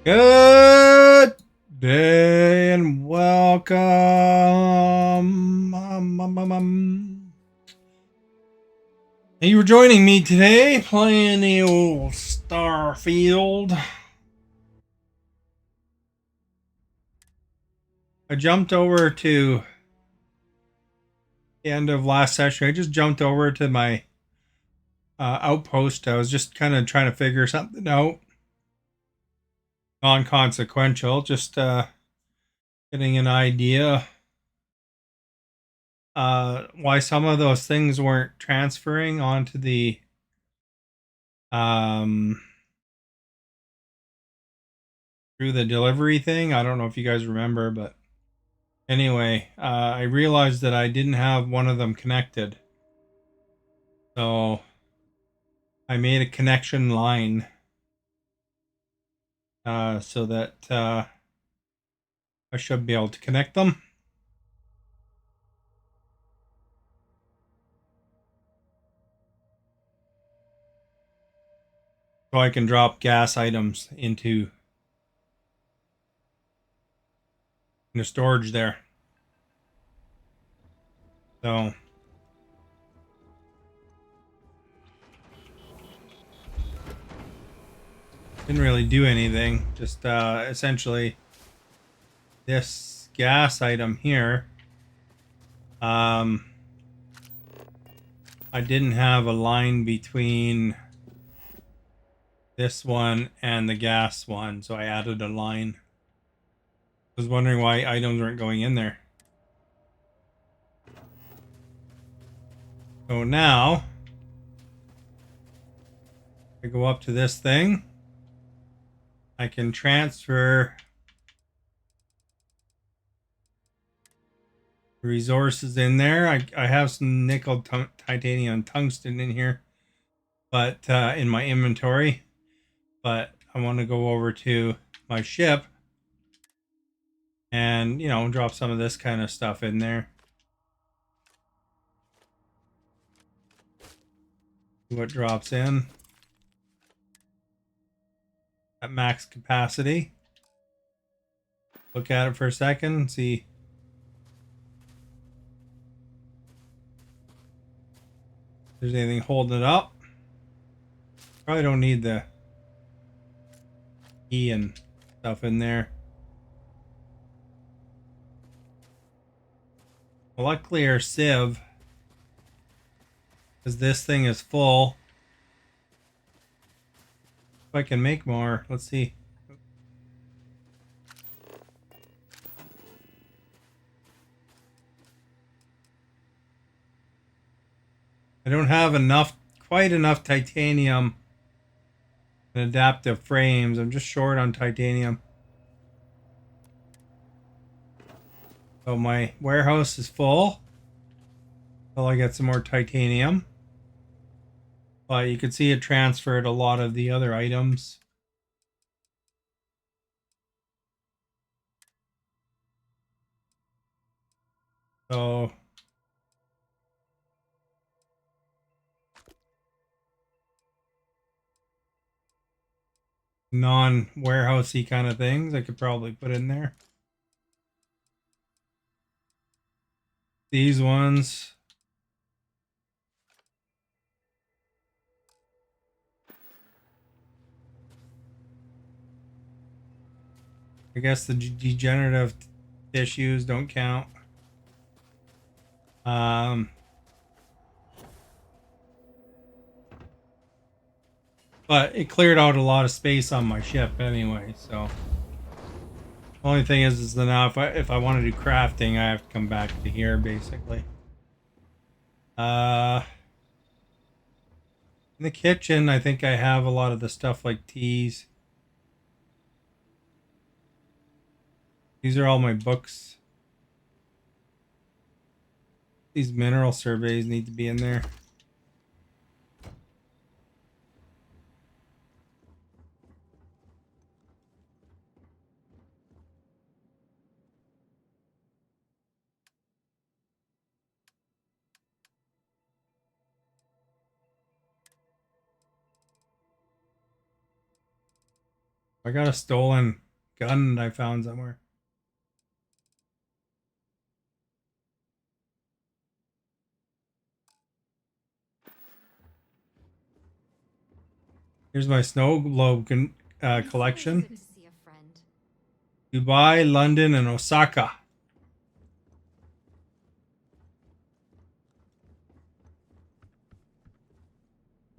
Good day and welcome. Thank you for joining me today playing the old Starfield. I jumped over to the end of last session. I just jumped over to my outpost. I was just kind of trying to figure something out. Non consequential, just getting an idea why some of those things weren't transferring onto the um through the delivery thing. I don't know if you guys remember, but anyway, I realized that I didn't have one of them connected. So I made a connection line so that I should be able to connect them. So I can drop gas items into storage there. So didn't really do anything. Just essentially this gas item here. I didn't have a line between this one and the gas one, so I added a line. I was wondering why items weren't going in there. So now I go up to this thing. I can transfer resources in there. I have some nickel, titanium, tungsten in here, but in my inventory. But I want to go over to my ship and, drop some of this kind of stuff in there. See what drops in at max capacity. Look at it for a second, see if there's anything holding it up. Probably don't need the key and stuff in there. Well, luckily our sieve, because this thing is full. If I can make more, let's see. I don't have quite enough titanium and adaptive frames. I'm just short on titanium. So my warehouse is full until I get some more titanium. But you can see it transferred a lot of the other items. So non-warehousey kind of things I could probably put in there. These ones. I guess the degenerative tissues don't count. Um, but it cleared out a lot of space on my ship anyway, so only thing is that now if I want to do crafting, I have to come back to here basically. In the kitchen, I think I have a lot of the stuff like teas. These are all my books. These mineral surveys need to be in there. I got a stolen gun that I found somewhere. Here's my snow globe collection. Dubai, London, and Osaka.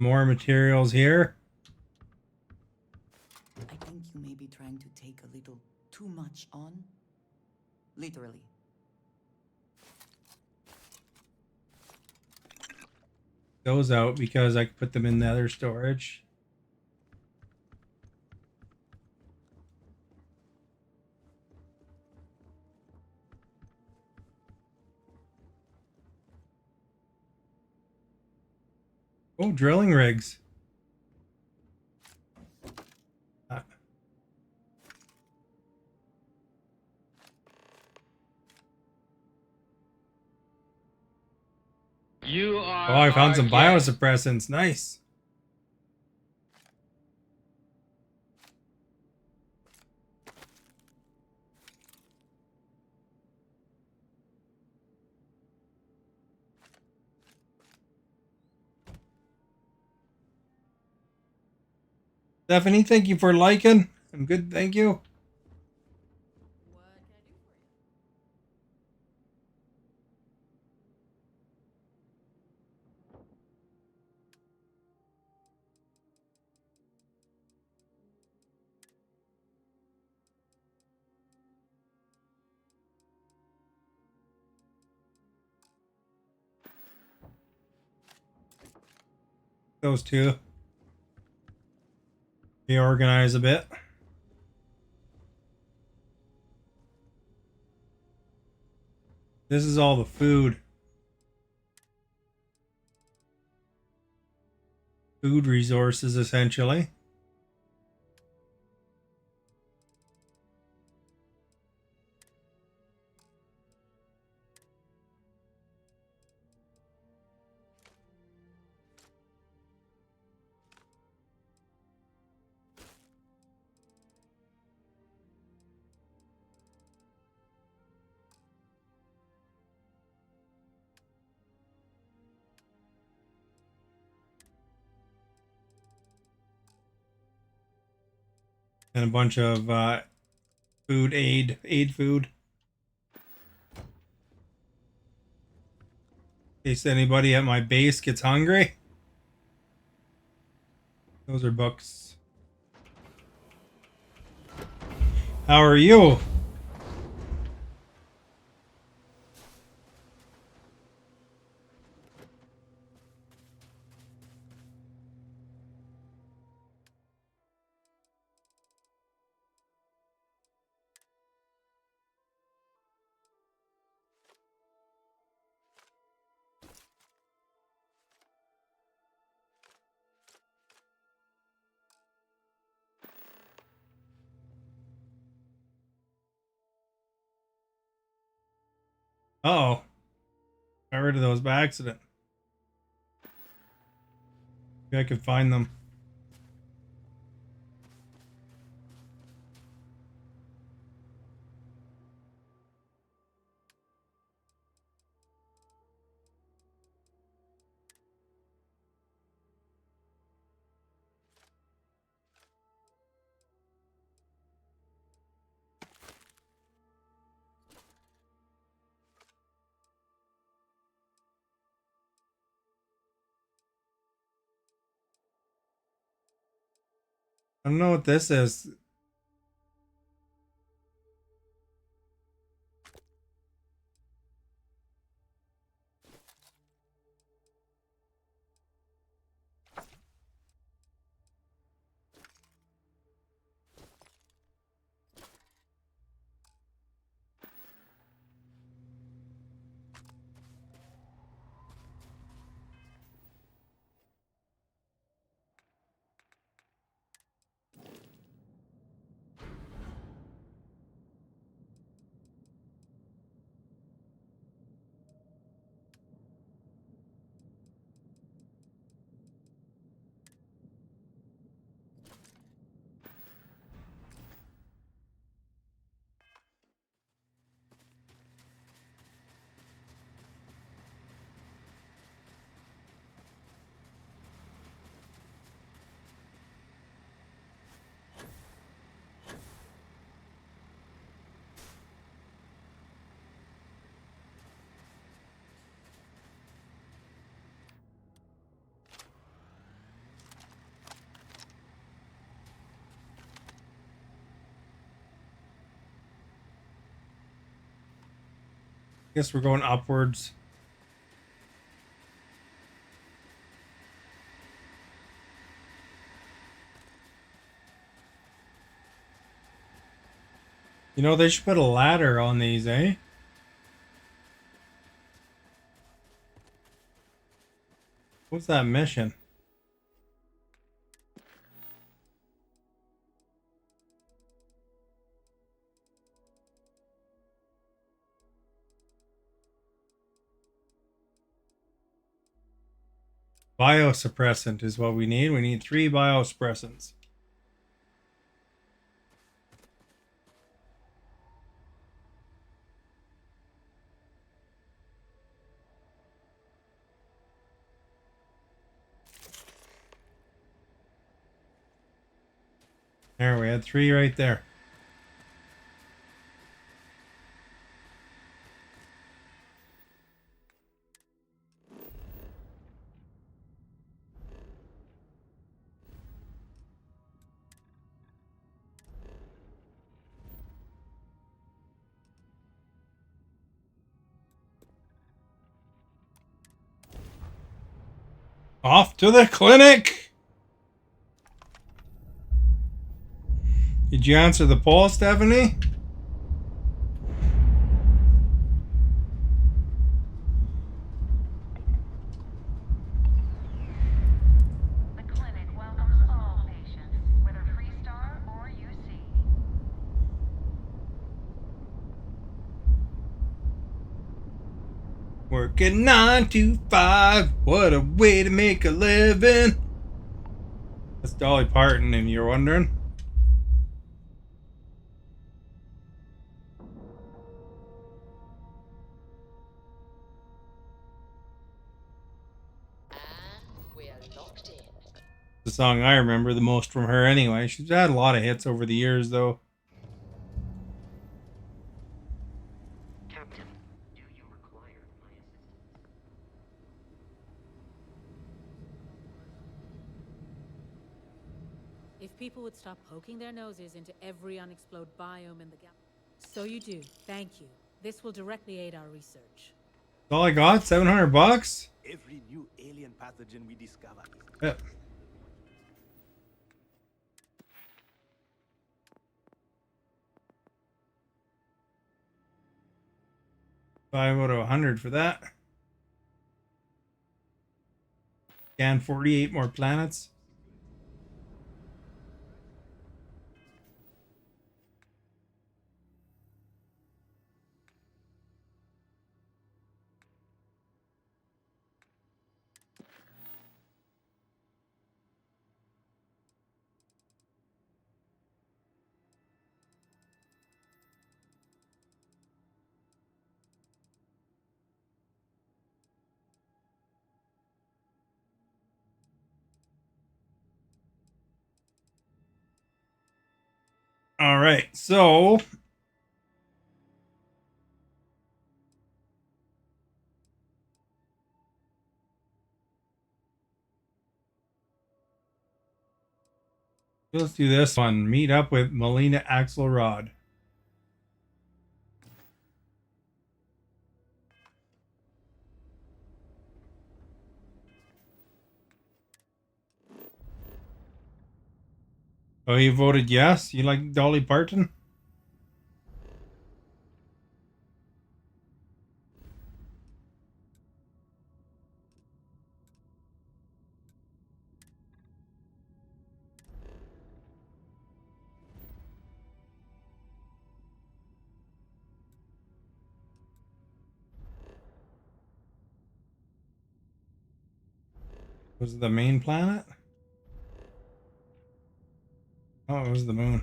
More materials here. I think you may be trying to take a little too much on. Literally. Those out because I could put them in the other storage. Oh, drilling rigs. You Oh, are I found some our guest. biosuppressants. Nice. Stephanie, thank you for liking. I'm good, thank you. Those two. Reorganize a bit. This is all the food. Food resources, essentially. And a bunch of aid food. In case anybody at my base gets hungry. Those are books. How are you? Uh-oh. Got rid of those by accident. Maybe I could find them. I don't know what this is. Guess we're going upwards. You know, they should put a ladder on these, eh? What's that mission? Biosuppressant is what we need. We need 3 biosuppressants. There, we had 3 right there. Off to the clinic! Did you answer the poll, Stephanie? The clinic welcomes all patients, whether Freestar or UC. Working 9 to 5. What a way to make a living. That's Dolly Parton, if you're wondering. The song I remember the most from her anyway. She's had a lot of hits over the years, though. Captain, do you require my assistance? If people would stop poking their noses into every unexplored biome in the galaxy. So you do. Thank you. This will directly aid our research. That's all I got? $700? Every new alien pathogen we discover is Yep. 5 out of 100 for that. Scan 48 more planets. All right, so let's do this one. Meet up with Melina Axelrod. Oh, you voted yes? You like Dolly Parton? Was it the main planet? Oh, it was the moon.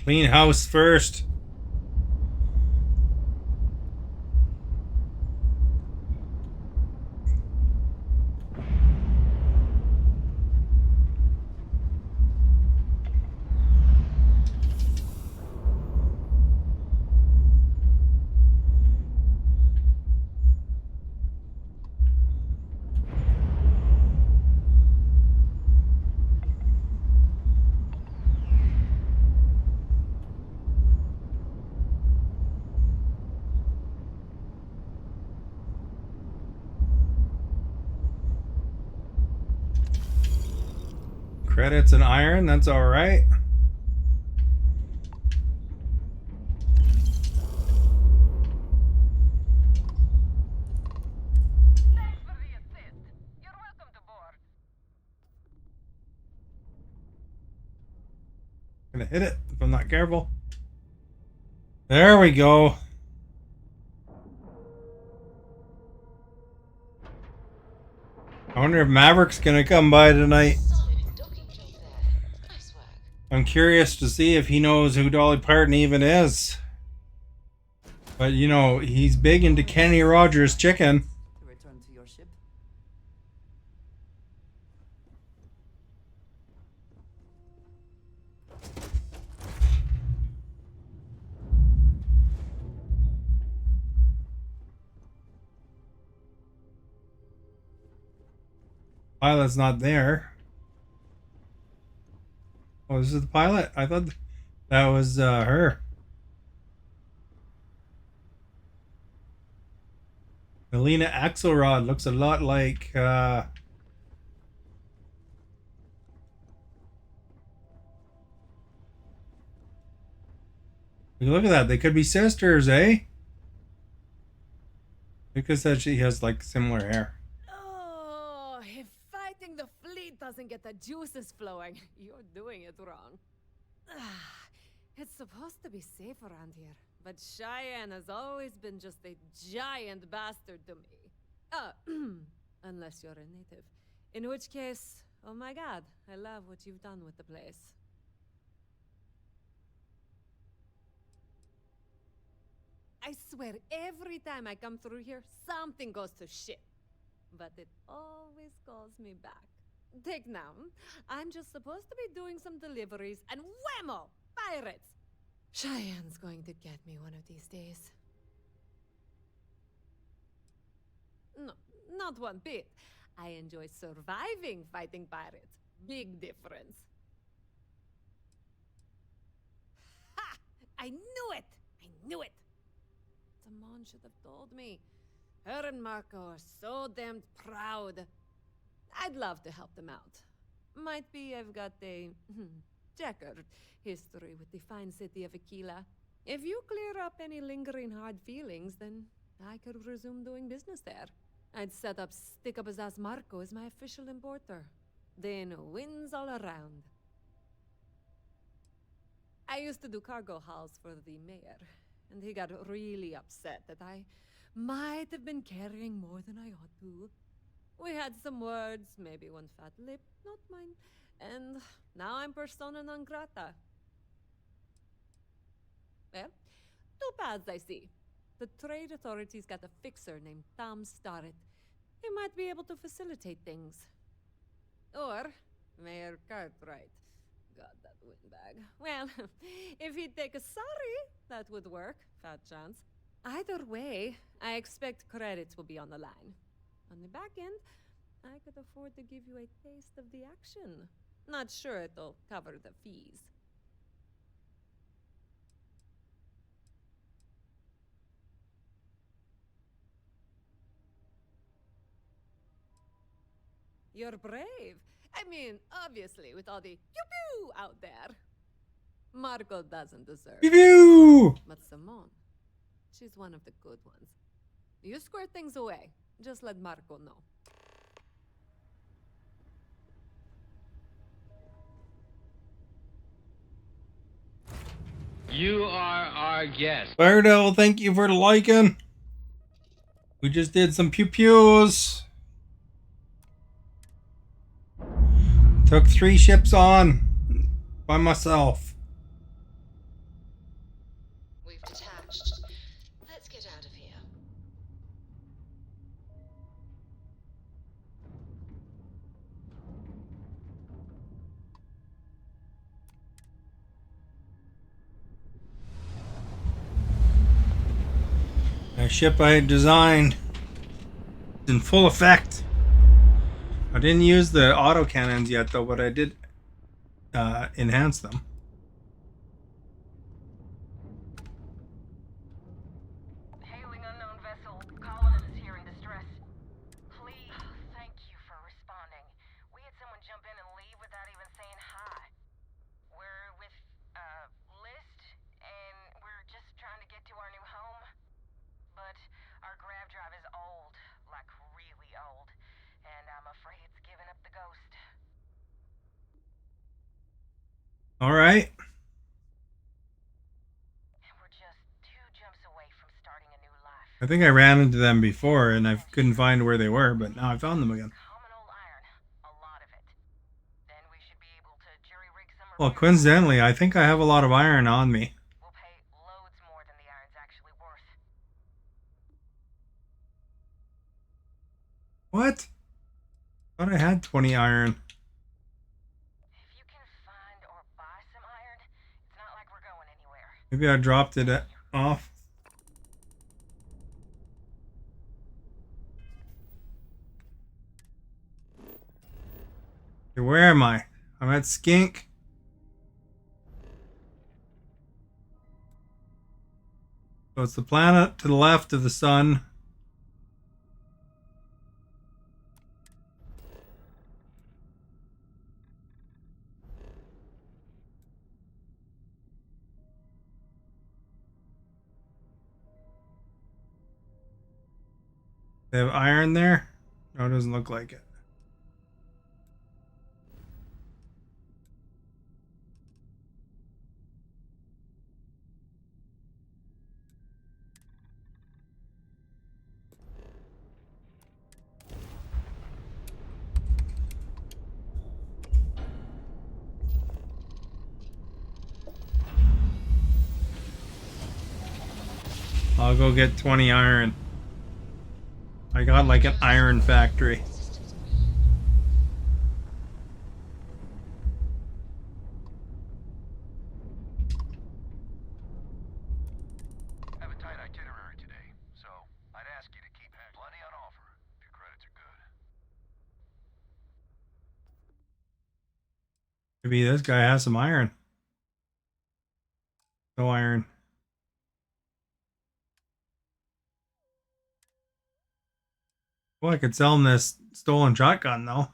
Clean house first. Credits and iron, that's alright. Thanks for the assist. You're welcome to board. Gonna hit it if I'm not careful. There we go. I wonder if Maverick's gonna come by tonight. Solid docking job there. Nice work. I'm curious to see if he knows who Dolly Parton even is. But you know, he's big into Kenny Rogers chicken. To return to your ship. Pilot's not there. Oh, this is the pilot? I thought that was her. Melina Axelrod looks a lot like look at that. They could be sisters, eh? Because said she has like similar hair. Oh, if fighting the fleet doesn't get the juices flowing, you're doing it wrong. It's supposed to be safe around here, but Cheyenne has always been just a giant bastard to me. Unless you're a native. In which case, oh my god, I love what you've done with the place. I swear, every time I come through here, something goes to shit. But it always calls me back. Take now. I'm just supposed to be doing some deliveries, and whammo! Pirates! Cheyenne's going to get me one of these days. No, not one bit. I enjoy surviving fighting pirates. Big difference. Ha! I knew it! I knew it! Simone should have told me. Her and Marco are so damned proud. I'd love to help them out. Might be I've got a checkered history with the fine city of Aquila. If you clear up any lingering hard feelings, then I could resume doing business there. I'd set up Stick Up His Ass Marco as my official importer. Then wins all around. I used to do cargo hauls for the mayor, and he got really upset that I might have been carrying more than I ought to. We had some words, maybe one fat lip, not mine, and now I'm persona non grata. Well, two paths I see. The trade authorities got a fixer named Tom Starrett. He might be able to facilitate things. Or Mayor Cartwright. God, that windbag. Well, if he'd take a sorry, that would work. Fat chance. Either way, I expect credits will be on the line. On the back end, I could afford to give you a taste of the action. Not sure it'll cover the fees. You're brave. I mean, obviously, with all the pew-pew out there. Marco doesn't deserve it. Pew! But Simone, she's one of the good ones. You square things away. Just let Marco know. You are our guest. Fire Devil, thank you for the liking. We just did some pew-pews. Took 3 ships on by myself. ship I had designed is in full effect. I didn't use the autocannons yet, though, but I did enhance them. Hailing unknown vessel. Colonist is here in distress. Please. Thank you for responding. We had someone jump in and leave without even saying hi. We're with, List, and we're just trying to get to our new home. But our grav drive is old, like really old, and I'm afraid it's giving up the ghost. All right. And we're just 2 jumps away from starting a new life. I think I ran into them before and I couldn't find where they were, but now I found them again. Common old iron, a lot of it. Then we should be able to jury-rig some Well, repairs. coincidentally, I think I have a lot of iron on me. We'll pay loads more than the iron's actually worth. What? I thought I had 20 iron. If you can find or buy some iron, it's not like we're going anywhere. Maybe I dropped it off. Okay, where am I? I'm at Skink. So it's the planet to the left of the sun. They have iron there? No, it doesn't look like it. I'll go get 20 iron. I got like an iron factory. Have a tight itinerary today, so I'd ask you to keep plenty on offer if your credits are good. Maybe this guy has some iron. No iron. Well, I could sell him this stolen shotgun, though.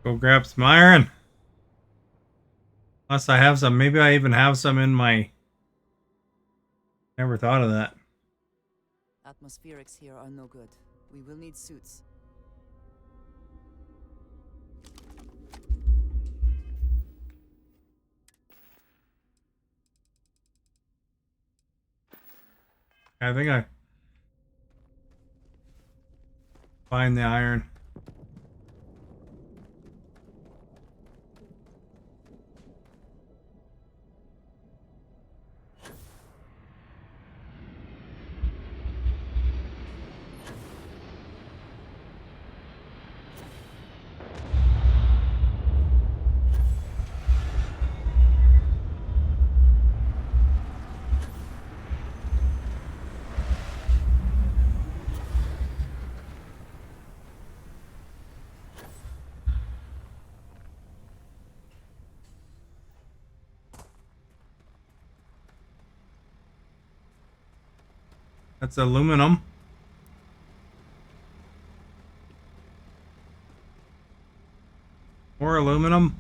Go grab some iron. Unless I have some. Maybe I even have some in my... Never thought of that. Atmospherics here are no good. We will need suits. I think I find the iron. That's aluminum. aluminum.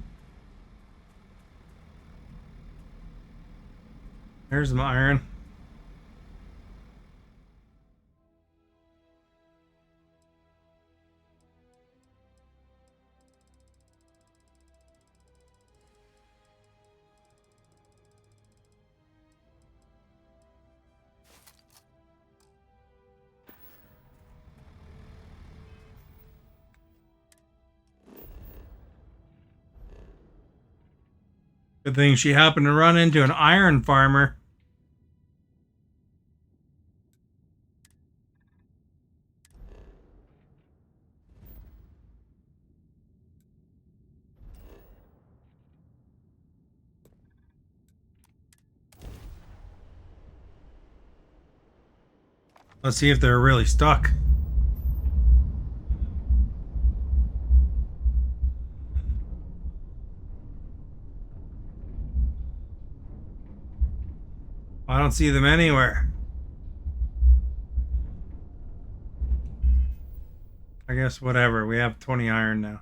There's some iron. Good thing she happened to run into an iron farmer. Let's see if they're really stuck. I don't see them anywhere. I guess whatever. We have 20 iron now.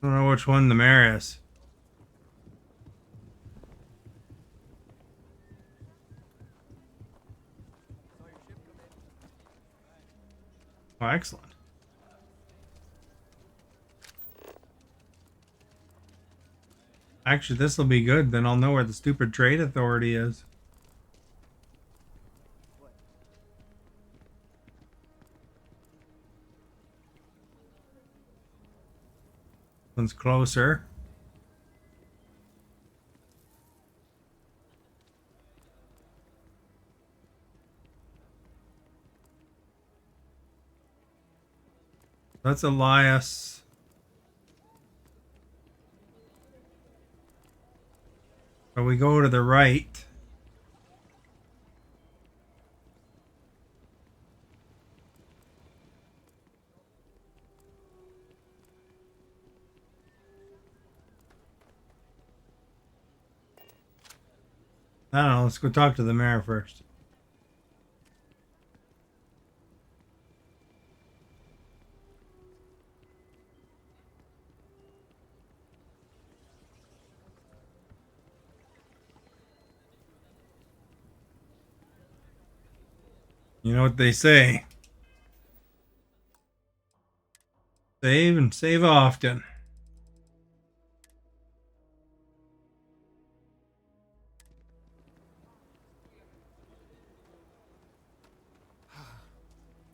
I don't know which one the mayor is. Oh, excellent. Actually, this will be good. Then I'll know where the stupid trade authority is. One's closer. That's Elias. So we go to the right. I don't know. Let's go talk to the mayor first. You know what they say. Save and save often.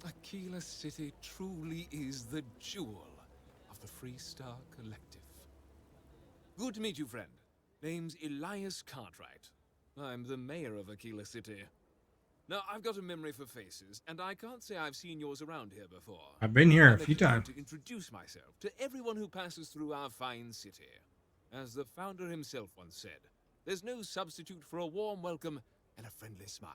Aquila City truly is the jewel of the Freestar Collective. Good to meet you, friend. Name's Elias Cartwright. I'm the mayor of Aquila City. Now, I've got a memory for faces, and I can't say I've seen yours around here before. I've been here I a few make it a point times. to introduce myself to everyone who passes through our fine city. As the founder himself once said, there's no substitute for a warm welcome and a friendly smile.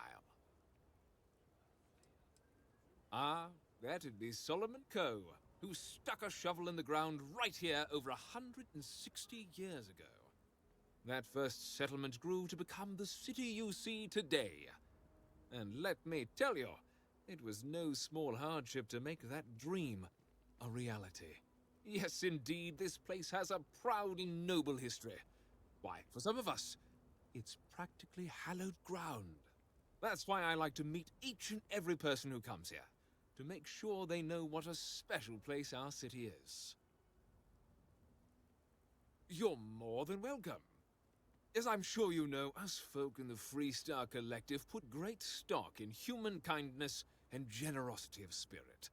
Ah, that'd be Solomon Coe, who stuck a shovel in the ground right here over 160 years ago. That first settlement grew to become the city you see today. And let me tell you, it was no small hardship to make that dream a reality. Yes, indeed, this place has a proud and noble history. Why, for some of us, it's practically hallowed ground. That's why I like to meet each and every person who comes here, to make sure they know what a special place our city is. You're more than welcome. As I'm sure you know, us folk in the Freestar Collective put great stock in human kindness and generosity of spirit.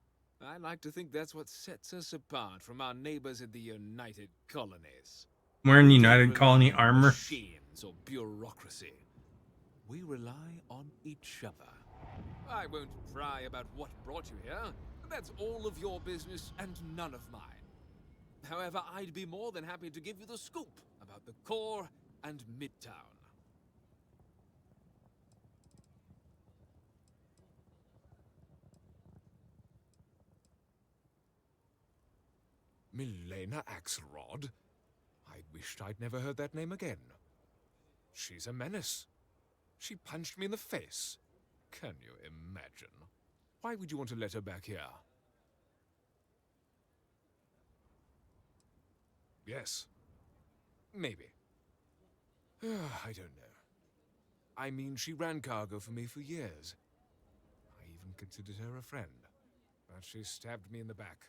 I like to think that's what sets us apart from our neighbors in the United Colonies. Wearing We don't United rely Colony on armor. machines or bureaucracy. We rely on each other. I won't pry about what brought you here. That's all of your business and none of mine. However, I'd be more than happy to give you the scoop about the core and Midtown. Milena Axelrod? I wished I'd never heard that name again. She's a menace. She punched me in the face. Can you imagine? Why would you want to let her back here? Yes. Maybe. I don't know. I mean, she ran cargo for me for years. I even considered her a friend. But she stabbed me in the back.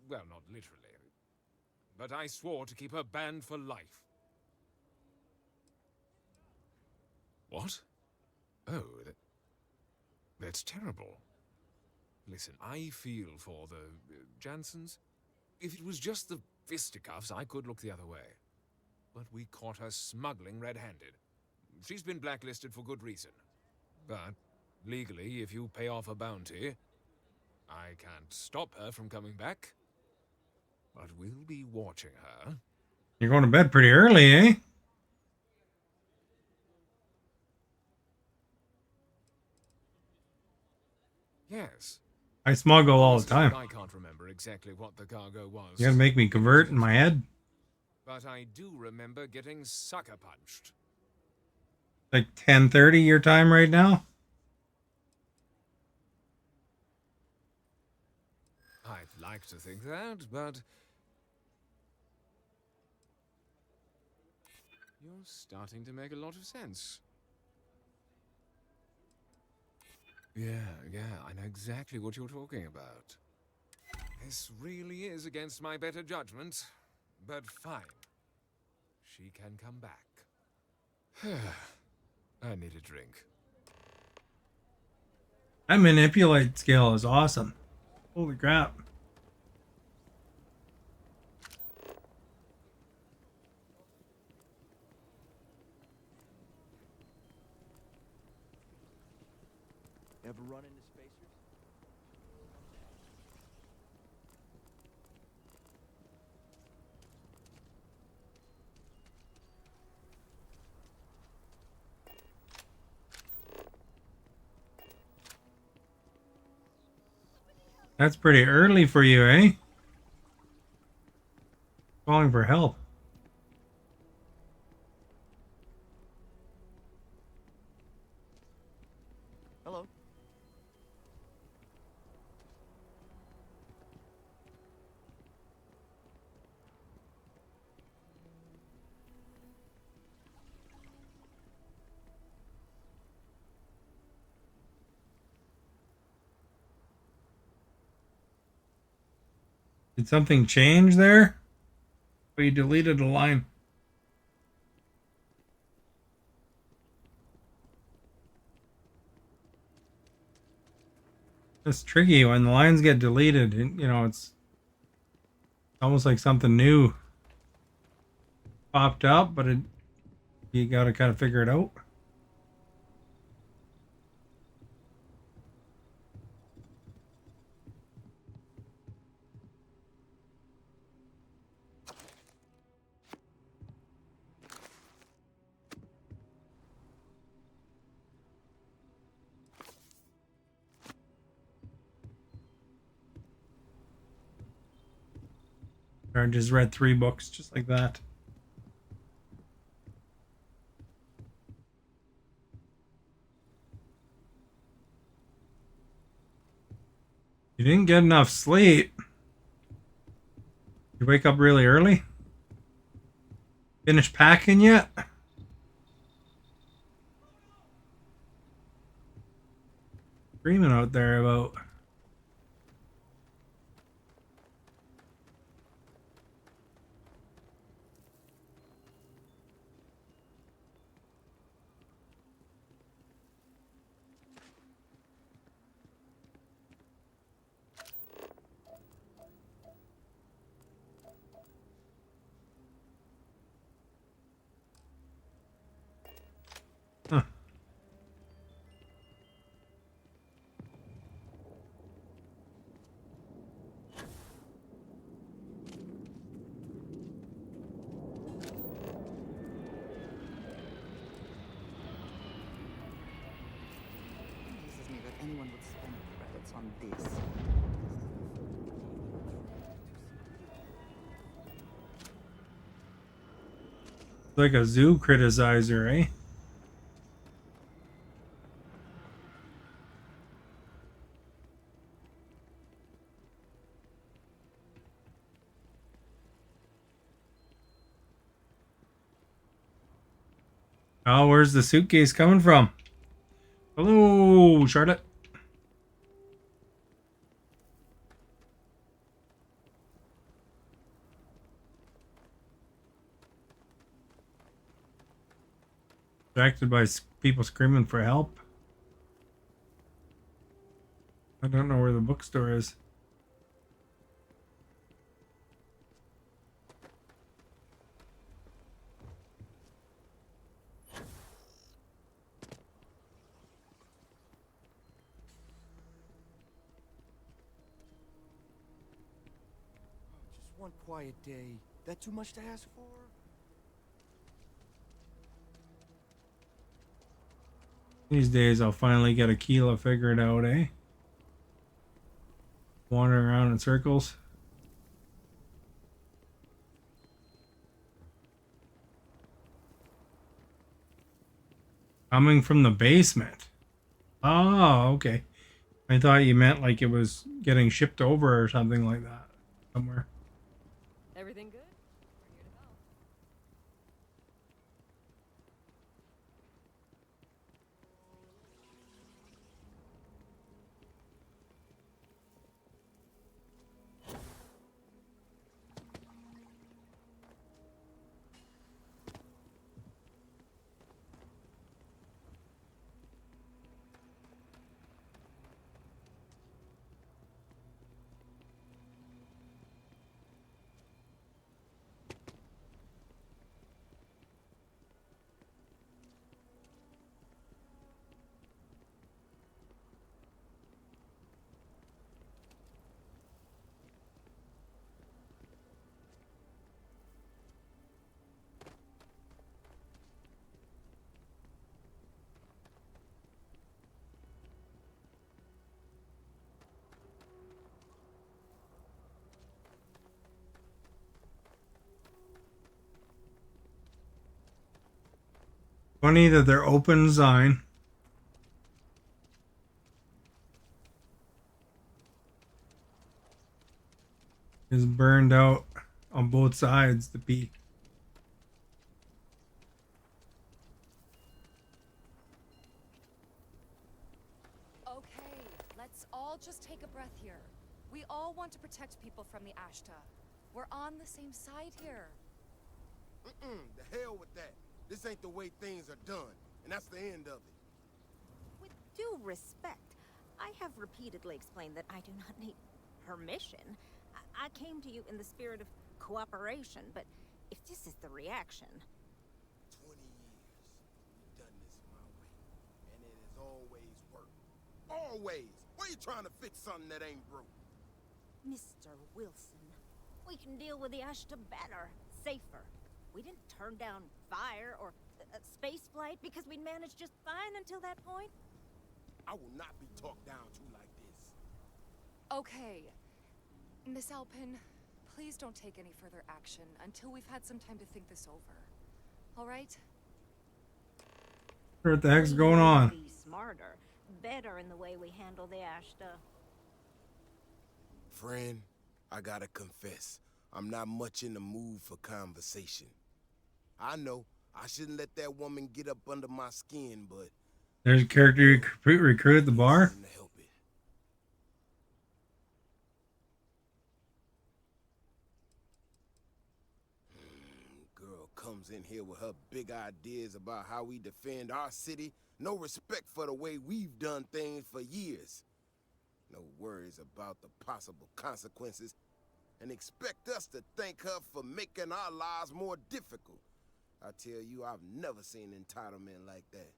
Well, not literally. But I swore to keep her banned for life. What? Oh, that's terrible. Listen, I feel for the Jansons. If it was just the fisticuffs, I could look the other way. But we caught her smuggling red-handed. She's been blacklisted for good reason. But, legally, if you pay off a bounty, I can't stop her from coming back. But we'll be watching her. You're going to bed pretty early, eh? Yes. I smuggle all the Honestly, time. I can't remember exactly what the cargo was. You gotta make me convert in my head. But I do remember getting sucker punched. Like 10:30 your time right now? I'd like to think that, but you're starting to make a lot of sense. Yeah, I know exactly what you're talking about. This really is against my better judgment, but fine. She can come back. I need a drink. That manipulate skill is awesome. Holy crap. Ever run into spacers? That's pretty early for you, eh? Calling for help. Hello. Did something change there? Oh, you deleted a line. It's tricky when the lines get deleted. You know, it's almost like something new popped up, but you got to kind of figure it out. Or I just read 3 books just like that. You didn't get enough sleep. You wake up really early? Finish packing yet? Screaming out there about... anyone would spend credits on this. Like a zoo criticizer, eh? Oh, where's the suitcase coming from? Hello, Charlotte. Distracted by people screaming for help. I don't know where the bookstore is. Just one quiet day. That too much to ask for? These days I'll finally get Aquila figured out, eh? Wandering around in circles. Coming from the basement. Oh, okay. I thought you meant like it was getting shipped over or something like that. Somewhere. Everything good? We're here to help. Funny that their open sign is burned out on both sides. The peak. Okay, let's all just take a breath here. We all want to protect people from the Ashta. We're on the same side here. The hell with that. This ain't the way things are done, and that's the end of it. With due respect, I have repeatedly explained that I do not need permission. I came to you in the spirit of cooperation, but if this is the reaction... 20 years, we've done this my way, and it has always worked. Always! Why you trying to fix something that ain't broke? Mr. Wilson, we can deal with the Ashta better, safer. We didn't turn down fire or space flight because we'd managed just fine until that point. I will not be talked down to like this. Okay. Miss Alpin, please don't take any further action until we've had some time to think this over. All right? What the heck's going on? Be smarter, better in the way we handle the Ashta. Friend, I gotta confess, I'm not much in the mood for conversation. I know, I shouldn't let that woman get up under my skin, but... There's a character recruit at the bar. Girl comes in here with her big ideas about how we defend our city. No respect for the way we've done things for years. No worries about the possible consequences. And expect us to thank her for making our lives more difficult. I tell you, I've never seen entitlement like that.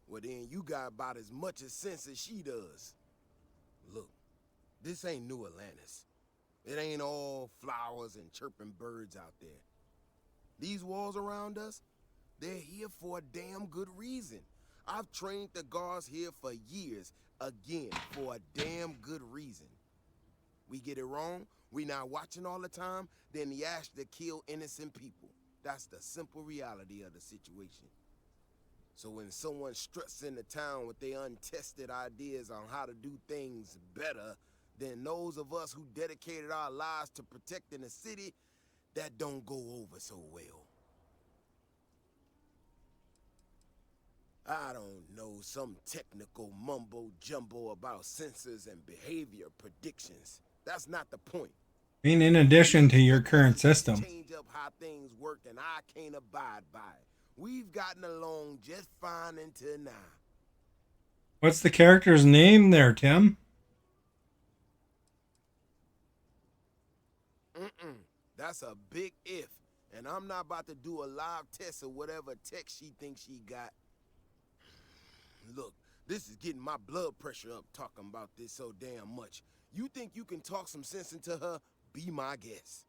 Well then, you got about as much sense as she does. Look, this ain't New Atlantis. It ain't all flowers and chirping birds out there. These walls around us, they're here for a damn good reason. I've trained the guards here for years, again, for a damn good reason. We get it wrong, we not watching all the time, then the Ashta kill innocent people. That's the simple reality of the situation. So when someone struts into town with their untested ideas on how to do things better than those of us who dedicated our lives to protecting the city, that don't go over so well. I don't know, some technical mumbo-jumbo about sensors and behavior predictions. That's not the point. I mean, in addition to your current system. Change up how things work and I can't abide by it. We've gotten along just fine until now. What's the character's name there, Tim? That's a big if. And I'm not about to do a live test of whatever tech she thinks she got. Look, this is getting my blood pressure up talking about this so damn much. You think you can talk some sense into her? Be my guest.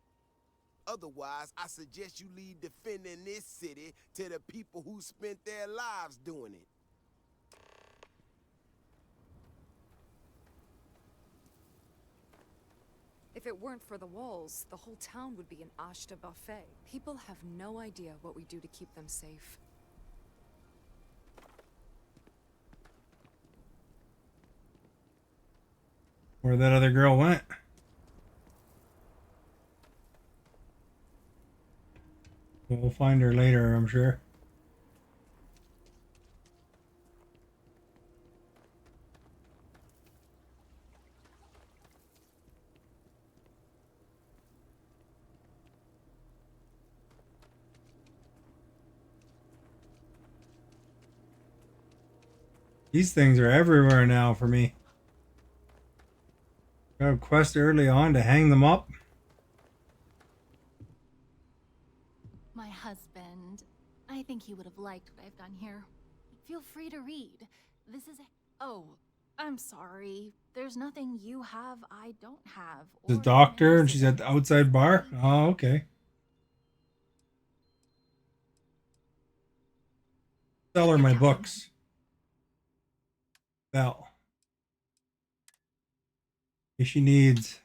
Otherwise, I suggest you leave defending this city to the people who spent their lives doing it. If it weren't for the walls, the whole town would be an Ashta buffet. People have no idea what we do to keep them safe. Where that other girl went. We'll find her later, I'm sure. These things are everywhere now for me. Got a quest early on to hang them up. My husband. I think he would have liked what I've done here. Feel free to read. This is a... Oh, I'm sorry. There's nothing you have I don't have. The doctor, and she's at the outside bar? Oh, okay. Sell her my books. Well. If she needs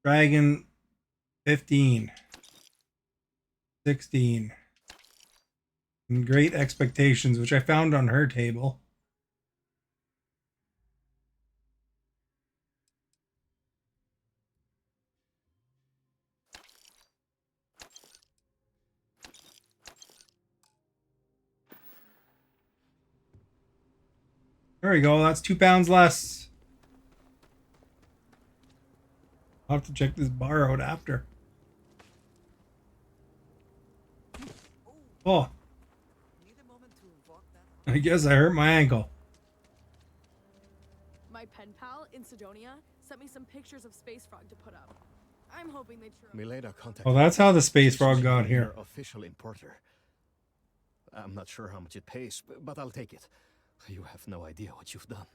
Dragon 15, 16, and Great Expectations, which I found on her table. There we go. That's 2 pounds less. I'll have to check this bar out after. Oh. I guess I hurt my ankle. My pen pal in Sidonia sent me some pictures of Space Frog to put up. I'm hoping they Mileda contacted Oh, that's how the Space She's Frog got here. their official importer. I'm not sure how much it pays, but I'll take it. You have no idea what you've done.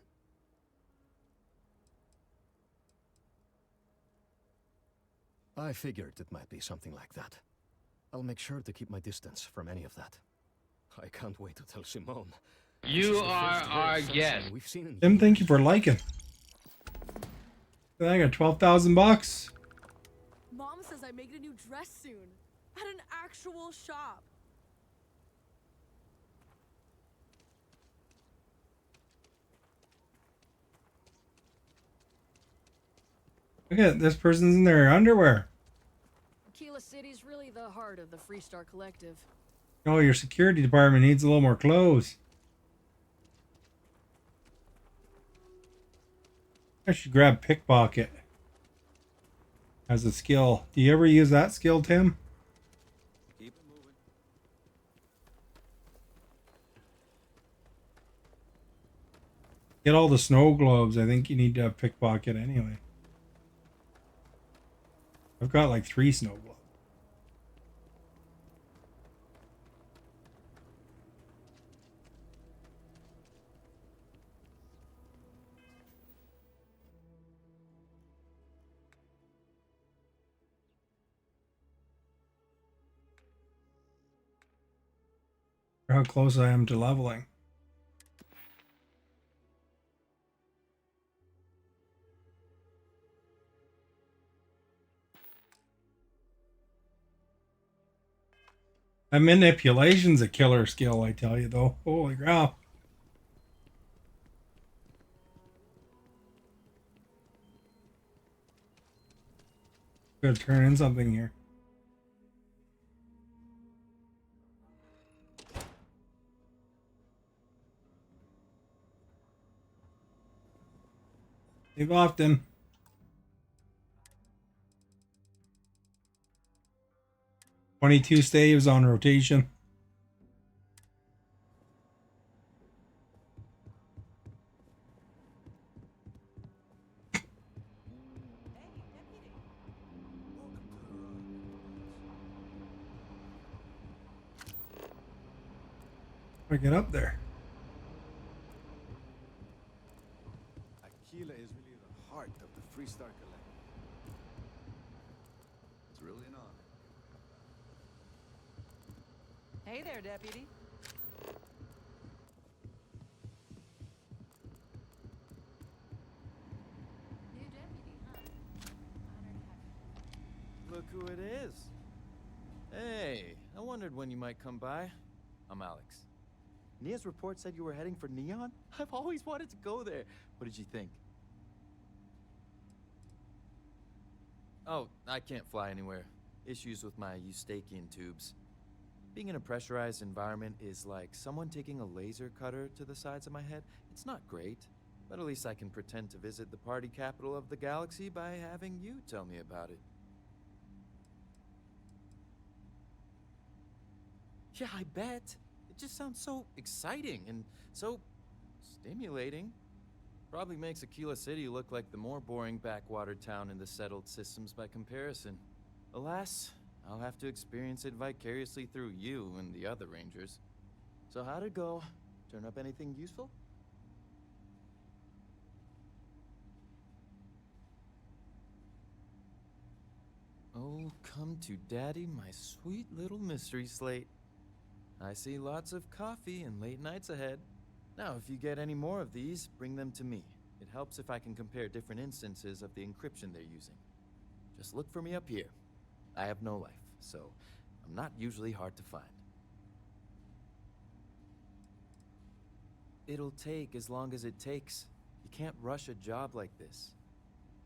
I figured it might be something like that. I'll make sure to keep my distance from any of that. I can't wait to tell Simone. You are our guest. We've seen in Tim, thank you for liking. I got 12,000 bucks. Mom says I make a new dress soon at an actual shop. Look at this person's in their underwear. Aquila City's really the heart of the Freestar Collective. Oh, your security department needs a little more clothes. I should grab pickpocket as a skill. Do you ever use that skill, Tim? Keep it moving. Get all the snow globes. I think you need to have pickpocket anyway. I've got like 3 snow globes. how close I am to leveling. That manipulation's a killer skill, I tell you, though. Holy crap. Gotta turn in something here. Save often. "22 saves on rotation." I get up there. Aquila is really the heart of the Freestar Collective. It's really an honor. Hey there, Deputy. New deputy, huh? Honored to have you. Look who it is. Hey, I wondered when you might come by. I'm Alex. Nia's report said you were heading for Neon? I've always wanted to go there. What did you think? Oh, I can't fly anywhere. Issues with my Eustachian tubes. Being in a pressurized environment is like someone taking a laser cutter to the sides of my head. It's not great, but at least I can pretend to visit the party capital of the galaxy by having you tell me about it. Yeah, I bet. It just sounds so exciting and so stimulating. Probably makes Aquila City look like the more boring backwater town in the settled systems by comparison. Alas, I'll have to experience it vicariously through you and the other rangers. So how'd it go? Turn up anything useful? Oh, come to daddy, my sweet little mystery slate. I see lots of coffee and late nights ahead. Now, if you get any more of these, bring them to me. It helps if I can compare different instances of the encryption they're using. Just look for me up here. I have no life, so I'm not usually hard to find. It'll take as long as it takes. You can't rush a job like this.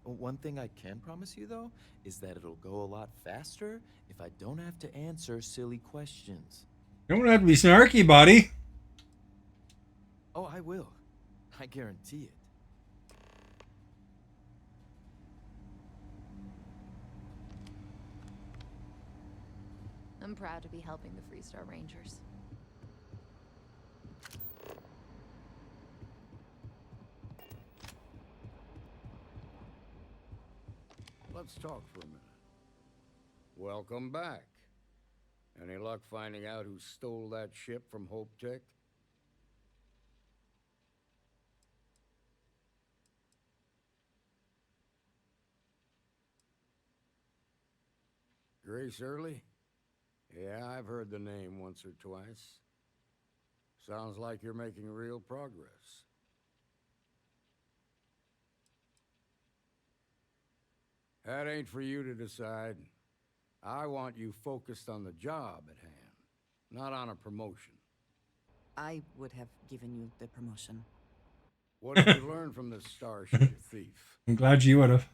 One thing I can promise you, though, is that it'll go a lot faster if I don't have to answer silly questions. You don't have to be snarky, buddy. Oh, I will. I guarantee it. I'm proud to be helping the Freestar Rangers. Let's talk for a minute. Welcome back. Any luck finding out who stole that ship from Hope Tech? Grace Early? Yeah, I've heard the name once or twice. Sounds like you're making real progress. That ain't for you to decide. I want you focused on the job at hand, not on a promotion. I would have given you the promotion. What did you learn from this Starship thief? I'm glad you would have.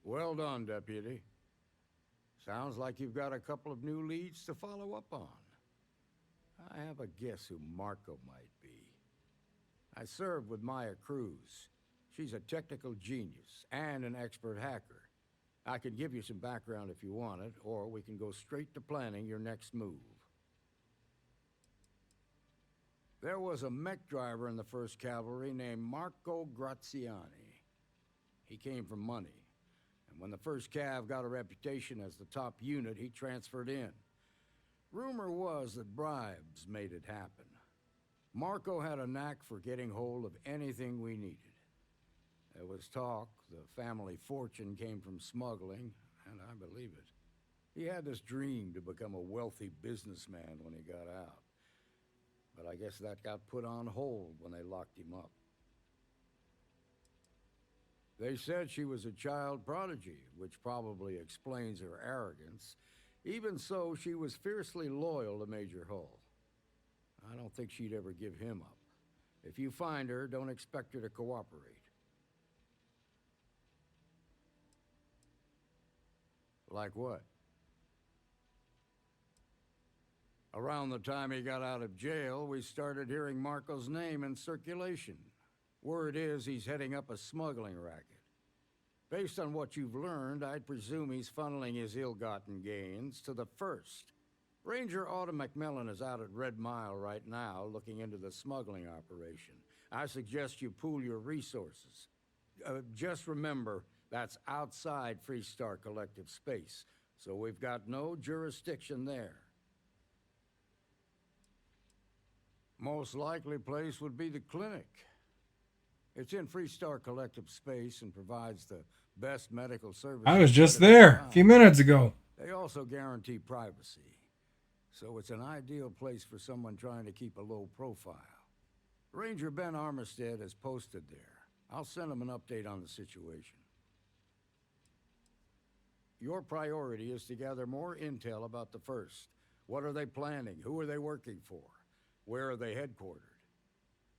Well done, Deputy. Sounds like you've got a couple of new leads to follow up on. I have a guess who Marco might be. I served with Maya Cruz. She's a technical genius and an expert hacker. I could give you some background if you want it, or we can go straight to planning your next move. There was a mech driver in the 1st Cavalry named Marco Graziani. He came from money. When the 1st Cav got a reputation as the top unit, he transferred in. Rumor was that bribes made it happen. Marco had a knack for getting hold of anything we needed. There was talk the family fortune came from smuggling, and I believe it. He had this dream to become a wealthy businessman when he got out. But I guess that got put on hold when they locked him up. They said she was a child prodigy, which probably explains her arrogance. Even so, she was fiercely loyal to Major Hull. I don't think she'd ever give him up. If you find her, don't expect her to cooperate. Like what? Around the time he got out of jail, we started hearing Marco's name in circulation. Word is he's heading up a smuggling racket. Based on what you've learned, I'd presume he's funneling his ill-gotten gains to the First. Ranger Autumn McMillan is out at Red Mile right now looking into the smuggling operation. I suggest you pool your resources. Just remember, that's outside Freestar Collective space, so we've got no jurisdiction there. Most likely place would be the clinic. It's in Freestar Collective space and provides the best medical services. I was just there a few minutes ago. They also guarantee privacy, so it's an ideal place for someone trying to keep a low profile. Ranger Ben Armistead is posted there. I'll send him an update on the situation. Your priority is to gather more intel about the First. What are they planning? Who are they working for? Where are they headquartered?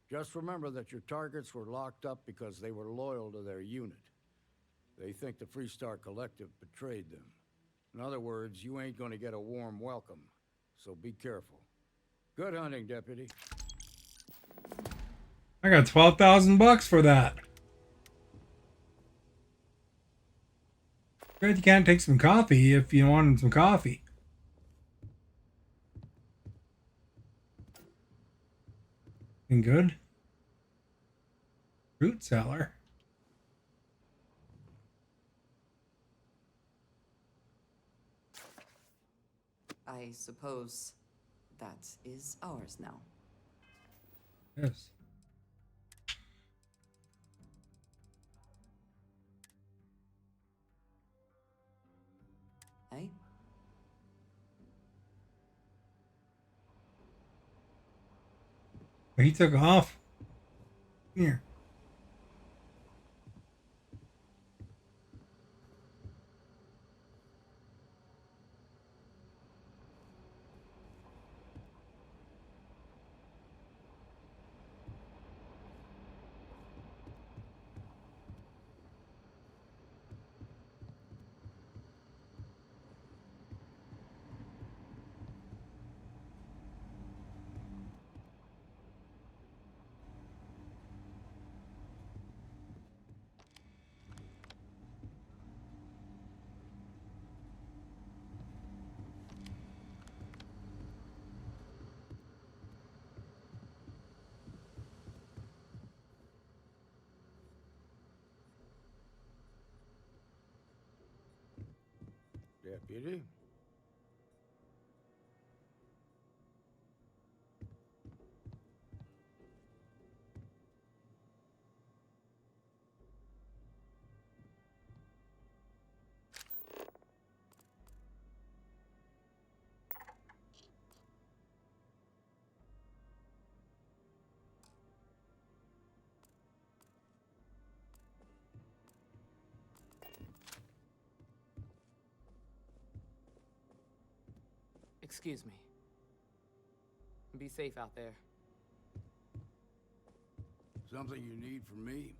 Just remember that your targets were locked up because they were loyal to their unit. They think the Freestar Collective betrayed them. In other words, you ain't gonna get a warm welcome, so be careful. Good hunting, Deputy. I got $12,000 for that. Good, you can't take some coffee if you wanted some coffee. Been good. Fruit cellar. I suppose that is ours now. Yes. Hey? He took off. Here. Deputy? Excuse me. Be safe out there. Something you need from me?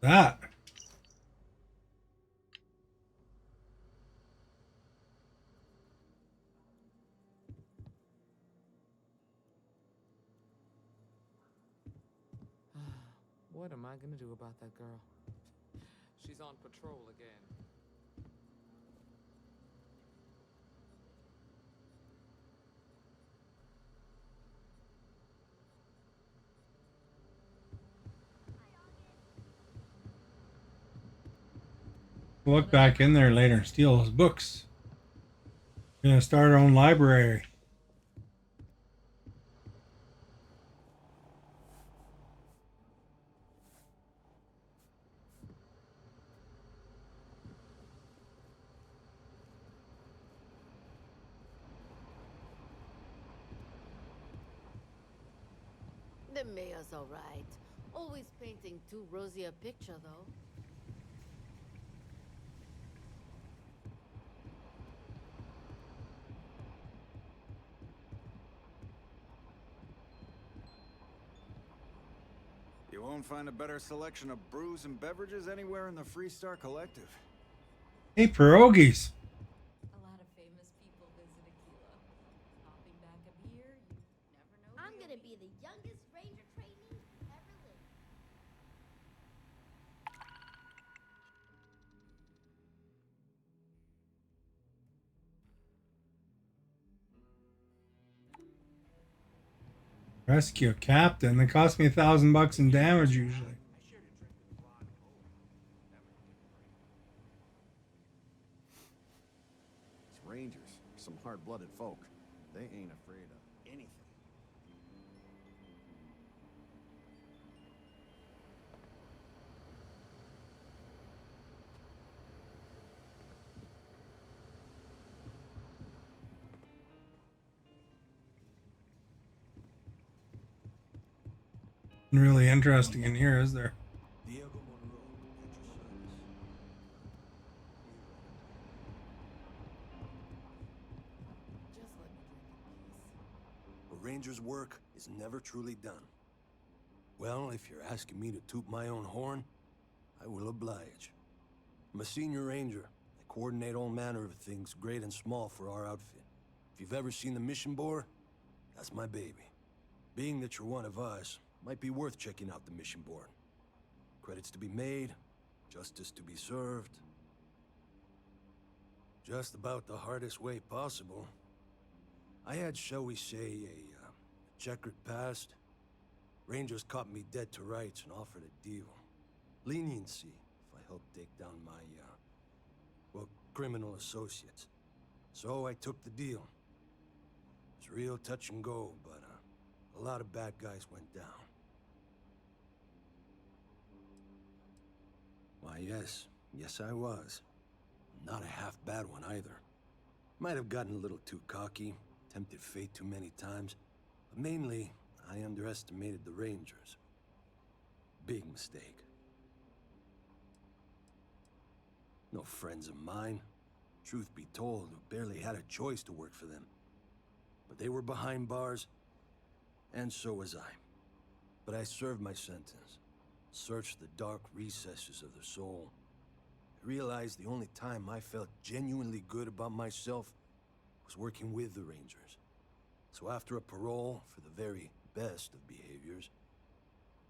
That. What am I gonna do about that girl? She's on patrol again. We'll look back in there later and steal those books. We're gonna start our own library. The mayor's all right. Always painting too rosy a picture, though. You won't find a better selection of brews and beverages anywhere in the Freestar Collective. Hey, pierogies. A lot of famous people visit Aquila. Popping back a beer, you never know. I'm gonna be the youngest ranger trainee ever lived. Rescue a captain. They cost me $1,000 in damage usually. These Rangers are some hard-blooded folk. They ain't afraid of anything. Really interesting in here, is there? A ranger's work is never truly done. Well, if you're asking me to toot my own horn, I will oblige. I'm a senior ranger. I coordinate all manner of things, great and small, for our outfit. If you've ever seen the mission board, that's my baby. Being that you're one of us, might be worth checking out the mission board. Credits to be made, justice to be served. Just about the hardest way possible. I had, shall we say, a checkered past. Rangers caught me dead to rights and offered a deal. Leniency if I helped take down my, well, criminal associates. So I took the deal. It was real touch and go, but a lot of bad guys went down. Why, yes I was. Not a half bad one either. Might have gotten a little too cocky, tempted fate too many times, but mainly, I underestimated the Rangers. Big mistake. No friends of mine, truth be told, who barely had a choice to work for them. But they were behind bars, and so was I. But I served my sentence. Searched the dark recesses of the soul. I realized the only time I felt genuinely good about myself was working with the Rangers. So after a parole for the very best of behaviors,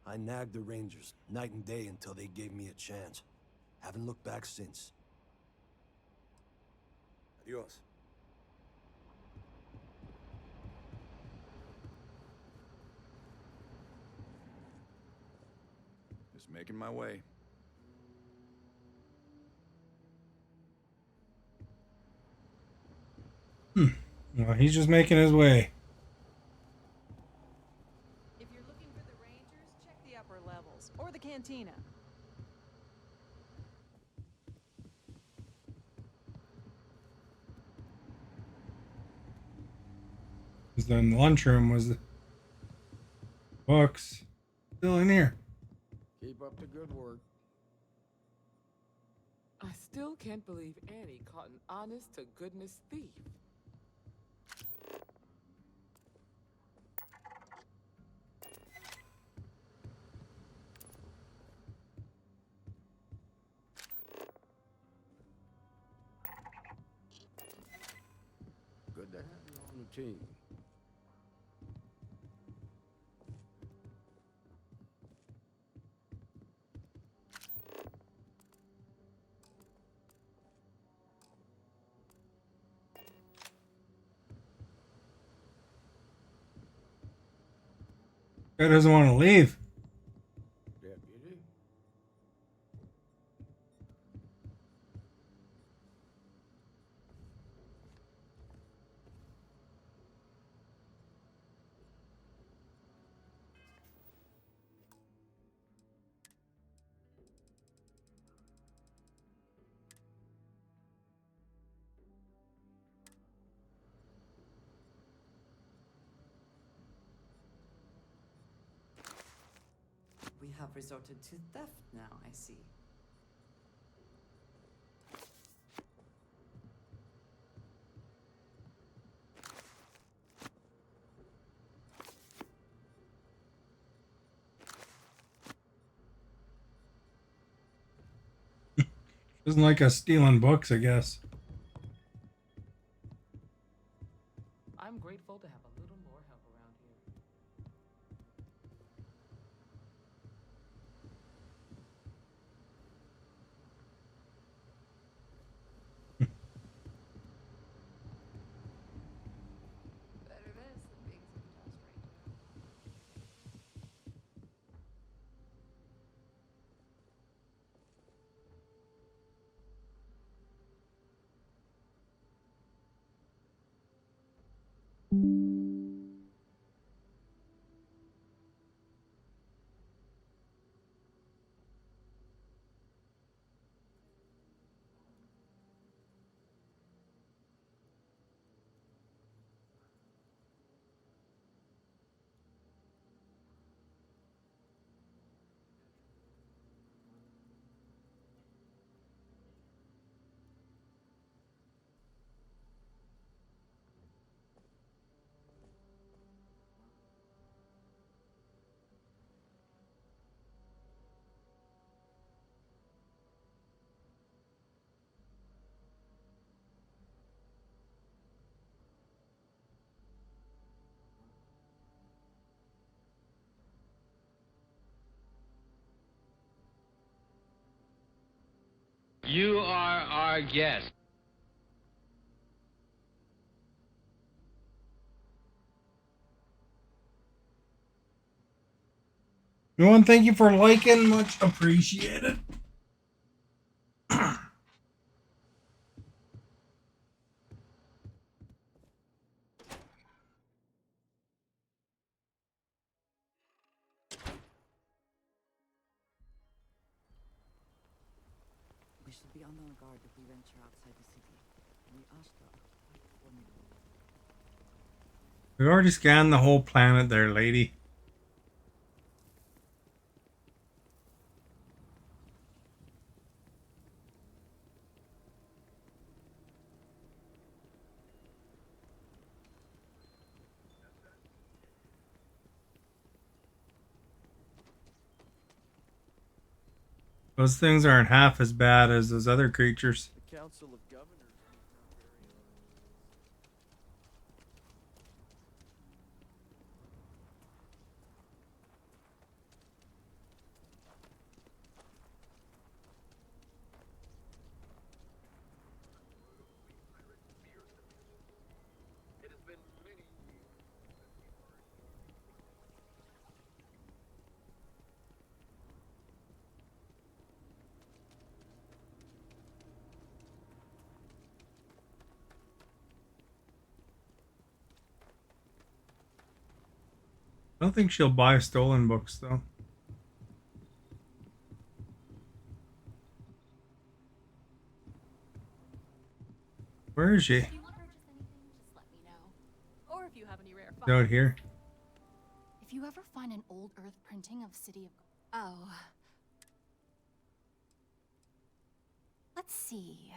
I nagged the Rangers night and day until they gave me a chance. Haven't looked back since. Adios. Just making my way. Well, he's just making his way. If you're looking for the Rangers, check the upper levels or the cantina. Because then the lunchroom was the books. Still in here. Keep up the good work. I still can't believe Annie caught an honest-to-goodness thief. Good to have you on the team. Guy doesn't want to leave. Deputy? have resorted to theft now, I see. Doesn't like us stealing books, I guess. I'm grateful to have a little more help around here. Better this than being some Utah stranger. You are our guest. Everyone, thank you for liking. Much appreciated. We should be on our guard if we venture outside the city. The Ashta are quite formidable. We already scanned the whole planet there, lady. Those things aren't half as bad as those other creatures. The Council of Governors meet our very own. It has been many years. I don't think she'll buy stolen books, though. Where is she? If you want to purchase anything, just let me know. Or if you have any rare She's out here. If you ever find an old Earth printing of City of... Oh. Let's see.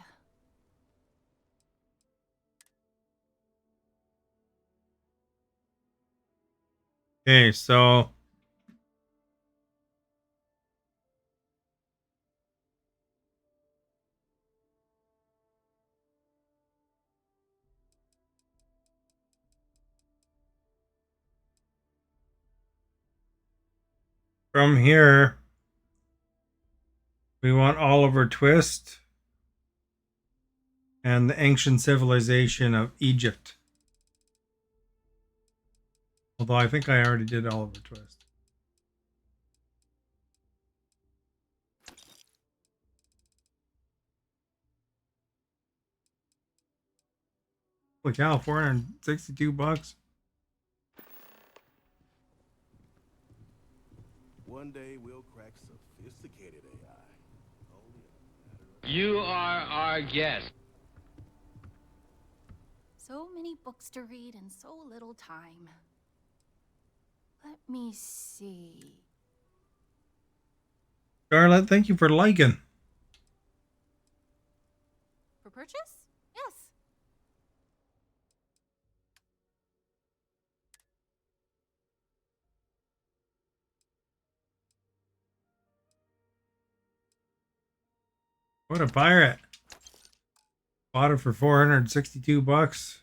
Okay, so from here, we want Oliver Twist and the ancient civilization of Egypt. Although I think I already did Oliver Twist. Holy cow, $462. One day we'll crack sophisticated AI. Only a matter of... You are our guest. So many books to read and so little time. Let me see. Scarlett, thank you for liking. For purchase? Yes. What a pirate. Bought it for $462.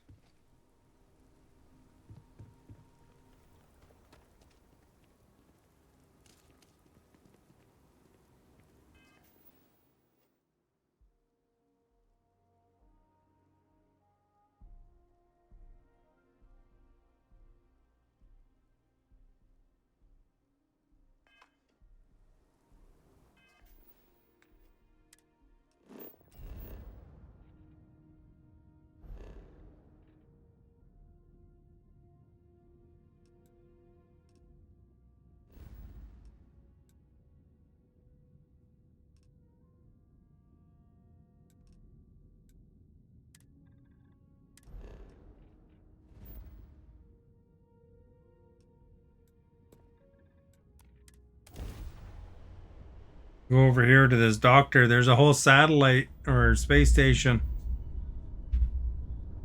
Go over here to this doctor. There's a whole satellite or space station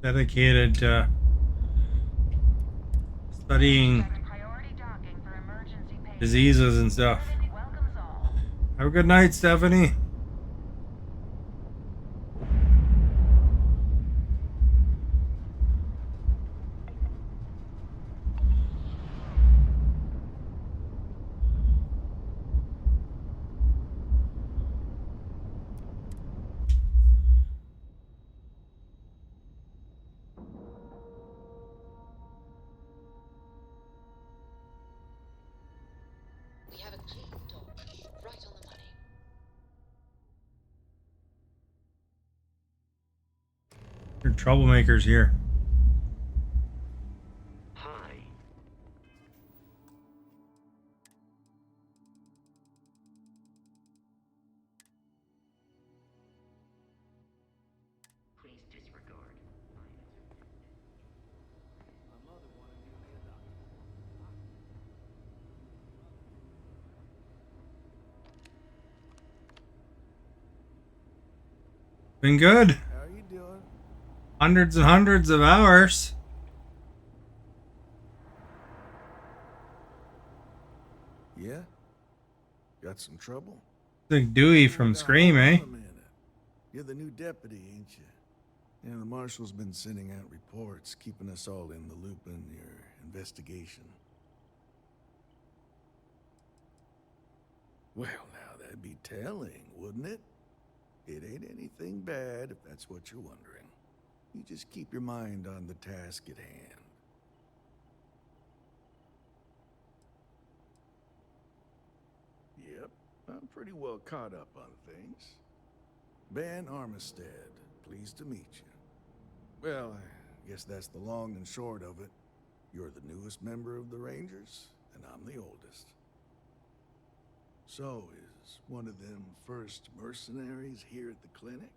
dedicated to studying diseases and stuff. Have a good night, Stephanie. We have a clean dodge, right on the money. You're troublemakers here. Hi. Please disregard. Been good. How you doing? Hundreds and hundreds of hours. Yeah? Got some trouble? Like Dewey from Scream, eh? Hold on a minute. You're the new deputy, ain't you? Yeah, the marshal's been sending out reports, keeping us all in the loop in your investigation. Well, now that'd be telling, wouldn't it? It ain't anything bad, if that's what you're wondering. You just keep your mind on the task at hand. Yep, I'm pretty well caught up on things. Ben Armistead, pleased to meet you. Well, I guess that's the long and short of it. You're the newest member of the Rangers, and I'm the oldest. So, is one of them first mercenaries here at the clinic?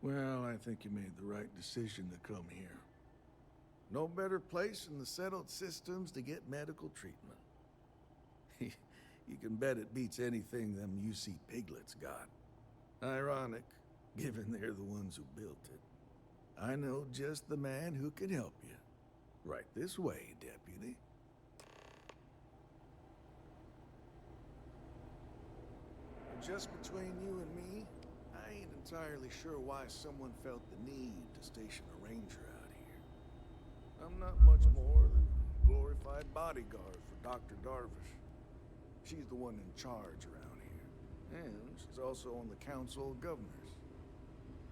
Well, I think you made the right decision to come here. No better place in the settled systems to get medical treatment. You can bet it beats anything them UC piglets got. Ironic, given they're the ones who built it. I know just the man who can help you. Right this way, Deputy. Just between you and me, I ain't entirely sure why someone felt the need to station a ranger out here. I'm not much more than a glorified bodyguard for Dr. Darvish. She's the one in charge around here, and she's also on the Council of Governors.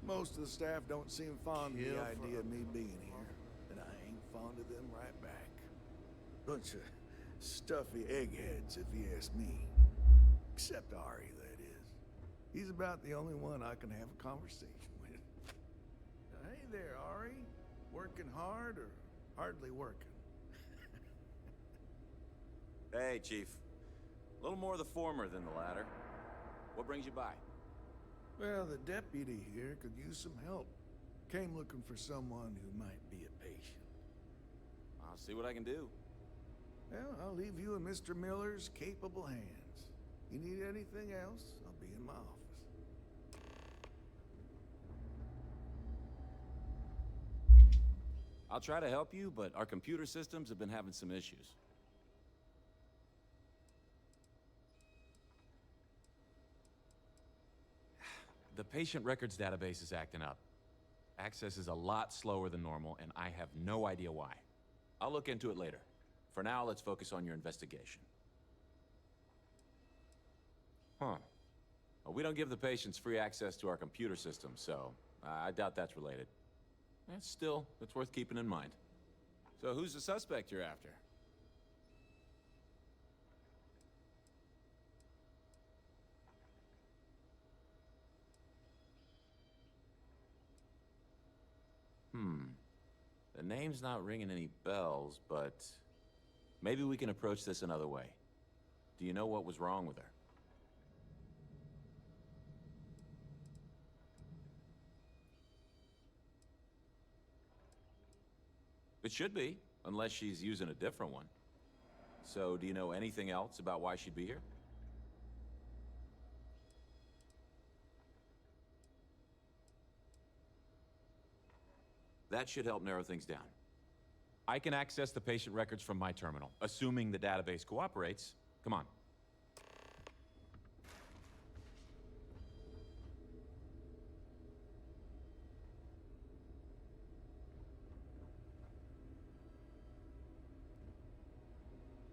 Most of the staff don't seem fond of the idea of me being here, and I ain't fond of them right back. Bunch of stuffy eggheads, if you ask me. Except Ari, that is. He's about the only one I can have a conversation with. Hey there, Ari. Working hard or hardly working? Hey, Chief. A little more the former than the latter. What brings you by? Well, the deputy here could use some help. Came looking for someone who might be a patient. I'll see what I can do. Well, I'll leave you in Mr. Miller's capable hands. You need anything else, I'll be in my office. I'll try to help you, but our computer systems have been having some issues. The patient records database is acting up. Access is a lot slower than normal, and I have no idea why. I'll look into it later. For now, let's focus on your investigation. Huh. Well, we don't give the patients free access to our computer system, so I doubt that's related. Still, it's worth keeping in mind. So who's the suspect you're after? The name's not ringing any bells, but maybe we can approach this another way. Do you know what was wrong with her? It should be, unless she's using a different one. So, do you know anything else about why she'd be here? That should help narrow things down. I can access the patient records from my terminal, assuming the database cooperates. Come on.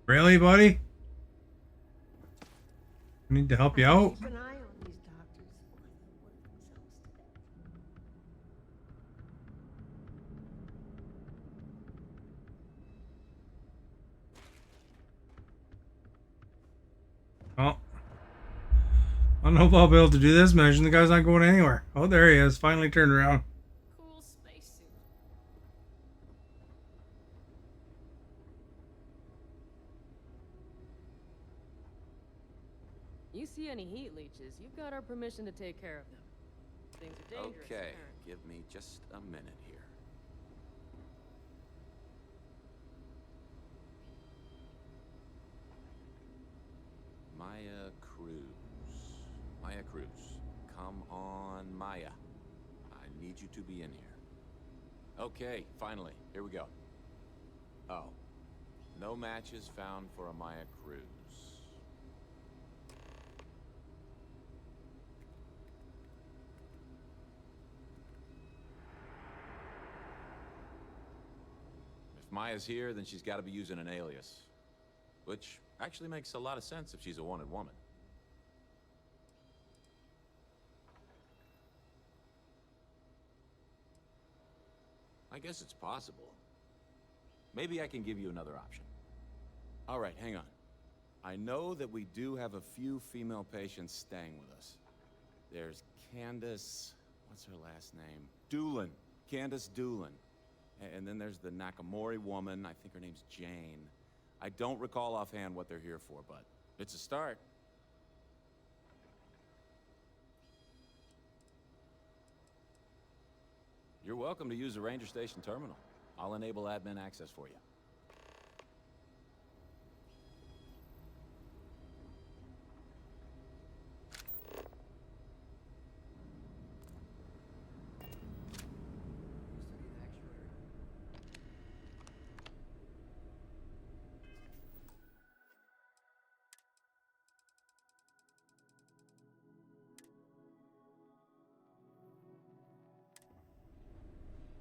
Really, buddy? I need to help you out. Keep an eye on these doctors, or they'll work themselves to death. Oh. I don't know if I'll be able to do this. Imagine the guy's not going anywhere. Oh, there he is. Finally turned around. Cool spacesuit. You see any heat leeches, you've got our permission to take care of them. Things are dangerous. Okay, apparently. give me just a minute here. Maya Cruz. Maya Cruz. Come on, Maya. I need you to be in here. Okay, finally. Here we go. Oh. No matches found for a Maya Cruz. If Maya's here, then she's got to be using an alias. Which actually makes a lot of sense if she's a wanted woman. I guess it's possible. Maybe I can give you another option. All right, hang on. I know that we do have a few female patients staying with us. There's Candace... what's her last name? Doolin. Candace Doolin. And then there's the Nakamori woman. I think her name's Jane. I don't recall offhand what they're here for, but it's a start. You're welcome to use the Ranger Station terminal. I'll enable admin access for you.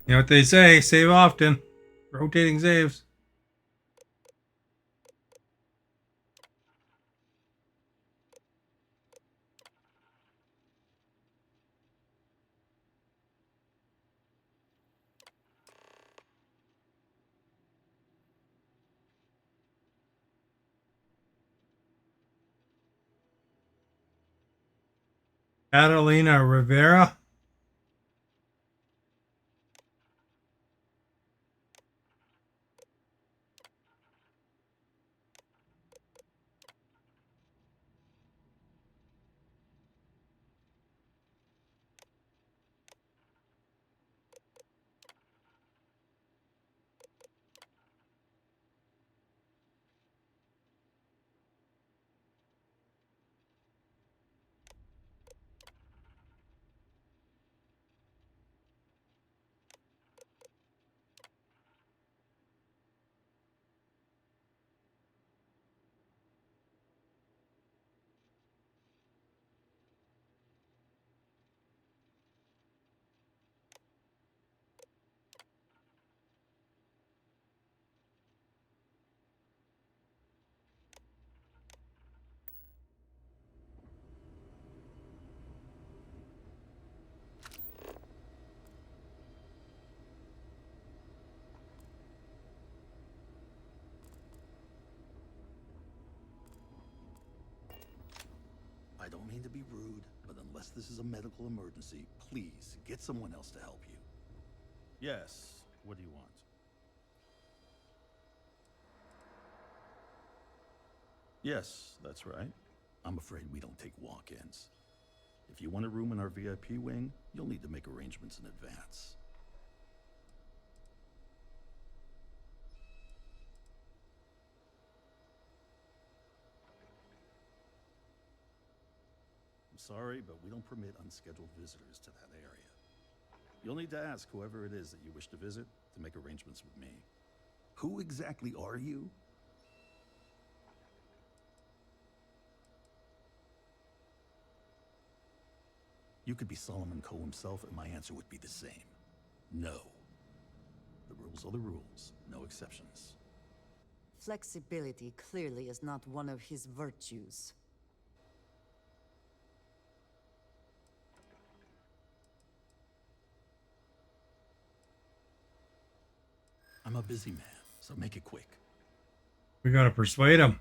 You know what they say, save often. Rotating saves. Catalina Rivera. be rude, but unless this is a medical emergency, please get someone else to help you. Yes, what do you want? Yes, that's right. I'm afraid we don't take walk-ins. If you want a room in our VIP wing, you'll need to make arrangements in advance. I'm sorry, but we don't permit unscheduled visitors to that area. You'll need to ask whoever it is that you wish to visit to make arrangements with me. Who exactly are you? You could be Solomon Coe himself, and my answer would be the same. No. The rules are the rules, no exceptions. Flexibility clearly is not one of his virtues. I'm a busy man, so make it quick. We gotta persuade him.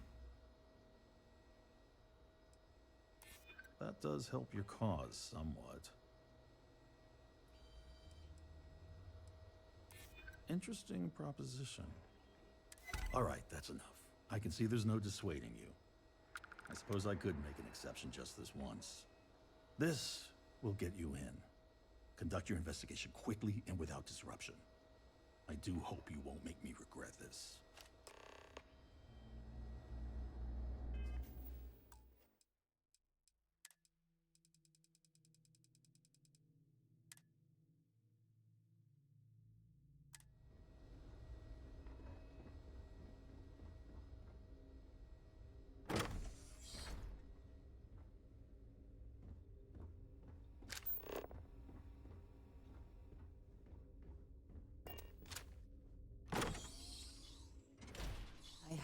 That does help your cause somewhat. Interesting proposition. All right, that's enough. I can see there's no dissuading you. I suppose I could make an exception just this once. This will get you in. Conduct your investigation quickly and without disruption. I do hope you won't make me regret this.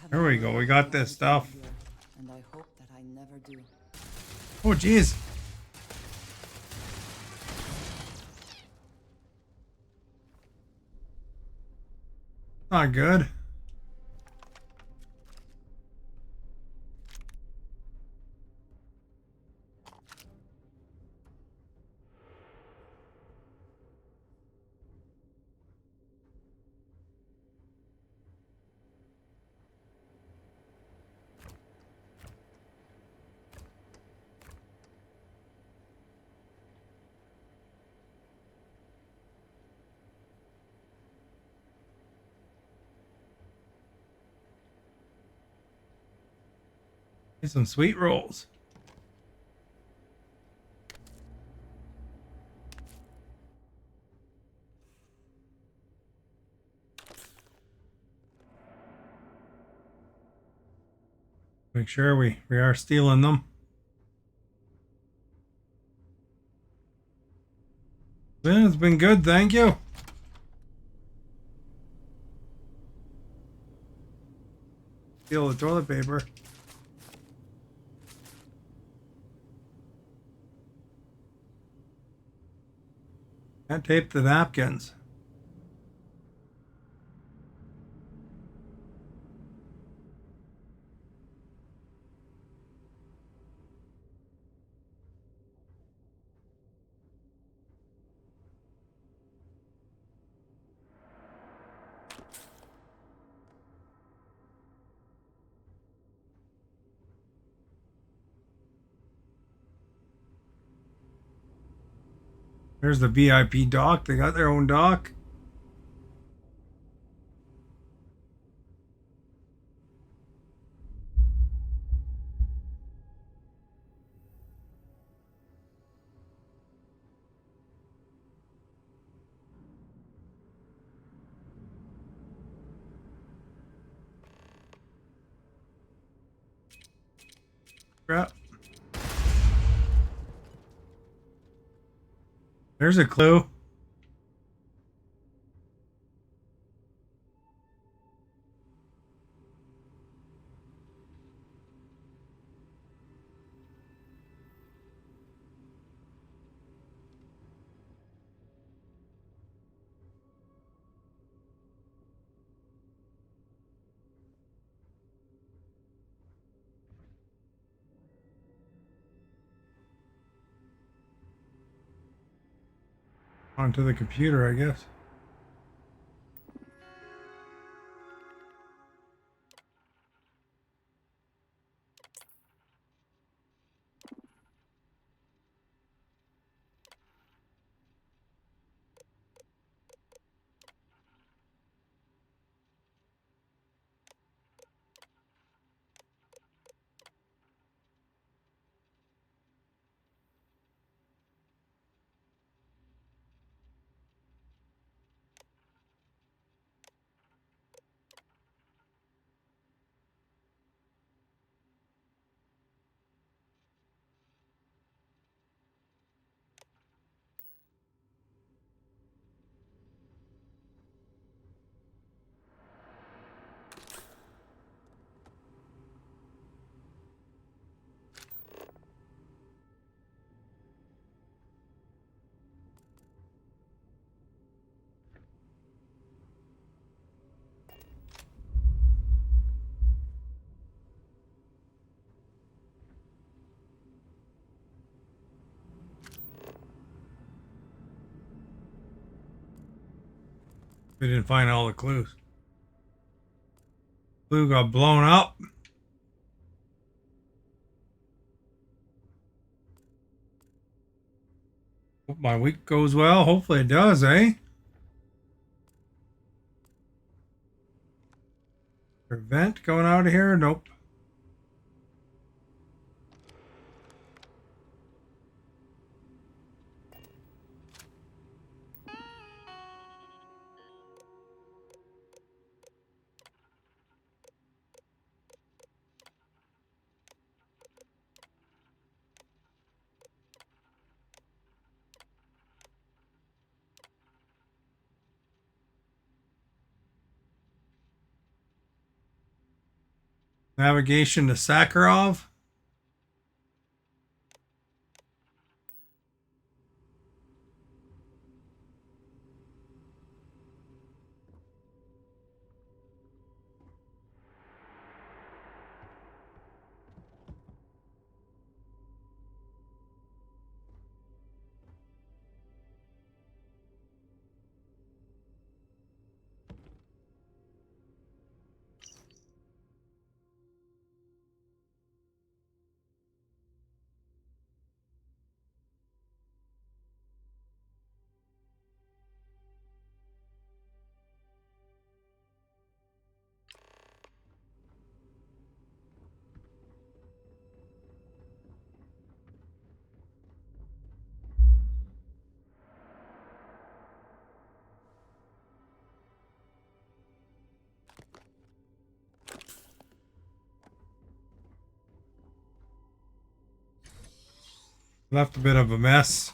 There we go. We got this stuff. And I hope that I never do. Oh, jeez. Not good. Get some sweet rolls. Make sure we are stealing them. Yeah, it's been good, thank you. Steal the toilet paper. Can't tape the napkins. There's the VIP dock. They got their own dock. Crap. There's a clue. Onto the computer, I guess. We didn't find all the clues. Clue got blown up. Hope my week goes well. Hopefully it does, eh? Vent going out of here? Nope. Navigation to Sakharov. Left a bit of a mess.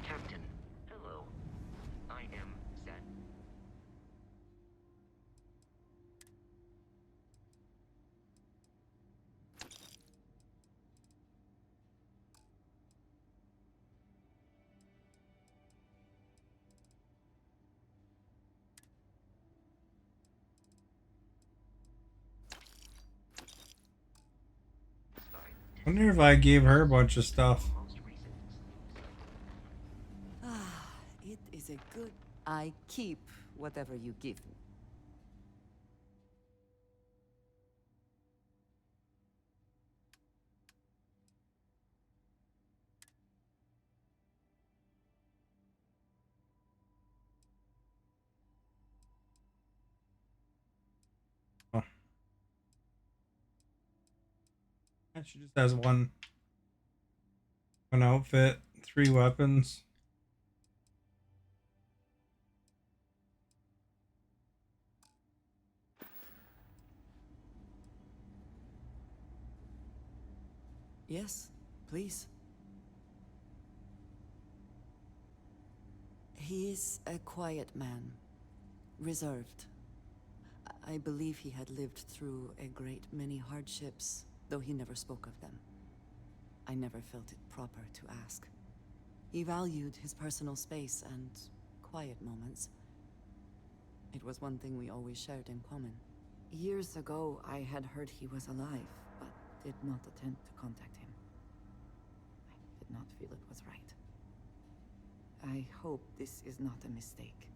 Captain, hello. I am Zed. Wonder if I gave her a bunch of stuff. Ah, it is a good. I keep whatever you give me. Oh. She just has one outfit, 3 weapons. Yes, please. He is a quiet man, reserved. I believe he had lived through a great many hardships, though he never spoke of them. I never felt it proper to ask. He valued his personal space and quiet moments. It was one thing we always shared in common. Years ago, I had heard he was alive, but did not attempt to contact him. I did not feel it was right. I hope this is not a mistake.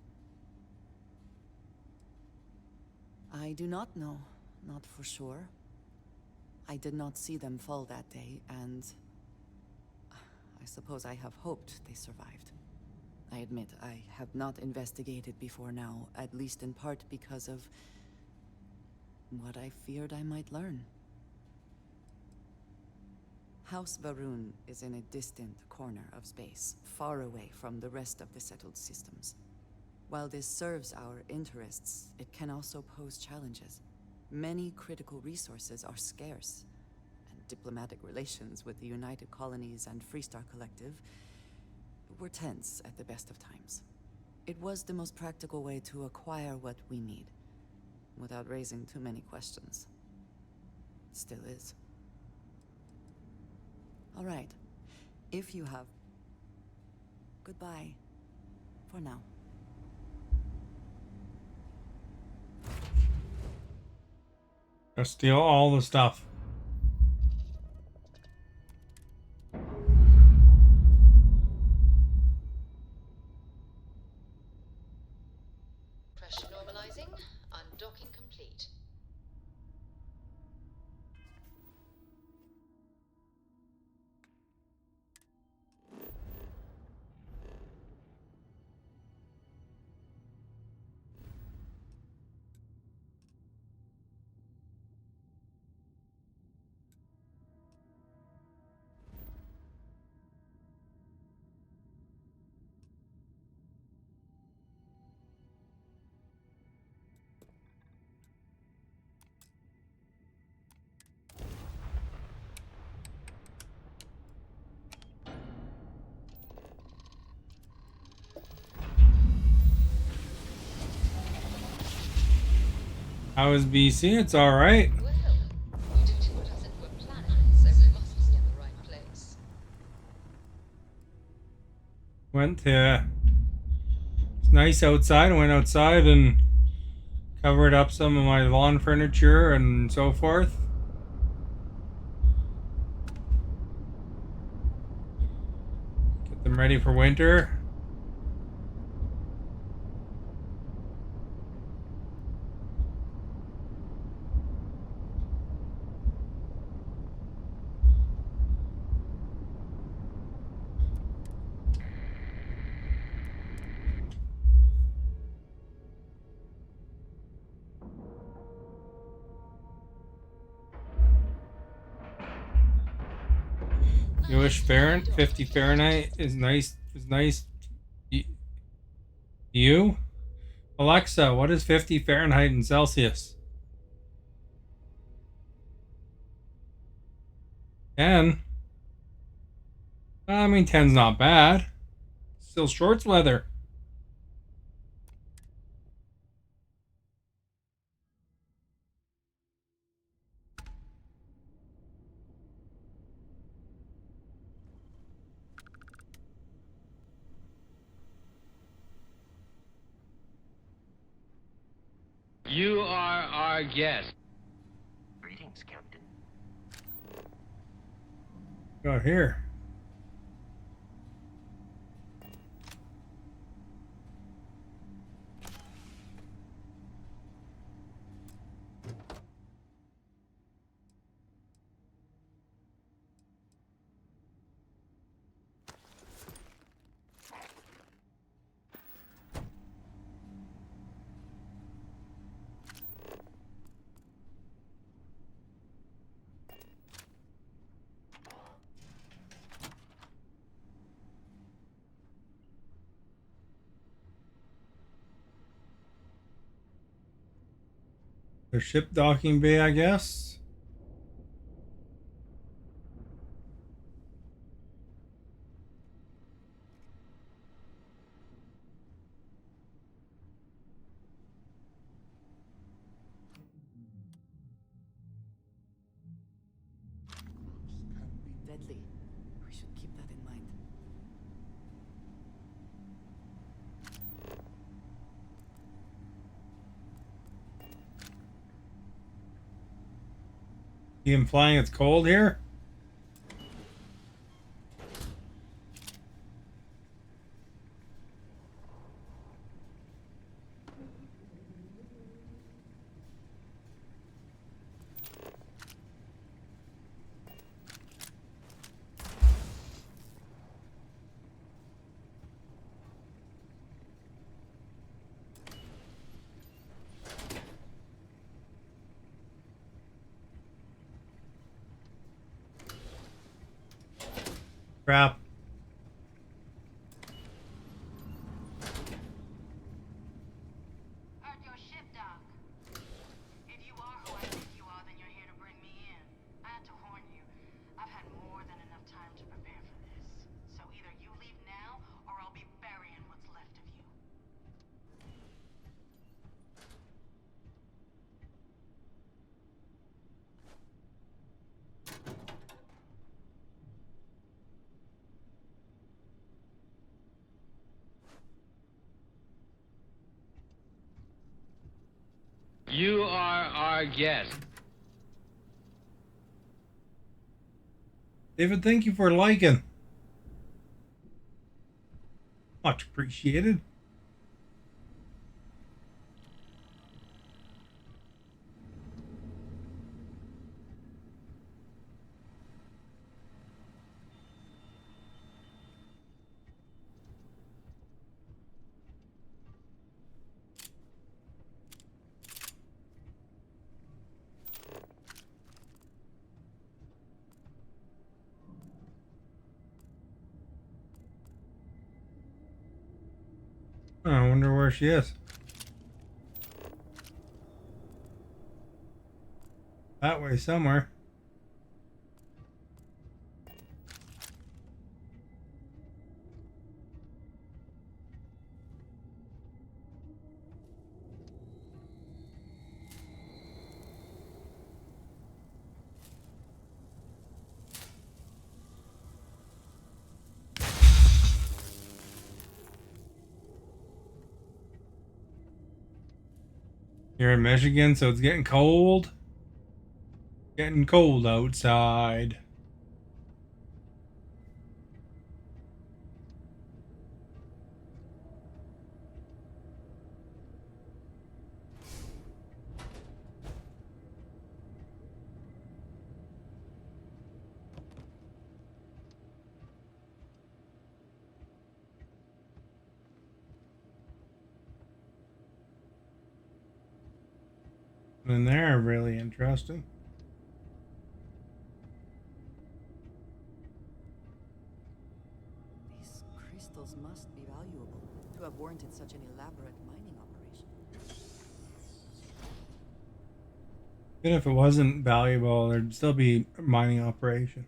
I do not know, not for sure. I did not see them fall that day, and I suppose I have hoped they survived. I admit I have not investigated before now, at least in part because of what I feared I might learn. House Varun is in a distant corner of space, far away from the rest of the settled systems. While this serves our interests, it can also pose challenges. Many critical resources are scarce, and diplomatic relations with the United Colonies and Freestar Collective were tense at the best of times. It was the most practical way to acquire what we need, without raising too many questions. It still is. All right. If you have... Goodbye. For now. Gotta steal all the stuff. Pressure normalizing. Undocking complete. How is BC? It's alright. Well, you didn't put us into a planet, so we must be in the right place. Went to... It's nice outside. I went outside and covered up some of my lawn furniture and so forth. Get them ready for winter. Newish Fahrenheit, 50 Fahrenheit is nice. Is nice. You, Alexa, what is 50 Fahrenheit in Celsius? 10. I mean, 10's not bad. Still shorts weather. You are our guest. Greetings, Captain. Got here. The ship docking bay, I guess. Deadly. You implying it's cold here? Crap. At your ship, Doc. If you are who I think you are, then you're here to bring me in. I had to warn you. I've had more than enough time to prepare for this. So either you leave now, or I'll be burying what's left of you. You are our guest. David, thank you for liking. Much appreciated. Oh, I wonder where she is. That way somewhere. You're in Michigan, so it's getting cold. Getting cold outside. And they're really interesting. These crystals must be valuable to have warranted such an elaborate mining operation. Even if it wasn't valuable, there'd still be a mining operation.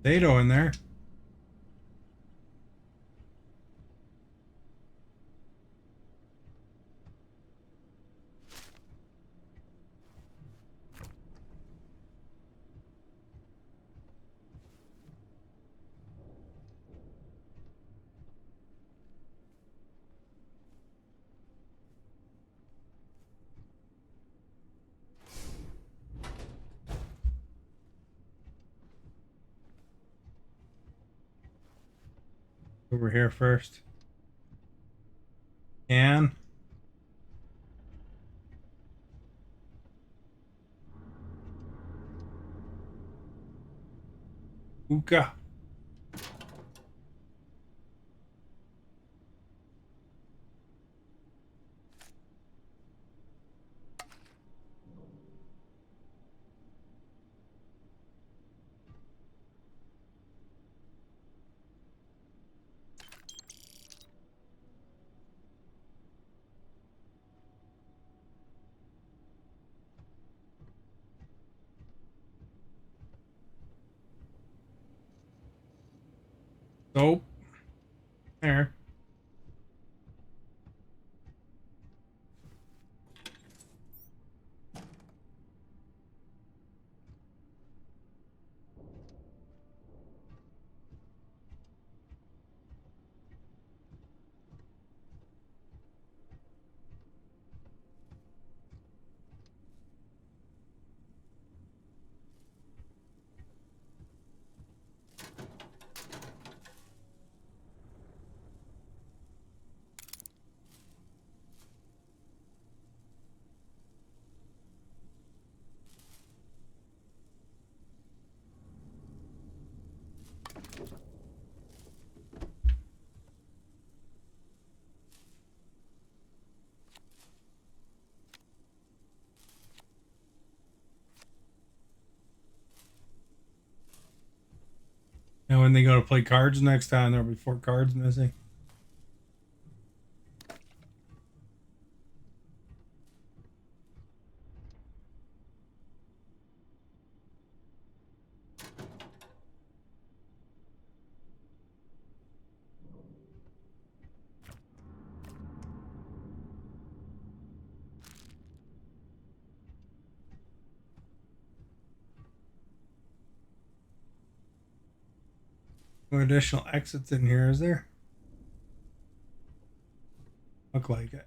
Potato in there. Over here first. Can. Hookah. Soap. There. And when they go to play cards next time, there'll be 4 cards missing. No additional exits in here, is there? Look like it.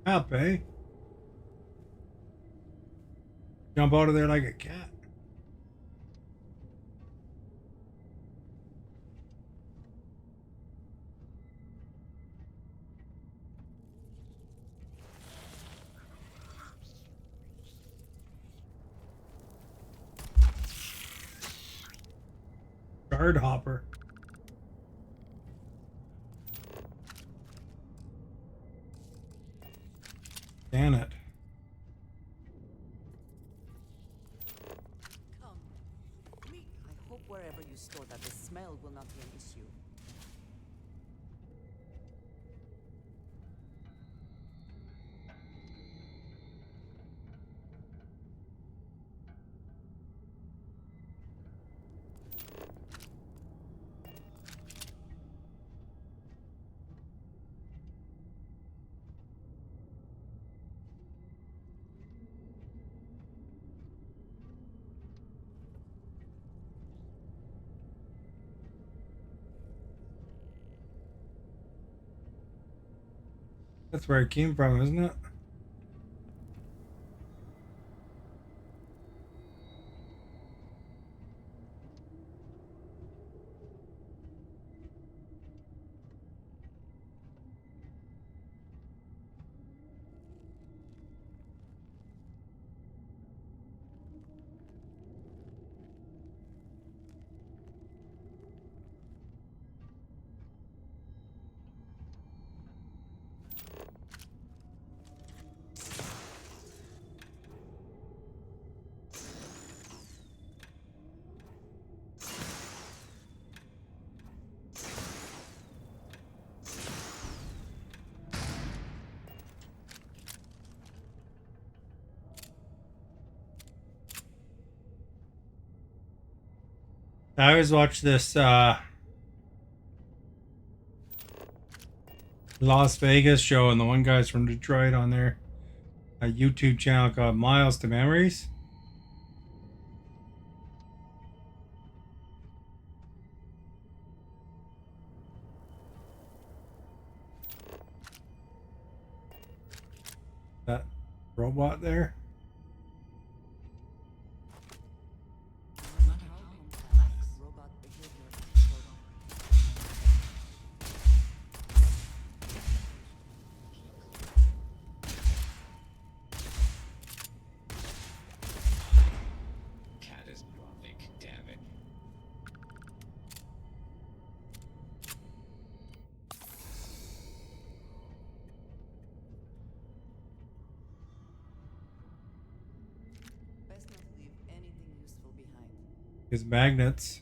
Up, eh? Jump out of there like a cat. Guard hopper. Damn it. Come. I hope wherever you store that, the smell will not be an issue. That's where it came from, isn't it? I always watch this Las Vegas show, and the one guy's from Detroit on there. A YouTube channel called Miles to Memories. That robot there. His magnets.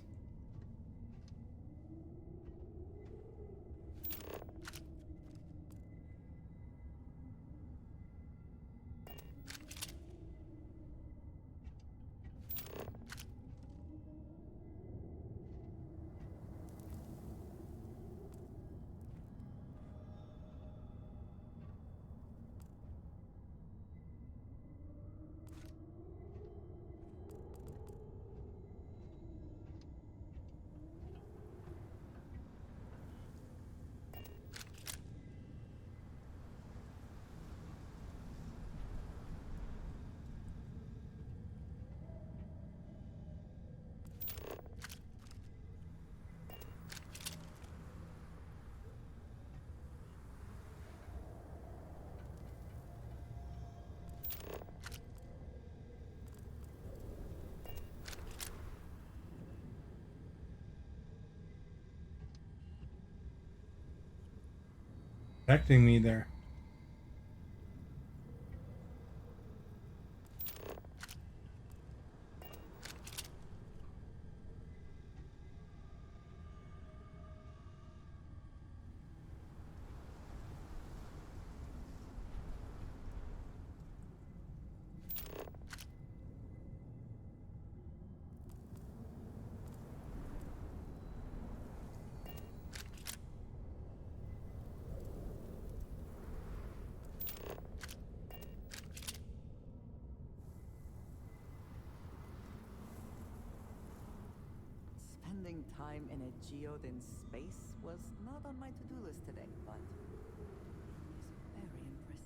Protecting me there. Spending time in a geode in space was not on my to-do list today, but it's very impressive.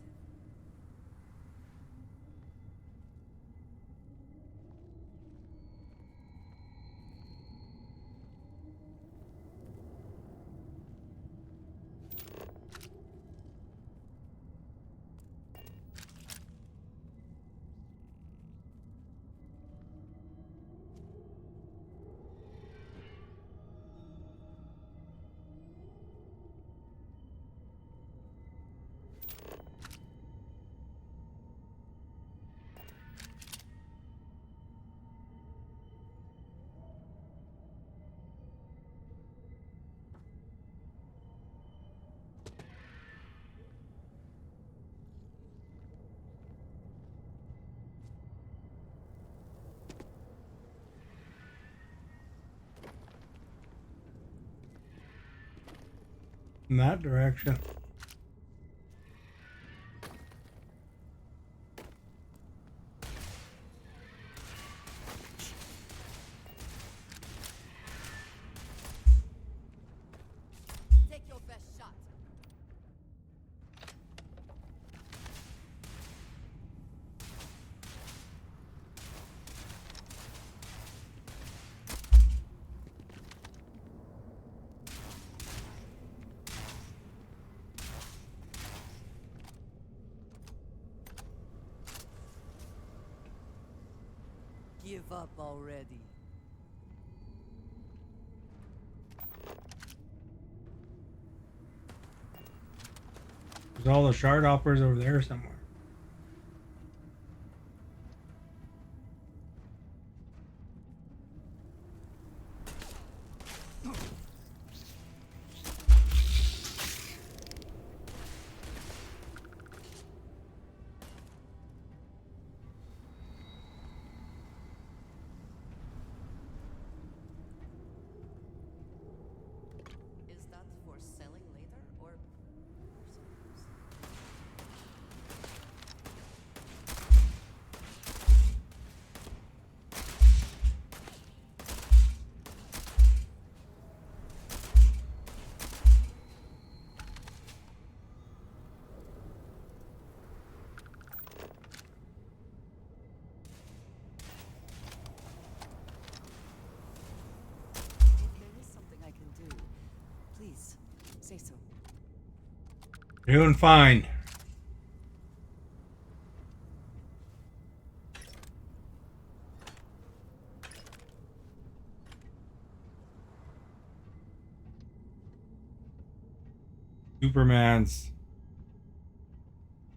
In that direction. Take your best shot. Give up already. There's all the shard hoppers over there somewhere. Is that for selling later or something else? If there is something I can do, please say so. Doing fine. Superman's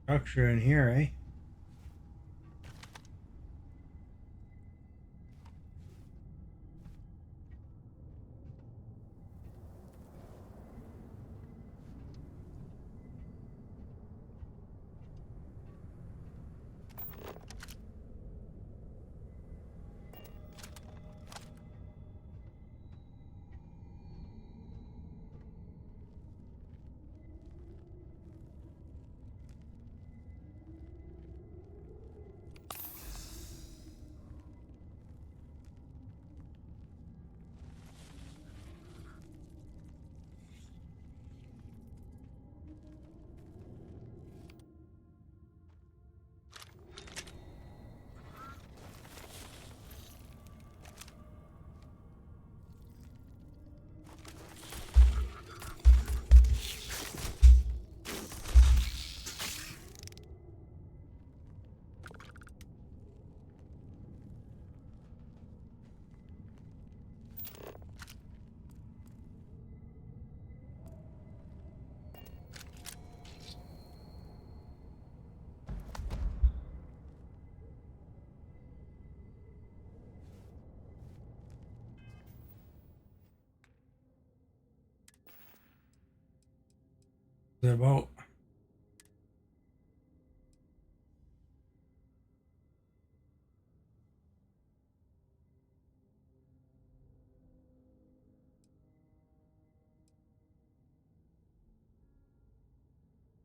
structure in here, eh? it about?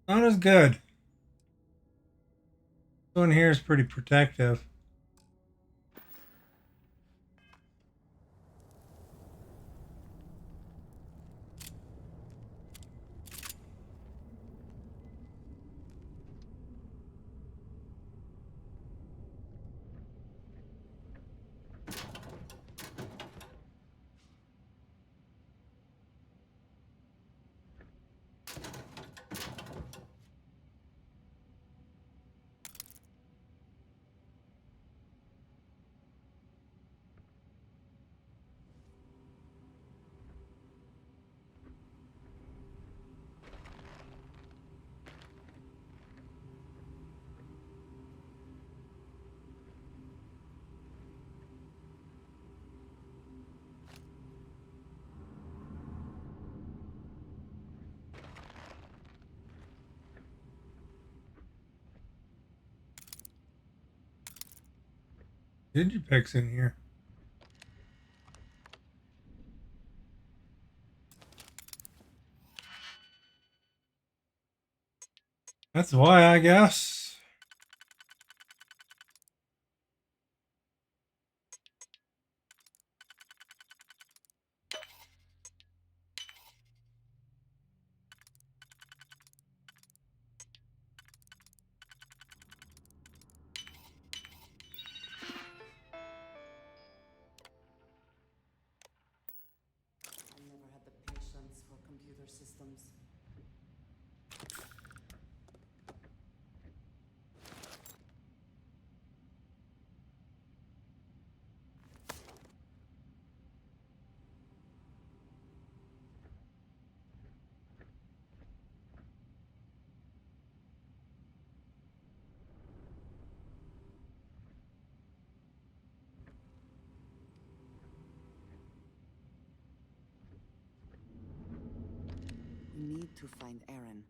Not as good. This one here is pretty protective. Digipix in here. That's why, I guess. I never had the patience for computer systems. We need to find Aaron.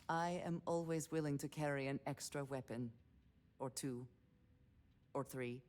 I am always willing to carry an extra weapon. Or two. Or three.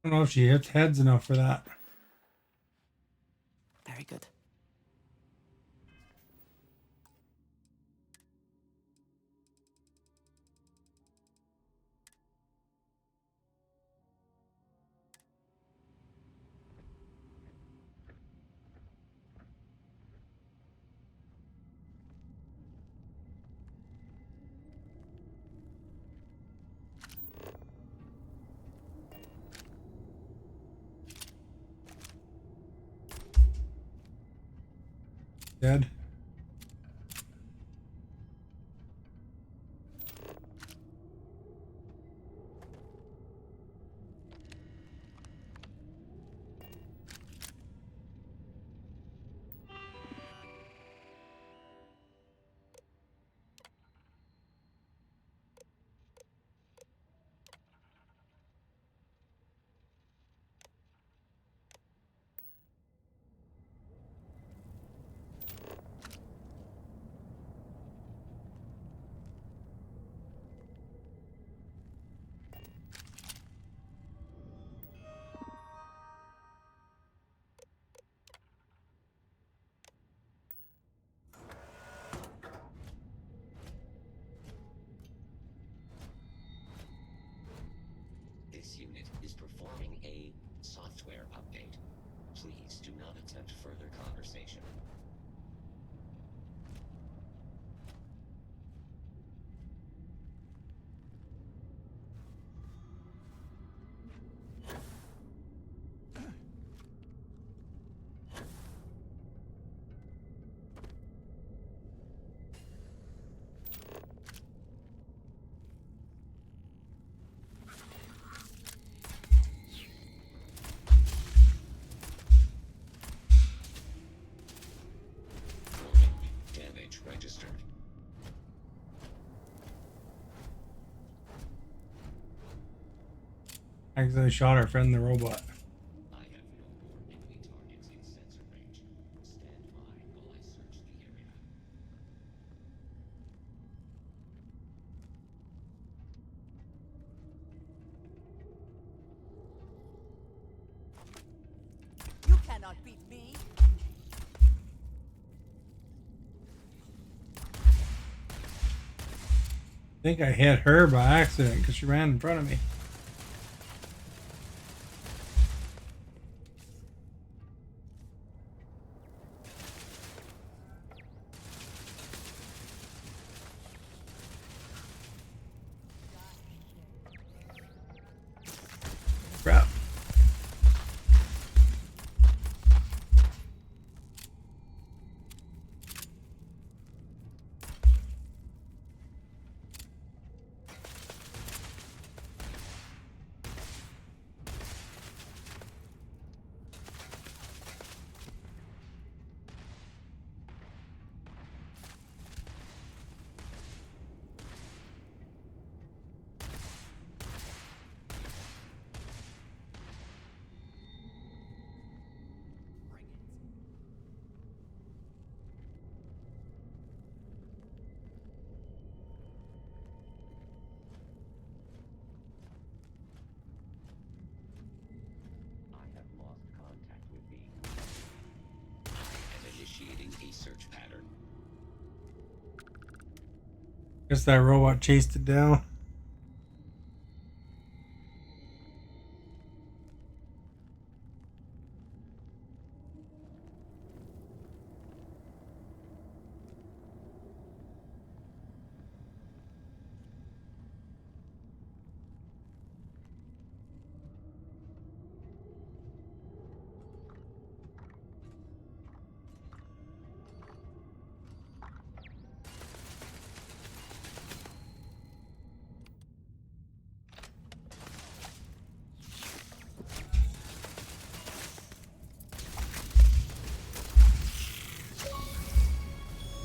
I don't know if she hits heads enough for that. Very good. Dead. attempt further conversation. Damage registered. Accidentally shot our friend the robot. I have no more enemy targets in sensor range. Stand by while I search the area. You cannot beat me. I think I hit her by accident because she ran in front of me. Crap. I have lost contact with B. I am initiating a search pattern. Guess that robot chased it down.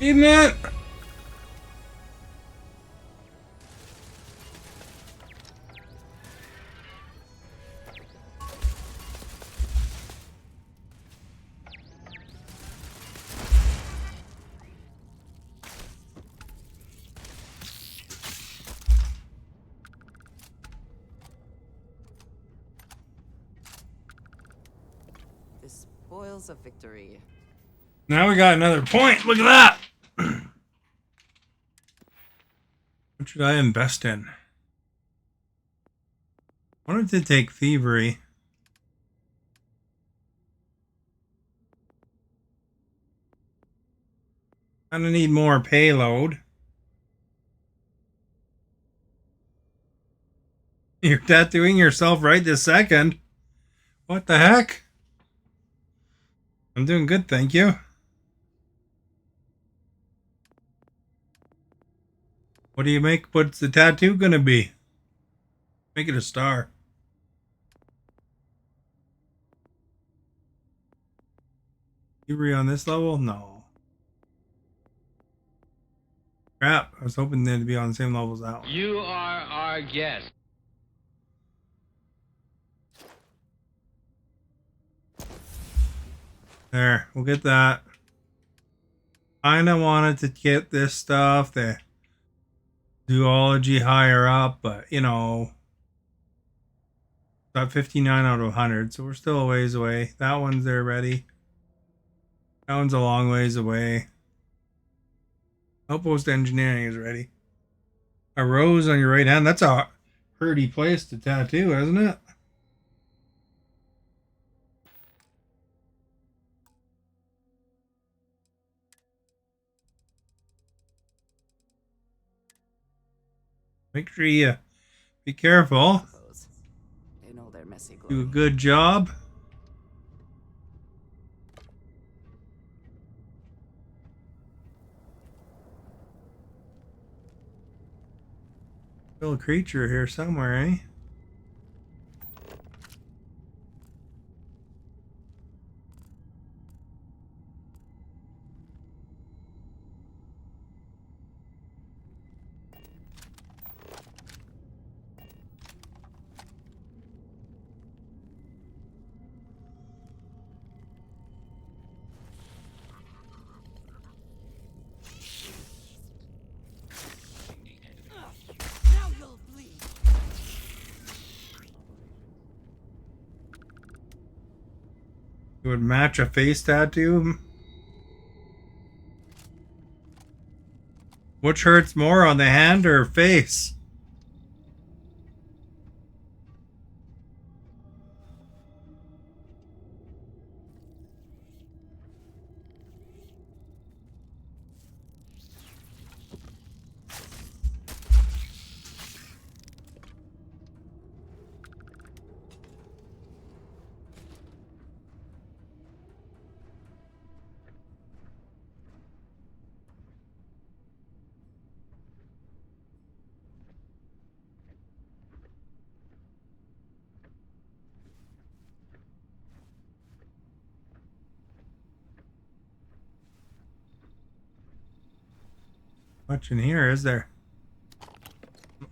Eating it. The spoils of victory. Now we got another point. Look at that. What should I invest in? I wanted to take thievery. Kinda need more payload. You're tattooing yourself right this second. What the heck? I'm doing good, thank you. What do you make? What's the tattoo gonna be? Make it a star. Thievery on this level? No. Crap, I was hoping they'd be on the same level as that one. You are our guest. There, we'll get that. Kinda wanted to get this stuff, the zoology higher up, but you know, got 59 out of 100, so we're still a ways away. That one's there ready. That one's a long ways away. Outpost engineering is ready. A rose on your right hand. That's a pretty place to tattoo, isn't it? Make sure you be careful. In all their messy Do a glory. good job. Still a creature here somewhere, eh? Now you'll bleed. It would match a face tattoo. Which hurts more, on the hand or face? Much in here, is there?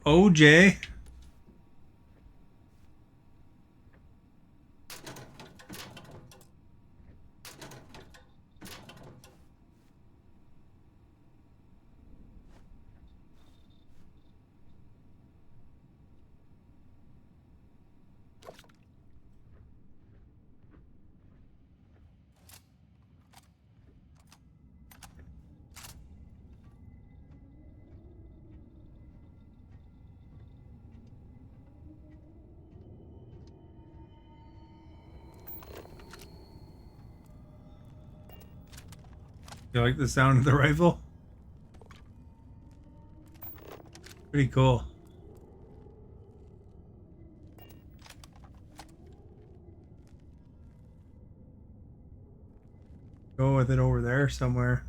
OJ. You like the sound of the rifle? Pretty cool. Go with it over there somewhere.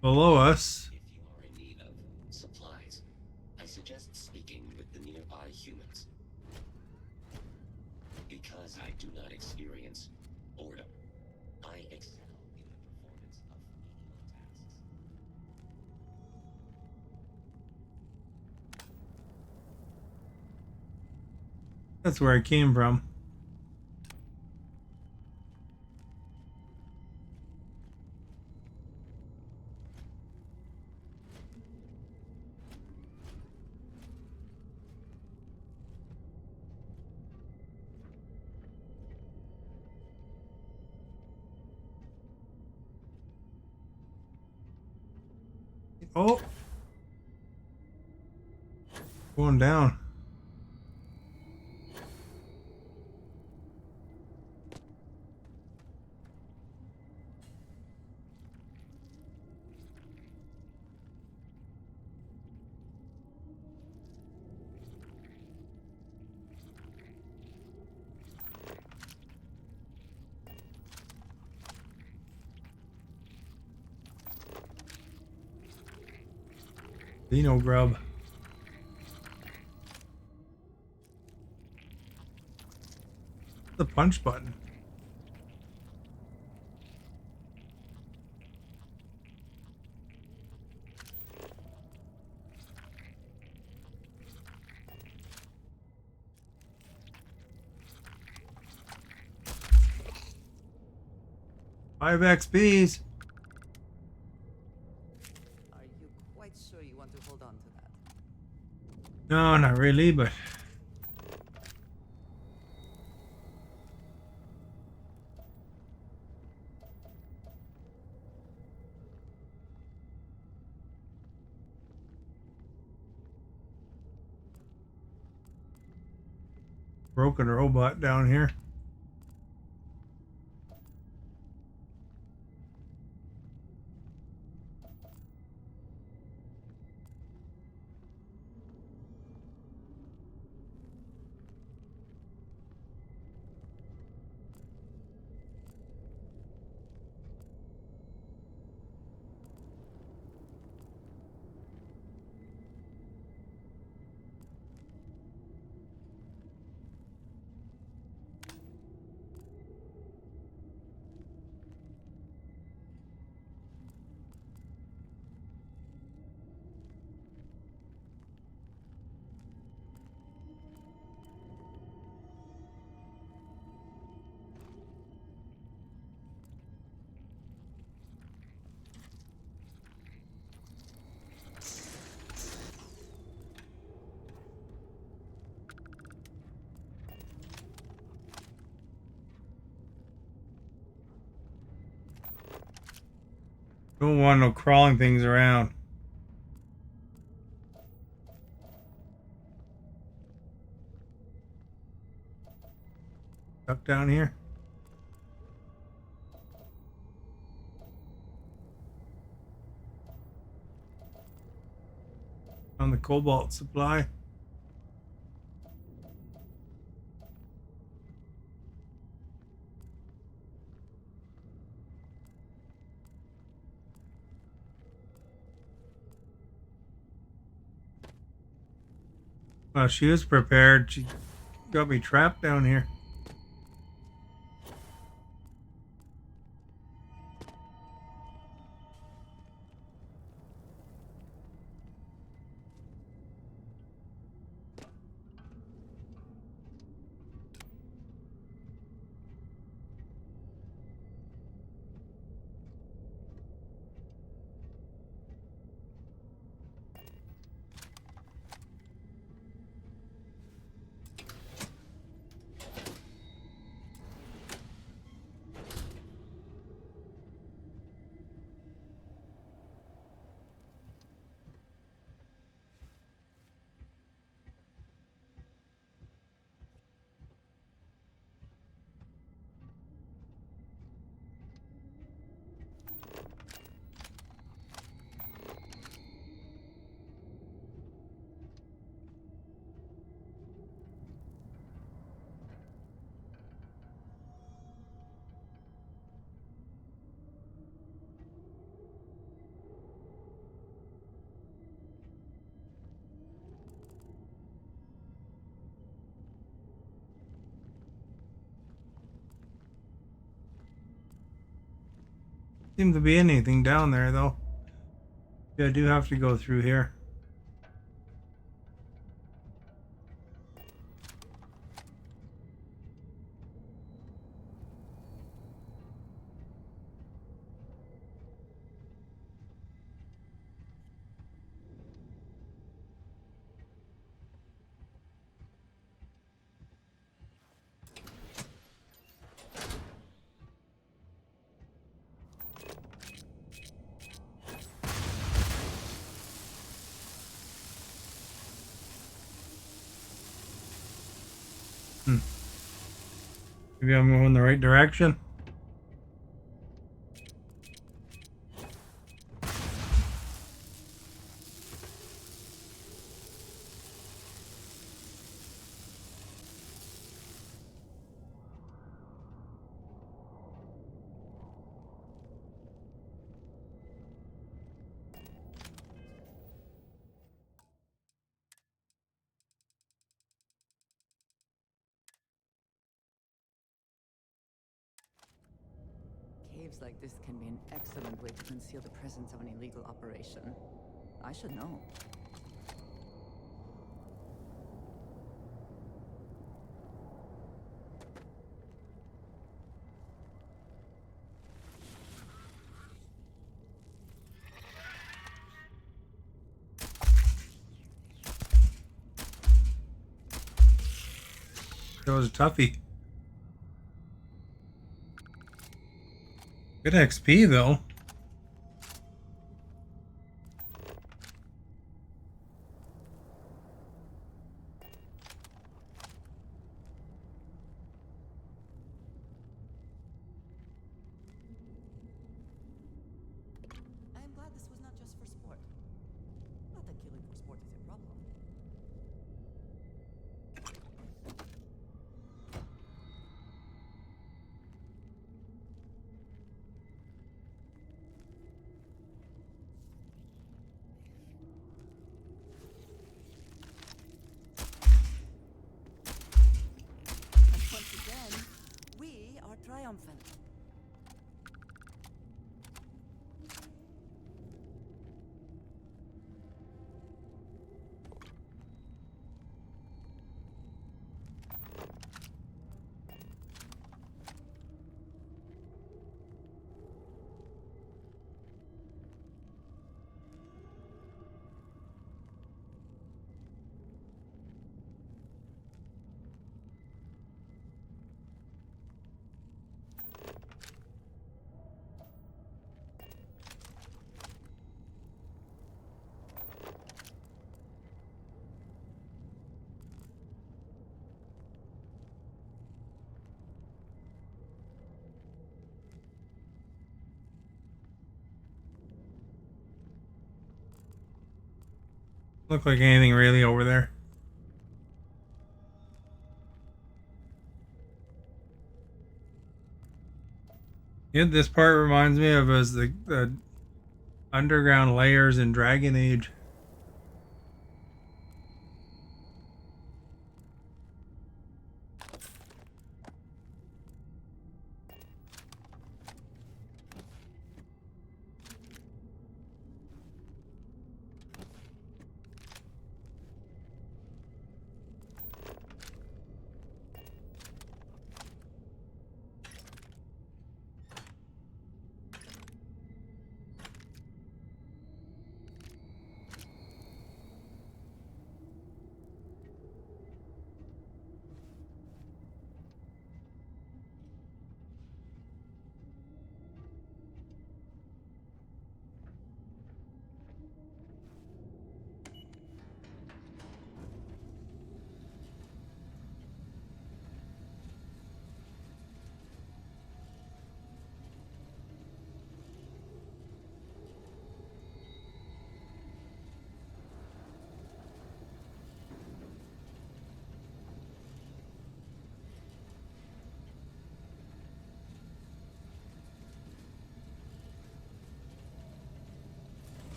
Below us. If you are in need of supplies, I suggest speaking with the nearby humans. Because I do not experience boredom, I excel in the performance of menial tasks. That's where I came from. Oh. Going down. Dino grub. The punch button. Five XPs. Are you quite sure you want to hold on to that? No, not really, but Broken robot down here. Don't want no crawling things around. Stuck down here. On the cobalt supply. Well, she was prepared. She got me trapped down here. Seem to be anything down there though. Yeah, I do have to go through here. Maybe I'm going the right direction. Caves like this can be an excellent way to conceal the presence of an illegal operation. I should know. That was a toughie. Good XP though. triumphant. Look like anything really over there. Yeah, this part reminds me of as the underground layers in Dragon Age.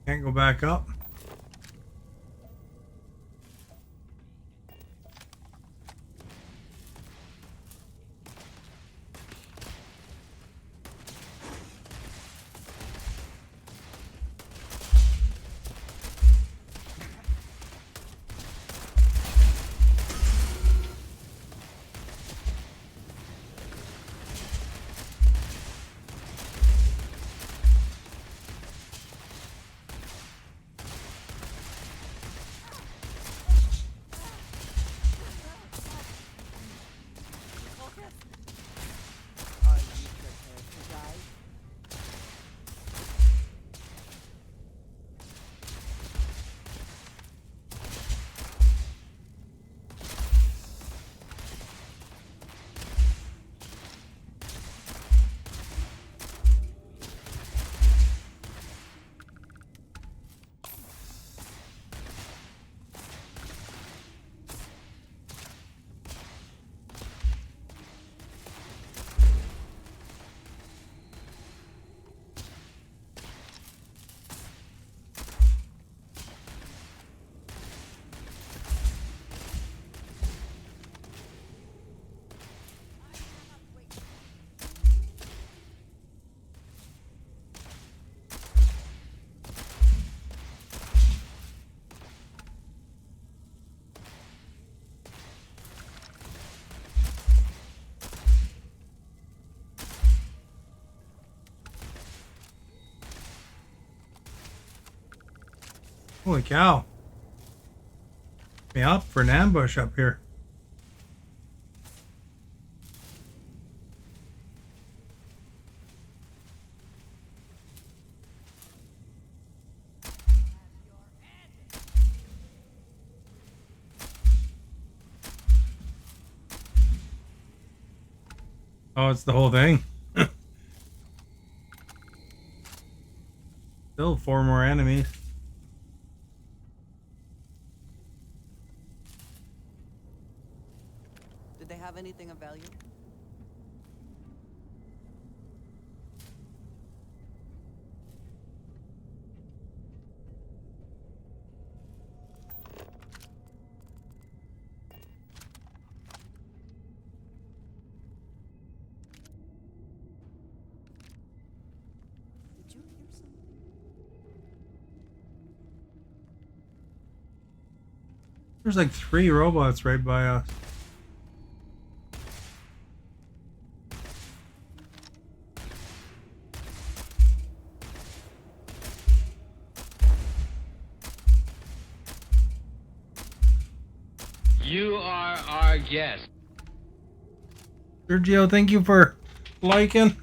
Can't go back up. Holy cow. Me up for an ambush up here. Oh, it's the whole thing. Still 4 more enemies. Did they have anything of value? There's like 3 robots right by us. You are our guest. Sergio, thank you for liking.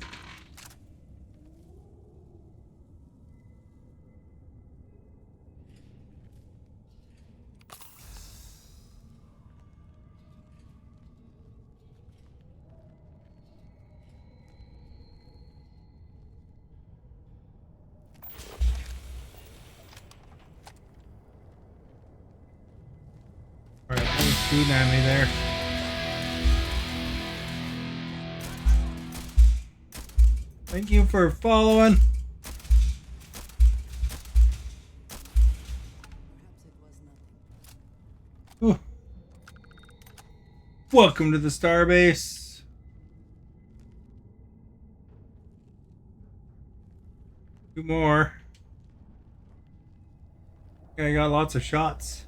Alright, someone's shooting at me there. Thank you for following. Ooh. Welcome to the Starbase. Two more. Yeah, I got lots of shots.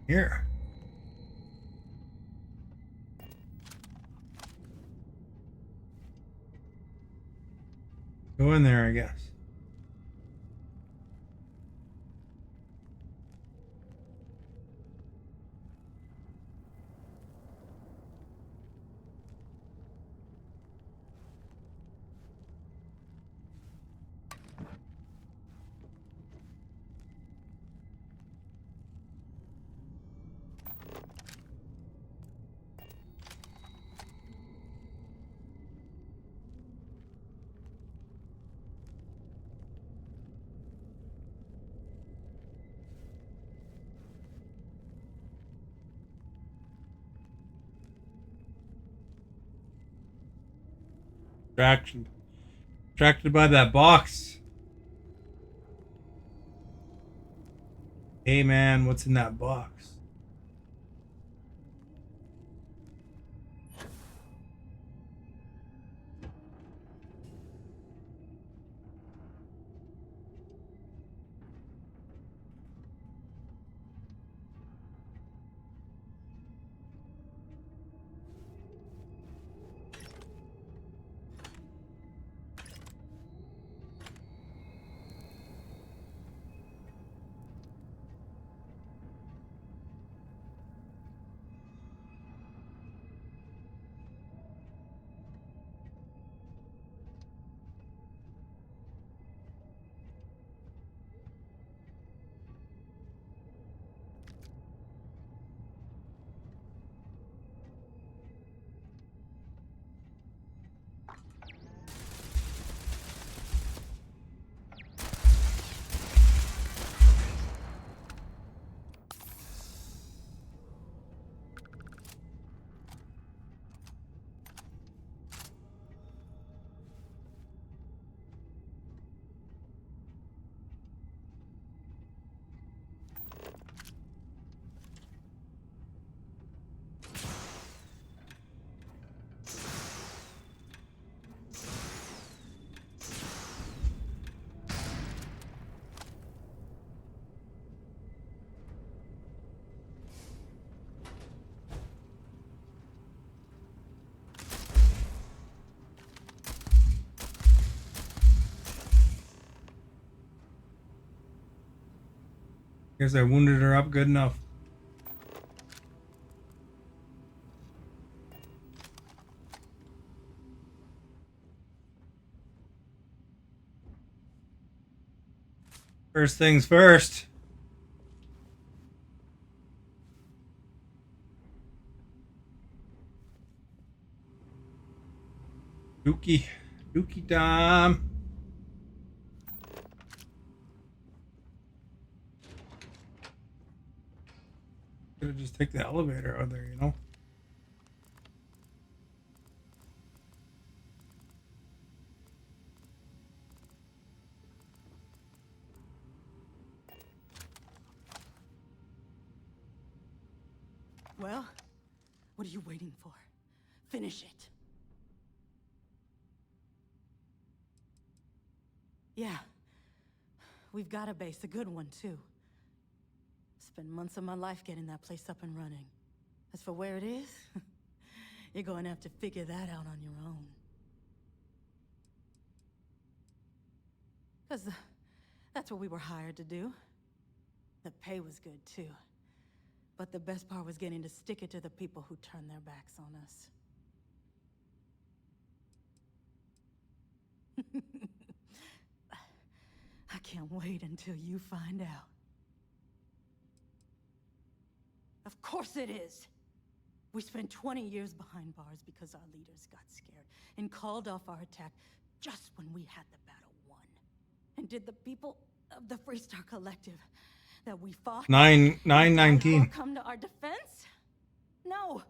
Here. Go in there, I guess. Distraction. Distracted by that box. Hey man, what's in that box? Guess I wounded her up good enough. First things first. Dookie. Dookie time. Could have just take the elevator out there, you know? Well, what are you waiting for? Finish it. Yeah. We've got a base, a good one, too. Spent months of my life getting that place up and running. As for where it is, you're going to have to figure that out on your own. Because that's what we were hired to do. The pay was good, too. But the best part was getting to stick it to the people who turned their backs on us. I can't wait until you find out. Of course it is! We spent 20 years behind bars because our leaders got scared and called off our attack just when we had the battle won. And did the people of the Freestar Collective that we fought 919 come to our defense? No.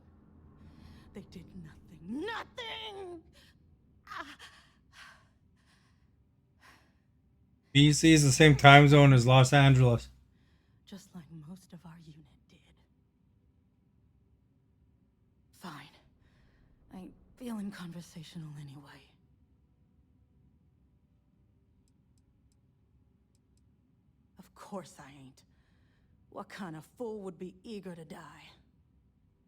They did nothing. Nothing! BC is the same time zone as Los Angeles. Just like most of our unit did. Fine. I ain't feeling conversational anyway. Of course I ain't. What kind of fool would be eager to die?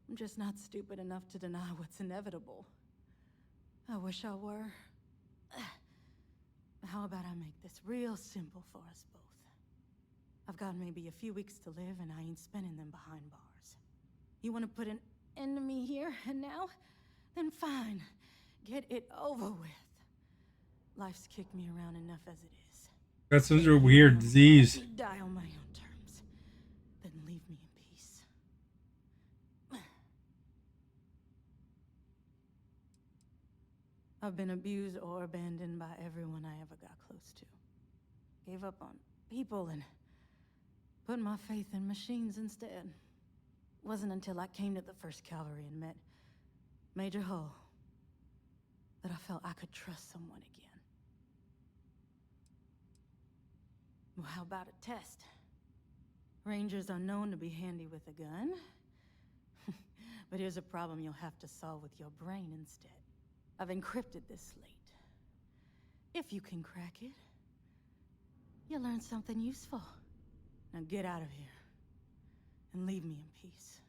I'm just not stupid enough to deny what's inevitable. I wish I were. How about I make this real simple for us both? I've got maybe a few weeks to live, and I ain't spending them behind bars. You want to put an end to me here and now? Then fine. Get it over with. Life's kicked me around enough as it is. Got some sort of weird disease. Let me die on my own terms. Then leave me in peace. I've been abused or abandoned by everyone I ever got close to. Gave up on people and put my faith in machines instead. Wasn't until I came to the 1st Cavalry and met Major Hull that I felt I could trust someone again. Well, how about a test? Rangers are known to be handy with a gun. But here's a problem you'll have to solve with your brain instead. I've encrypted this slate. If you can crack it, you'll learn something useful. Now get out of here and leave me in peace.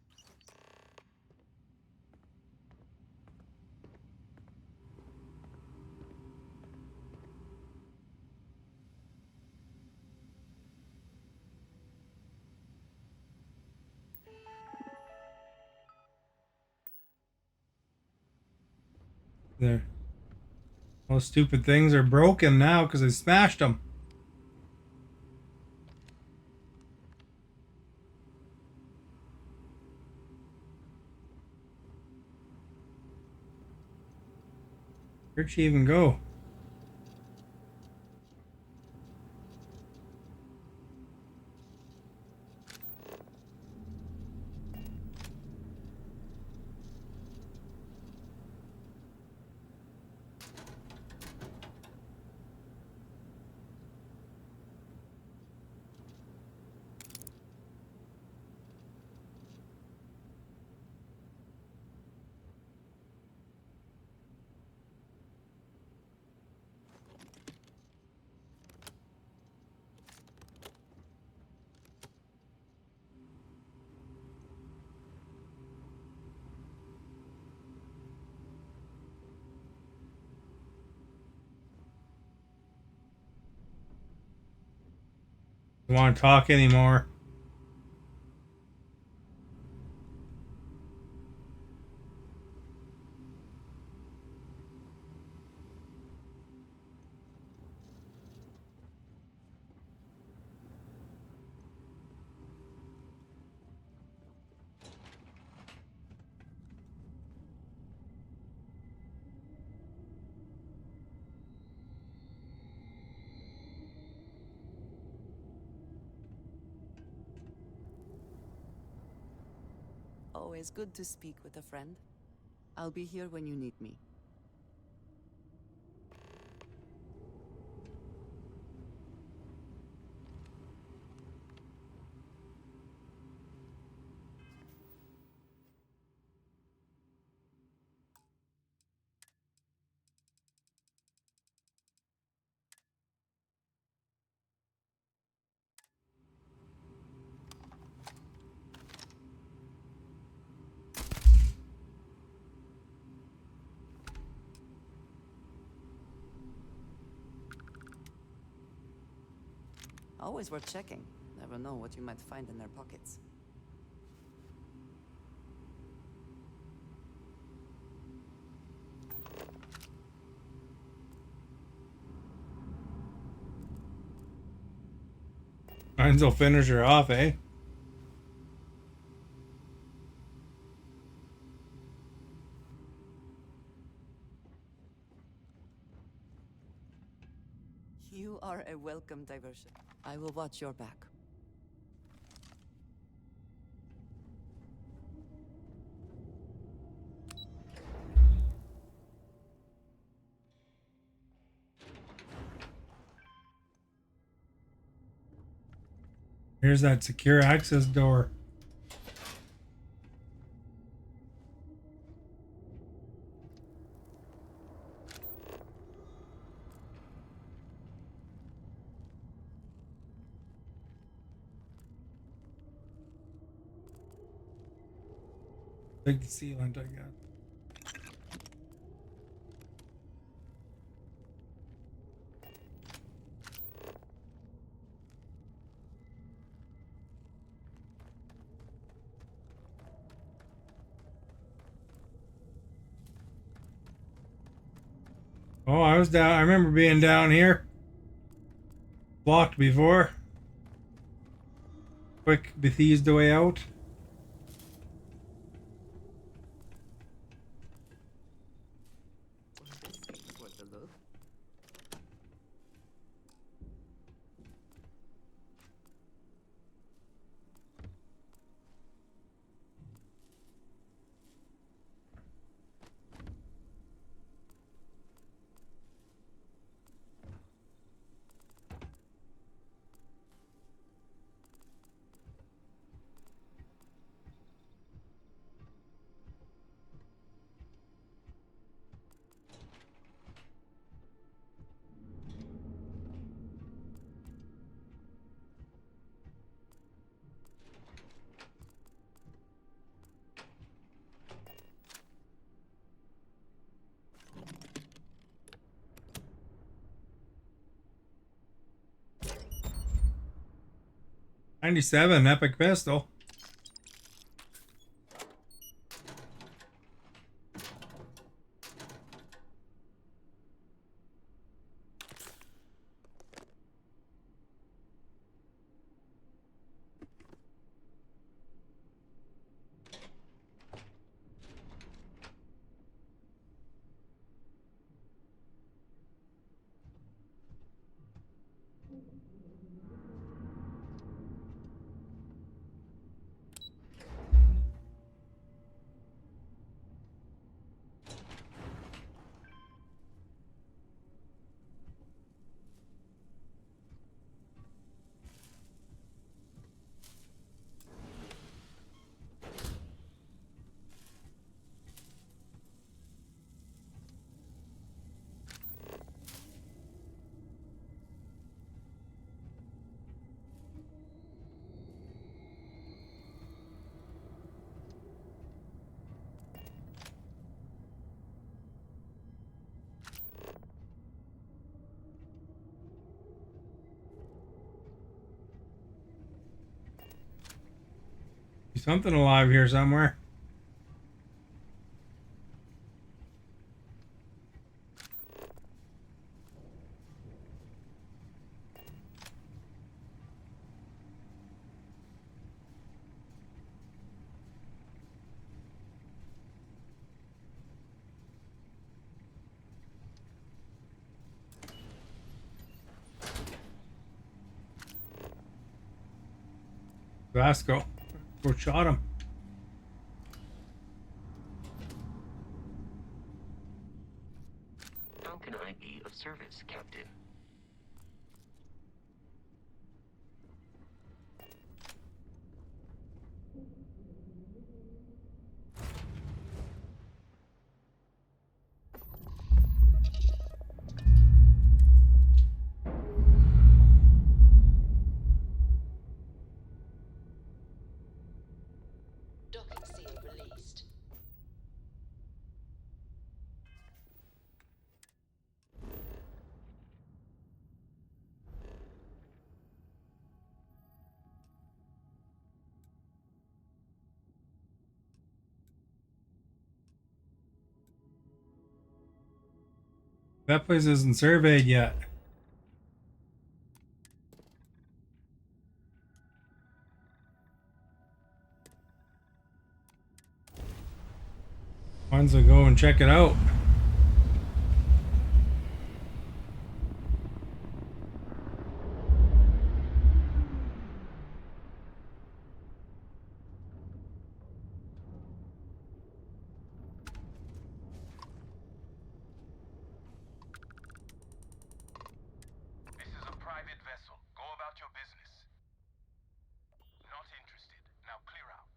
There. Those stupid things are broken now because I smashed them. Where'd she even go? Don't want to talk anymore. Always good to speak with a friend. I'll be here when you need me. Always worth checking. Never know what you might find in their pockets. Mine's will finish her off, eh? You are a welcome diversion. I will watch your back. Here's that secure access door. Big sealant, I guess. Oh, I was down. I remember being down here. Blocked before. Quick Bethesda way out. Worth a look. '97 Epic Pistol. Something alive here somewhere. Vasco. Go shot him. duty of service, Captain. Docking seal released. That place isn't surveyed yet. Might as well go and check it out. This is a private vessel. Go about your business. Not interested. Now clear out.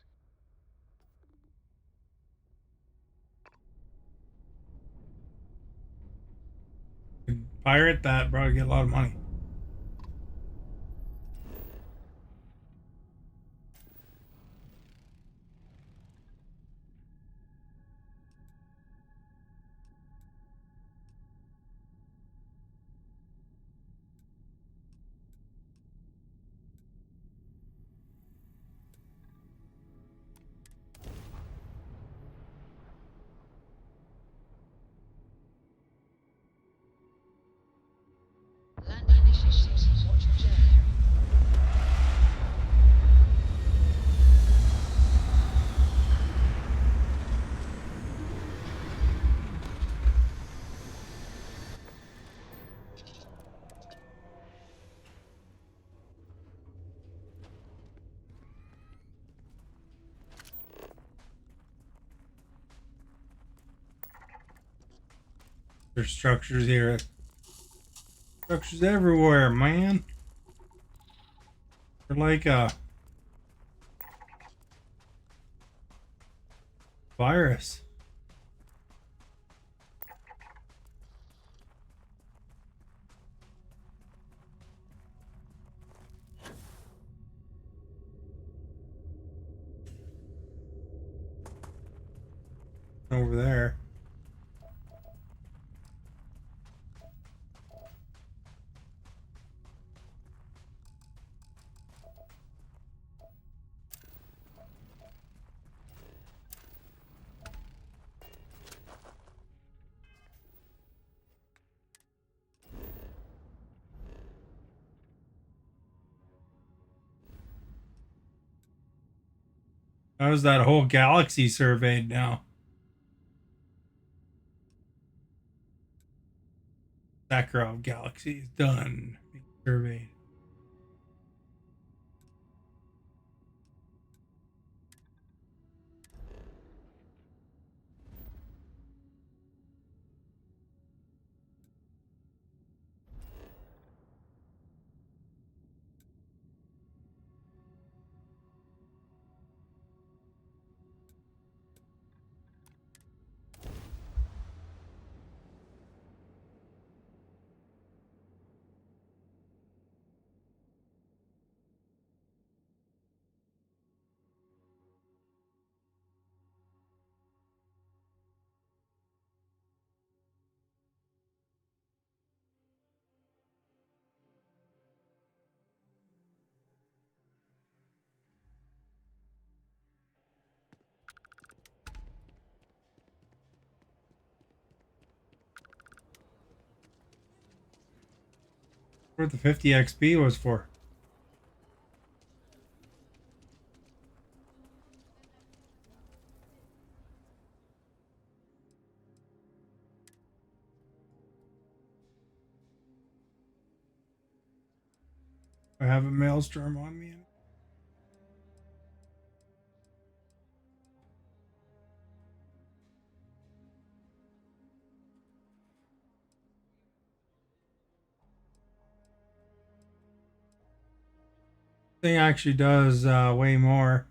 Pirate that, bro. Get a lot of money. Landing initiated. Watch your journey. There's structures here. Structures everywhere, man. They're like a virus. Over there. How's that whole galaxy surveyed now? Sakharov galaxy is done. Being surveyed. What the 50 XP was for? I have a maelstrom on me. Thing actually does way more.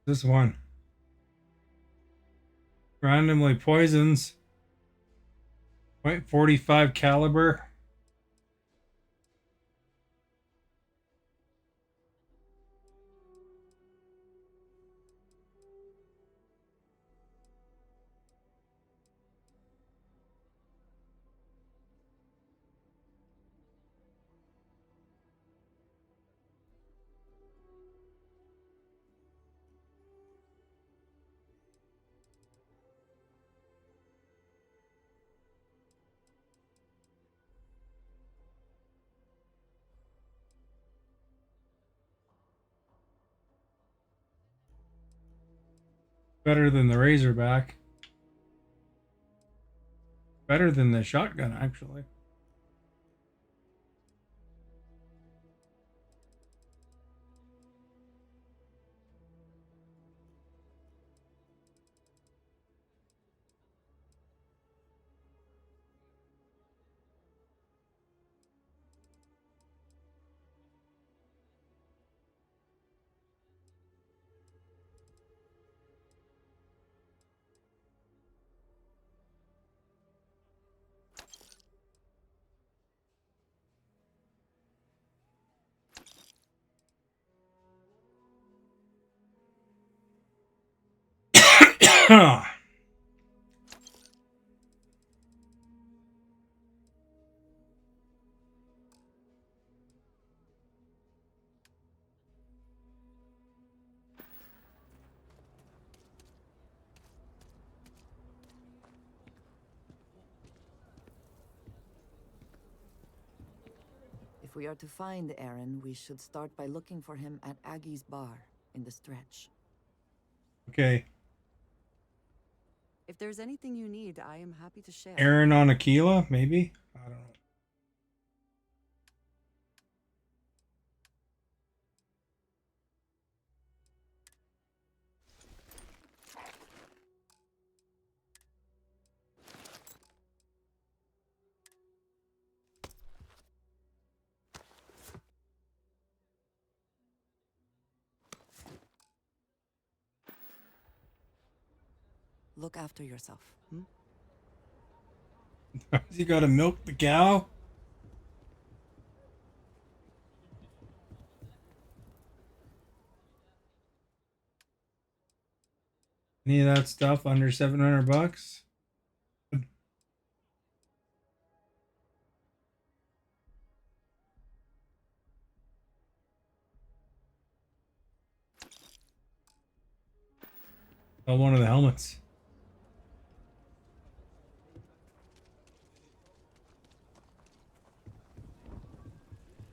This one randomly poisons .45 caliber. Better than the Razorback. Better than the shotgun, actually. If we are to find Aaron, we should start by looking for him at Aggie's bar in the stretch. Okay. If there's anything you need, I am happy to share. Aaron on Aquila, maybe? I don't know. Look after yourself. Hmm? You gotta milk the cow? Any of that stuff under 700 bucks? Oh, one of the helmets.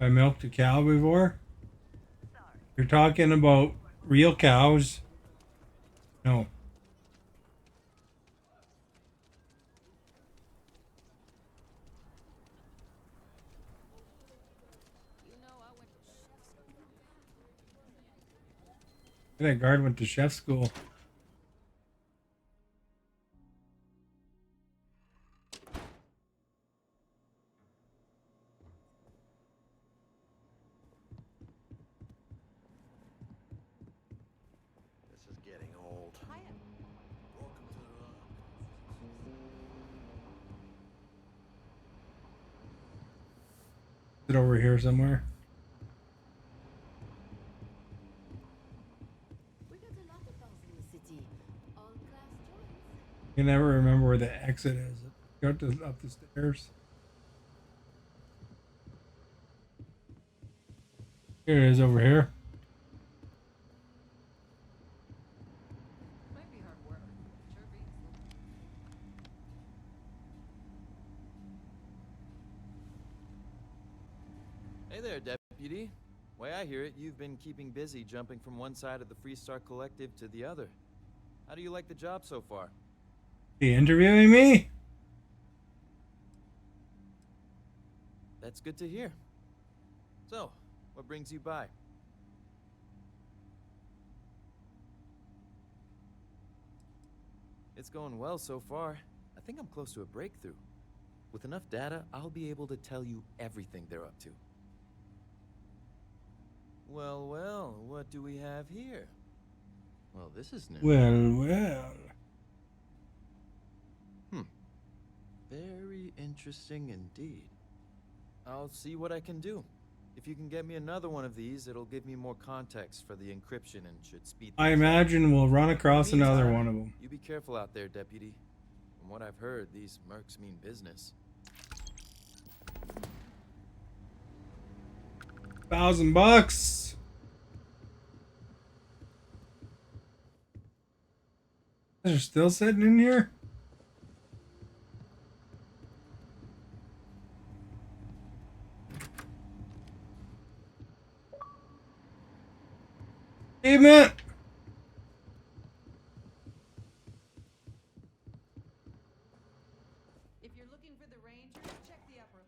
I milked a cow before? You're talking about real cows? No. That guard went to chef school. This is getting old. Is it over here somewhere? We got a lot of bars in the city. All class joints. I can never remember where the exit is. Go up the stairs. Here it is over here. Might be hard work. Sure beats. Hey there, Deputy. Way I hear it, you've been keeping busy jumping from one side of the Freestar Collective to the other. How do you like the job so far? He interviewing me? That's good to hear. So, What brings you by? It's going well so far. I think I'm close to a breakthrough. With enough data, I'll be able to tell you everything they're up to. Well, well, what do we have here? Well, this is new. Well. Very interesting indeed. I'll see what I can do. If you can get me another one of these, it'll give me more context for the encryption and should speed I things up. imagine we'll run across another Meantime, one of them. You be careful out there, Deputy. From what I've heard, these mercs mean business. $1,000. They're still sitting in here? Achievement! If you're looking for the Rangers, check the upper.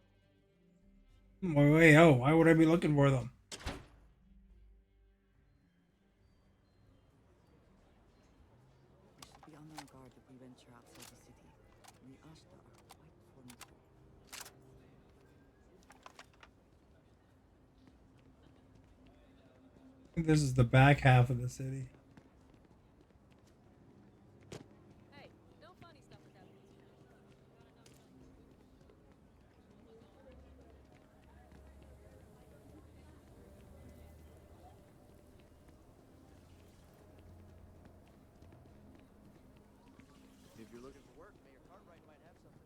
Wait, oh, why would I be looking for them? We should be on our guard if we venture outside the city. The Ashta are quite formidable. I think this is the back half of the city. Hey, no funny stuff with that. If you're looking for work, Mayor Cartwright might have something.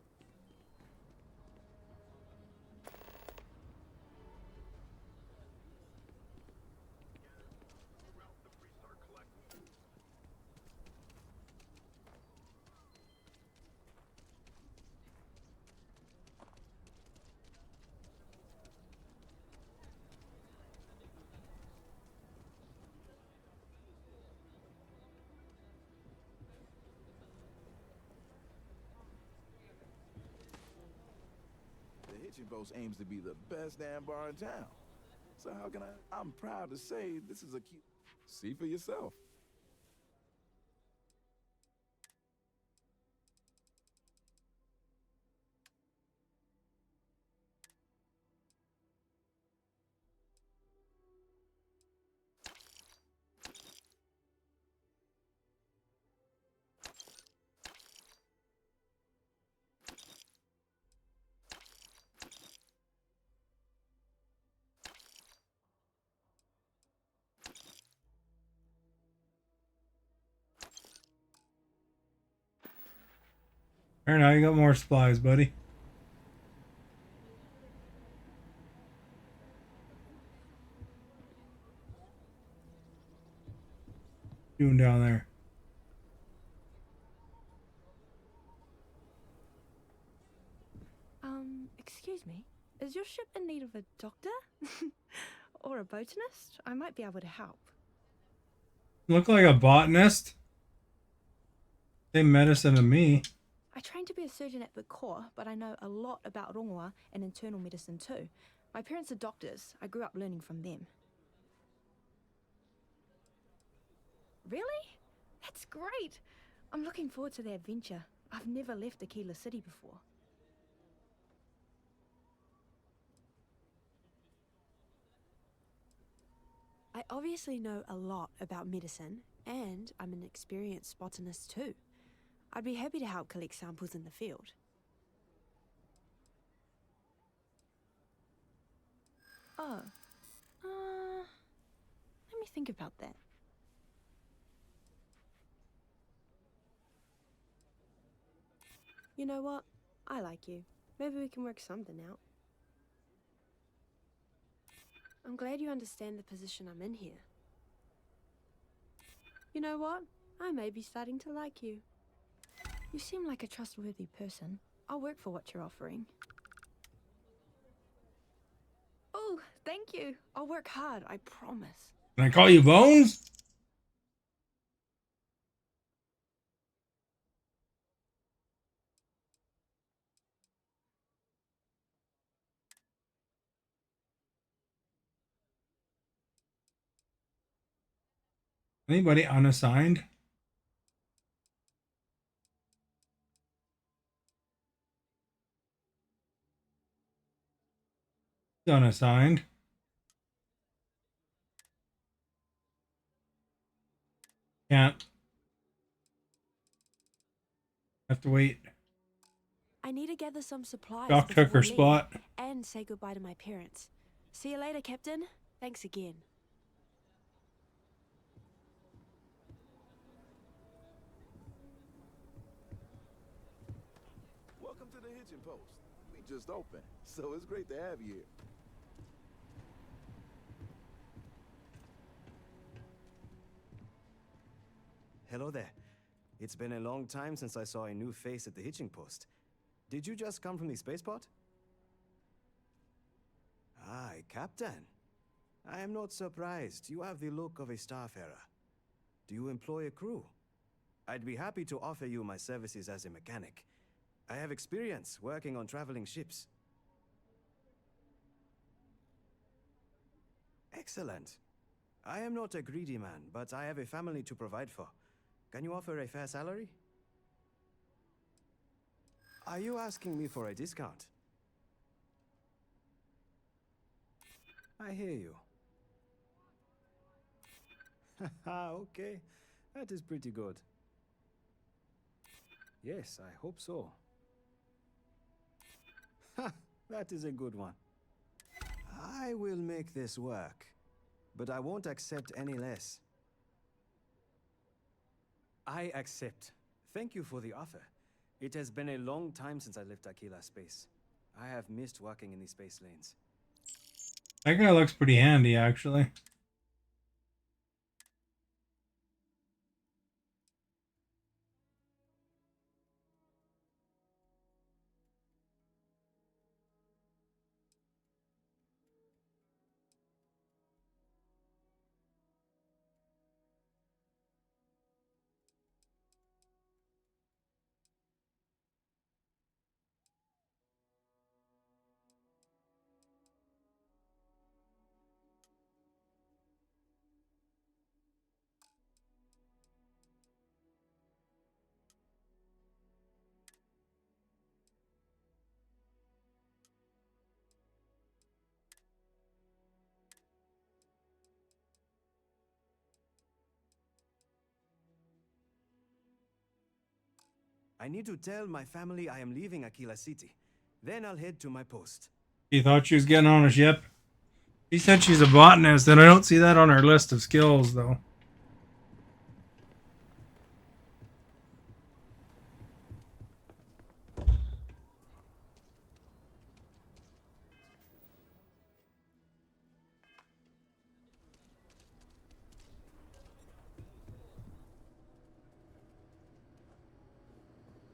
The Hitchin Post aims to be the best damn bar in town. So how can I'm proud to say this is a cute... See for yourself. Alright, now you got more supplies, buddy. Doing down there. Excuse me. Is your ship in need of a doctor? Or a botanist? I might be able to help. Look like a botanist. Same medicine to me. I trained to be a surgeon at the Corps, but I know a lot about rongoa and internal medicine too. My parents are doctors. I grew up learning from them. Really? That's great! I'm looking forward to the adventure. I've never left Aquila City before. I obviously know a lot about medicine, and I'm an experienced botanist too. I'd be happy to help collect samples in the field. Oh. Let me think about that. You know what? I like you. Maybe we can work something out. I'm glad you understand the position I'm in here. You know what? I may be starting to like you. You seem like a trustworthy person. I'll work for what you're offering. Oh, thank you. I'll work hard, I promise. Can I call you Bones? Anybody unassigned? Unassigned. Can't. Have to wait. I need to gather some supplies Doc before took her we leave, spot. and say goodbye to my parents. See you later, Captain. Thanks again. Welcome to the hitching post. We just opened, so it's great to have you here. Hello there. It's been a long time since I saw a new face at the hitching post. Did you just come from the spaceport? Aye, Captain. I am not surprised. You have the look of a starfarer. Do you employ a crew? I'd be happy to offer you my services as a mechanic. I have experience working on traveling ships. Excellent. I am not a greedy man, but I have a family to provide for. Can you offer a fair salary? Are you asking me for a discount? I hear you. Haha, okay. That is pretty good. Yes, I hope so. Ha! That is a good one. I will make this work, but I won't accept any less. I accept. Thank you for the offer. It has been a long time since I left Aquila space. I have missed working in the space lanes. That guy looks pretty handy, actually. I need to tell my family I am leaving Aquila City. Then I'll head to my post. He thought she was getting on a ship. She said she's a botanist, and I don't see that on her list of skills, though.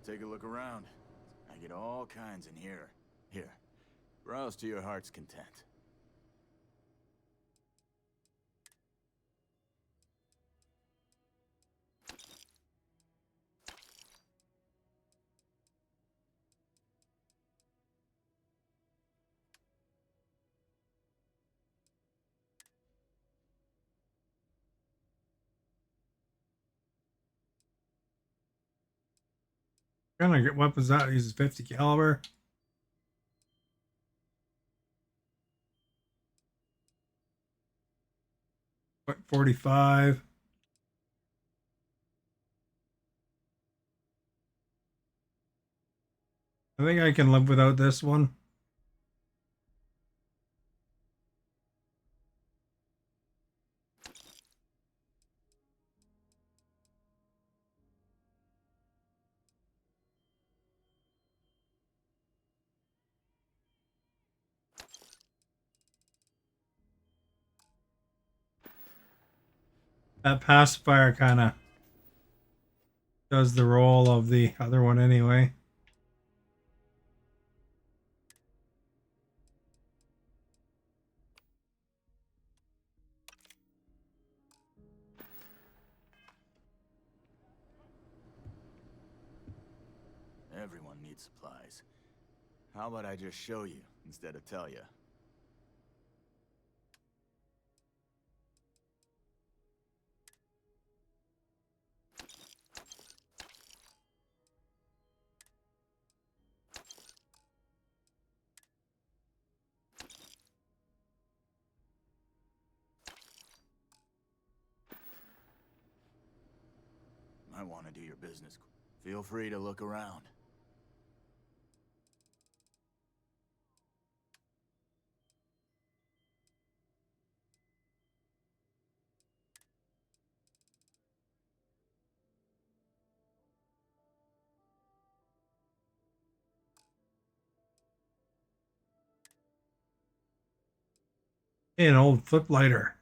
Take a look around. I get all kinds in here. Here, browse to your heart's content. What kind of weapons that uses 50 caliber? What, 45? I think I can live without this one. That pacifier kind of does the role of the other one anyway. Everyone needs supplies. How about I just show you instead of tell you? might want to do your business. Feel free to look around. Hey, an old flip lighter.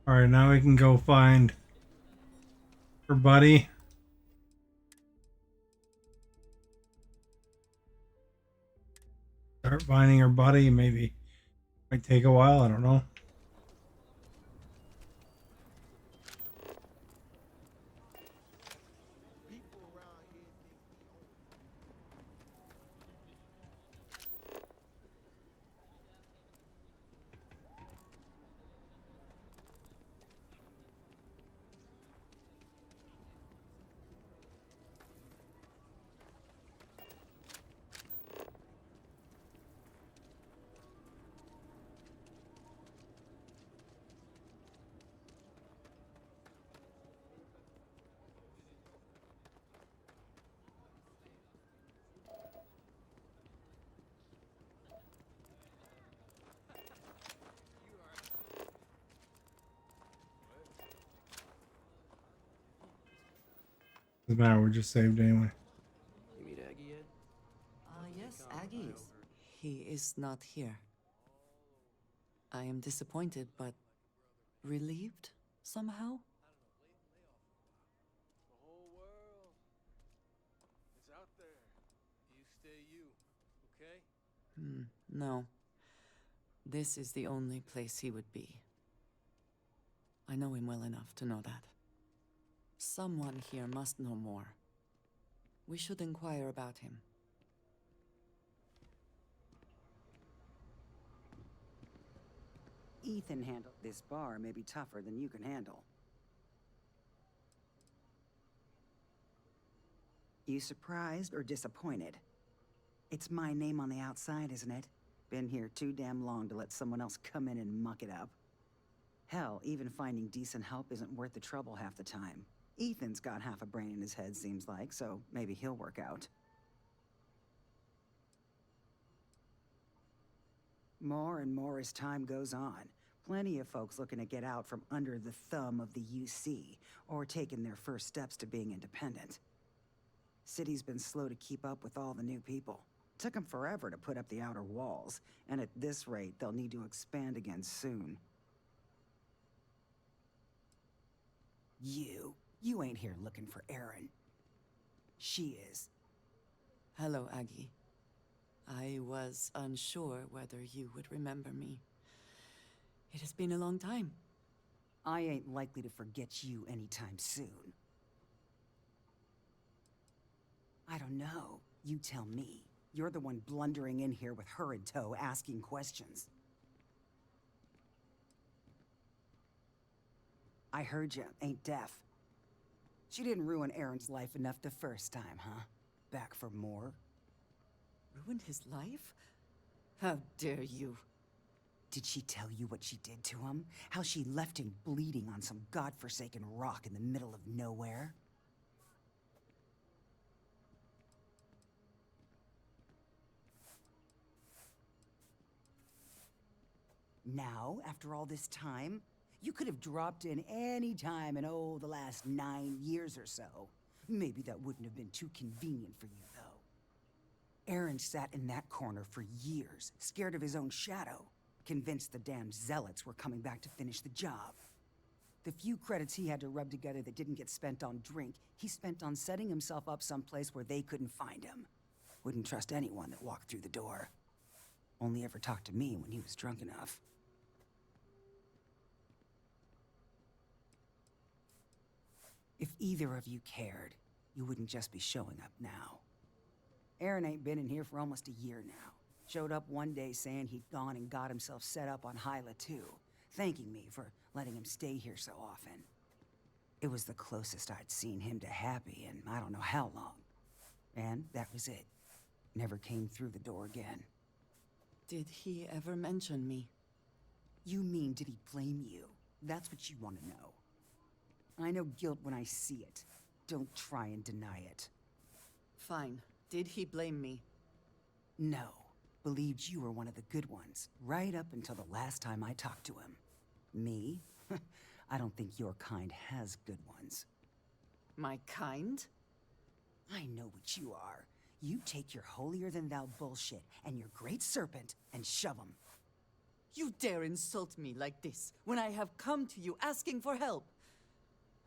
All right, now we can go find her buddy. Start finding her buddy. Maybe might take a while. I don't know. Doesn't matter. We're just saved anyway. You meet Aggie yet? Yes, Aggie. He is not here. I am disappointed, but relieved somehow. The whole world. It's out there. You stay you, okay? No. This is the only place he would be. I know him well enough to know that. Someone here must know more. We should inquire about him. Ethan handled this bar may be tougher than you can handle. You surprised or disappointed? It's my name on the outside, isn't it? Been here too damn long to let someone else come in and muck it up. Hell, even finding decent help isn't worth the trouble half the time. Ethan's got half a brain in his head, seems like, so maybe he'll work out. More and more as time goes on. Plenty of folks looking to get out from under the thumb of the UC, or taking their first steps to being independent. City's been slow to keep up with all the new people. Took them forever to put up the outer walls, and at this rate, they'll need to expand again soon. You ain't here looking for Erin. She is. Hello, Aggie. I was unsure whether you would remember me. It has been a long time. I ain't likely to forget you anytime soon. I don't know. You tell me. You're the one blundering in here with her in tow, asking questions. I heard you, ain't deaf. She didn't ruin Aaron's life enough the first time, huh? Back for more? Ruined his life? How dare you? Did she tell you what she did to him? How she left him bleeding on some godforsaken rock in the middle of nowhere? Now, after all this time, you could have dropped in any time in, the last 9 years or so. Maybe that wouldn't have been too convenient for you, though. Aaron sat in that corner for years, scared of his own shadow, convinced the damn zealots were coming back to finish the job. The few credits he had to rub together that didn't get spent on drink, he spent on setting himself up someplace where they couldn't find him. Wouldn't trust anyone that walked through the door. Only ever talked to me when he was drunk enough. If either of you cared, you wouldn't just be showing up now. Aaron ain't been in here for almost a year now. Showed up one day saying he'd gone and got himself set up on Hyla too, thanking me for letting him stay here so often. It was the closest I'd seen him to happy in I don't know how long. And that was it. Never came through the door again. Did he ever mention me? You mean, did he blame you? That's what you want to know. I know guilt when I see it. Don't try and deny it. Fine. Did he blame me? No. Believed you were one of the good ones, right up until the last time I talked to him. Me? I don't think your kind has good ones. My kind? I know what you are. You take your holier-than-thou bullshit and your great serpent and shove them. You dare insult me like this when I have come to you asking for help.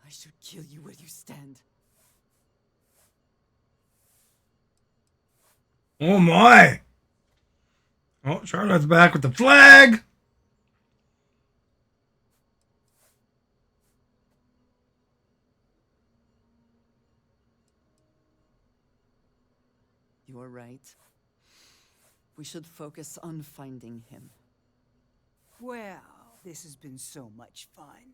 I should kill you where you stand. Oh my! Oh, Charlotte's back with the flag! You're right. We should focus on finding him. Well, this has been so much fun.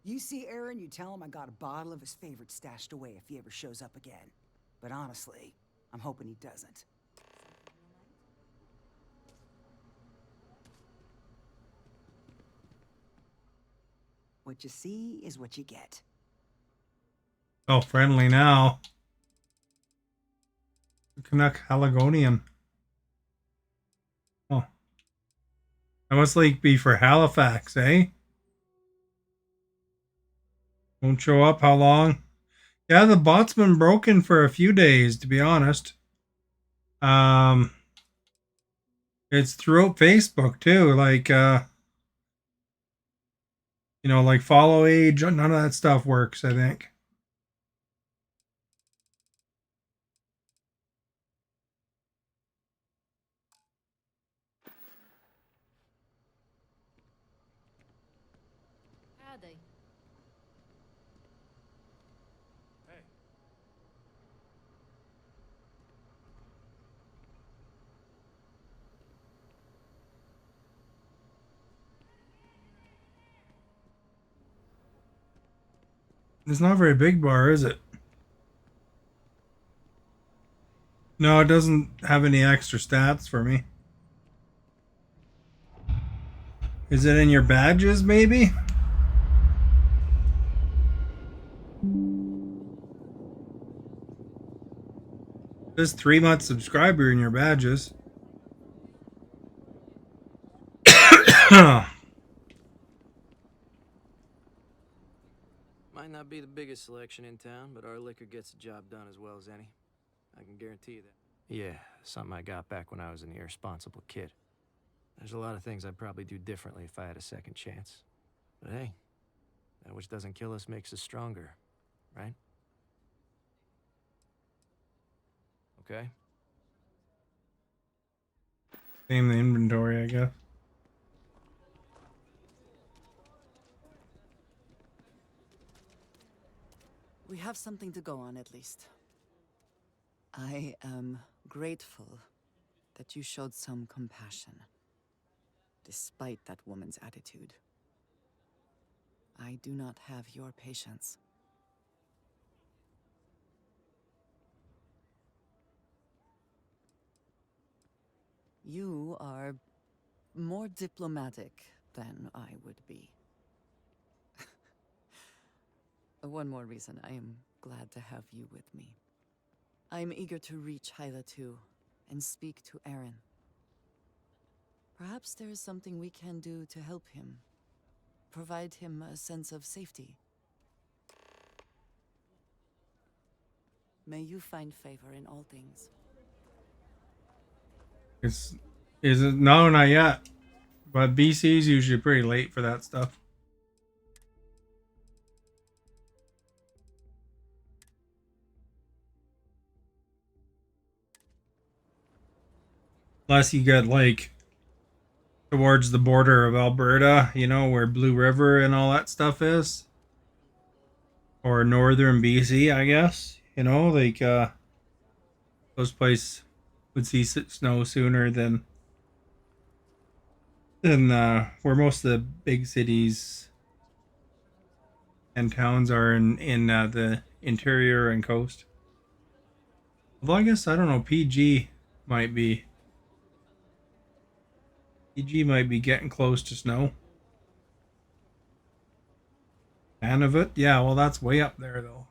You see Aaron, you tell him I got a bottle of his favorite stashed away if he ever shows up again. But honestly, I'm hoping he doesn't. What you see is what you get. Oh, friendly now. Canuck Haligonian. Oh. That must like be for Halifax, eh? Won't show up how long? Yeah, the bot's been broken for a few days, to be honest. It's throughout Facebook too, like like follow age, none of that stuff works, I think. Howdy. Hey. It's not a very big bar, is it? No, it doesn't have any extra stats for me. Is it in your badges, maybe? There's 3-month subscriber in your badges. Might not be the biggest selection in town, but our liquor gets the job done as well as any. I can guarantee you that. Yeah, something I got back when I was an irresponsible kid. There's a lot of things I'd probably do differently if I had a second chance. But hey, that which doesn't kill us makes us stronger, right? Okay? Name the inventory, I guess. We have something to go on at least. I am grateful that you showed some compassion, despite that woman's attitude. I do not have your patience. You are more diplomatic than I would be. One more reason I am glad to have you with me. I am eager to reach Hyla too, and speak to Aaron. Perhaps there is something we can do to help him. Provide him a sense of safety. May you find favor in all things. Is it? No, not yet. But BC is usually pretty late for that stuff. Unless you get like towards the border of Alberta, where Blue River and all that stuff is. Or northern BC, I guess. Like those Those places would see snow sooner than where most of the big cities and towns are in the interior and coast. Although I guess I don't know, might be PG might be getting close to snow. Nunavut, yeah, well that's way up there though.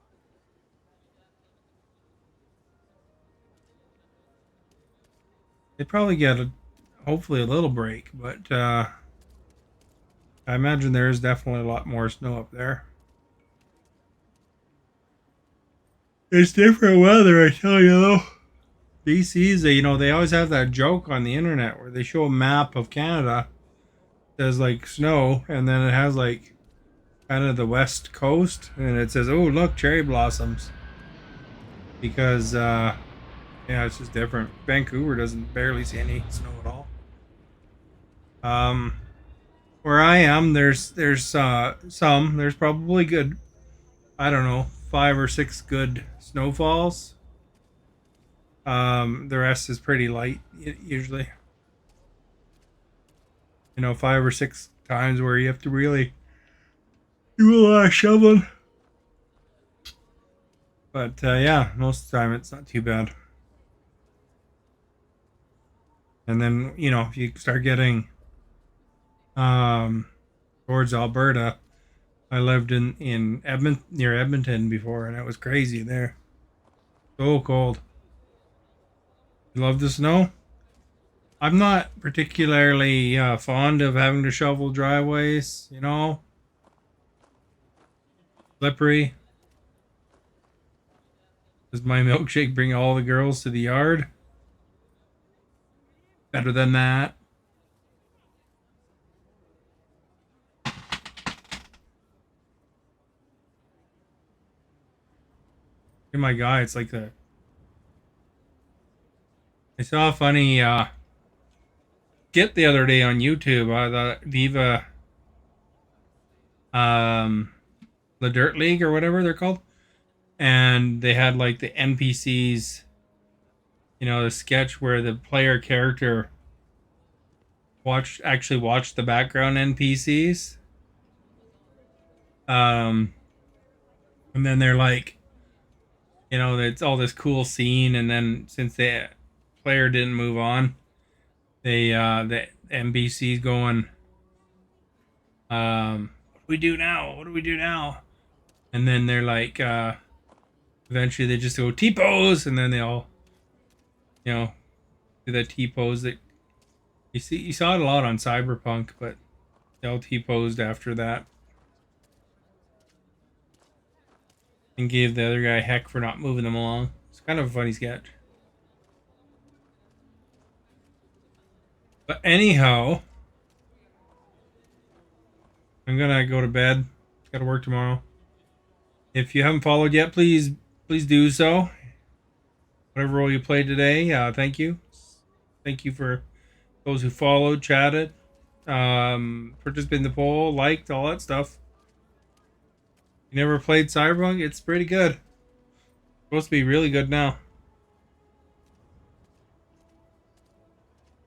They probably get hopefully a little break, but I imagine there is definitely a lot more snow up there. It's different weather, I tell you though. BC's, they always have that joke on the internet where they show a map of Canada, says like snow, and then it has like kind of the west coast, and it says, "Oh, look, cherry blossoms." Because yeah, it's just different. Vancouver doesn't barely see any snow at all. Where I am, there's some. There's probably good, I don't know, 5 or 6 good snowfalls. The rest is pretty light usually. 5 or 6 times where you have to really do a lot of shoveling. But yeah, most of the time it's not too bad. And then if you start getting towards Alberta, I lived in Edmonton, near Edmonton before, and it was crazy there. So cold. You love the snow? I'm not particularly fond of having to shovel driveways. Slippery. Does my milkshake bring all the girls to the yard? Better than that. Hey, my guy, it's like I saw a funny skit the other day on YouTube. The Viva, the Dirt League or whatever they're called, and they had like the NPCs. The sketch where the player character actually watched the background NPCs. And then they're like, it's all this cool scene, and then since the player didn't move on, the NPC's going, what do we do now? What do we do now? And then they're like, eventually they just go T-pose, and then they all, do that T-pose that you saw it a lot on Cyberpunk, but they all T-posed after that. And gave the other guy heck for not moving them along. It's kind of a funny sketch. But anyhow, I'm gonna go to bed. Gotta work tomorrow. If you haven't followed yet, please do so. Whatever role you played today, thank you. Thank you for those who followed, chatted, participated in the poll, liked, all that stuff. You never played Cyberpunk? It's pretty good. Supposed to be really good now.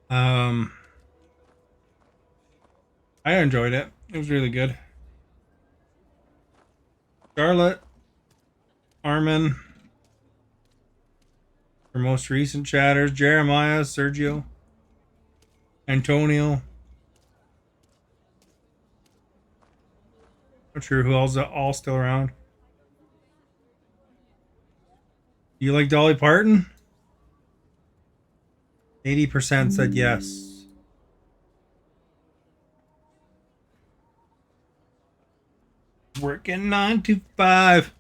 I enjoyed it. It was really good. Charlotte, Armin, our most recent chatters, Jeremiah, Sergio, Antonio. Not sure who else all still around. Do you like Dolly Parton? 80% said yes. Working 9 to 5.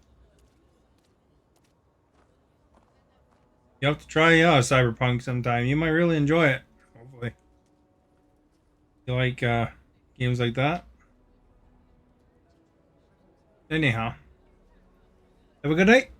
You have to try Cyberpunk sometime. You might really enjoy it. Hopefully. You like games like that? Anyhow. Have a good night.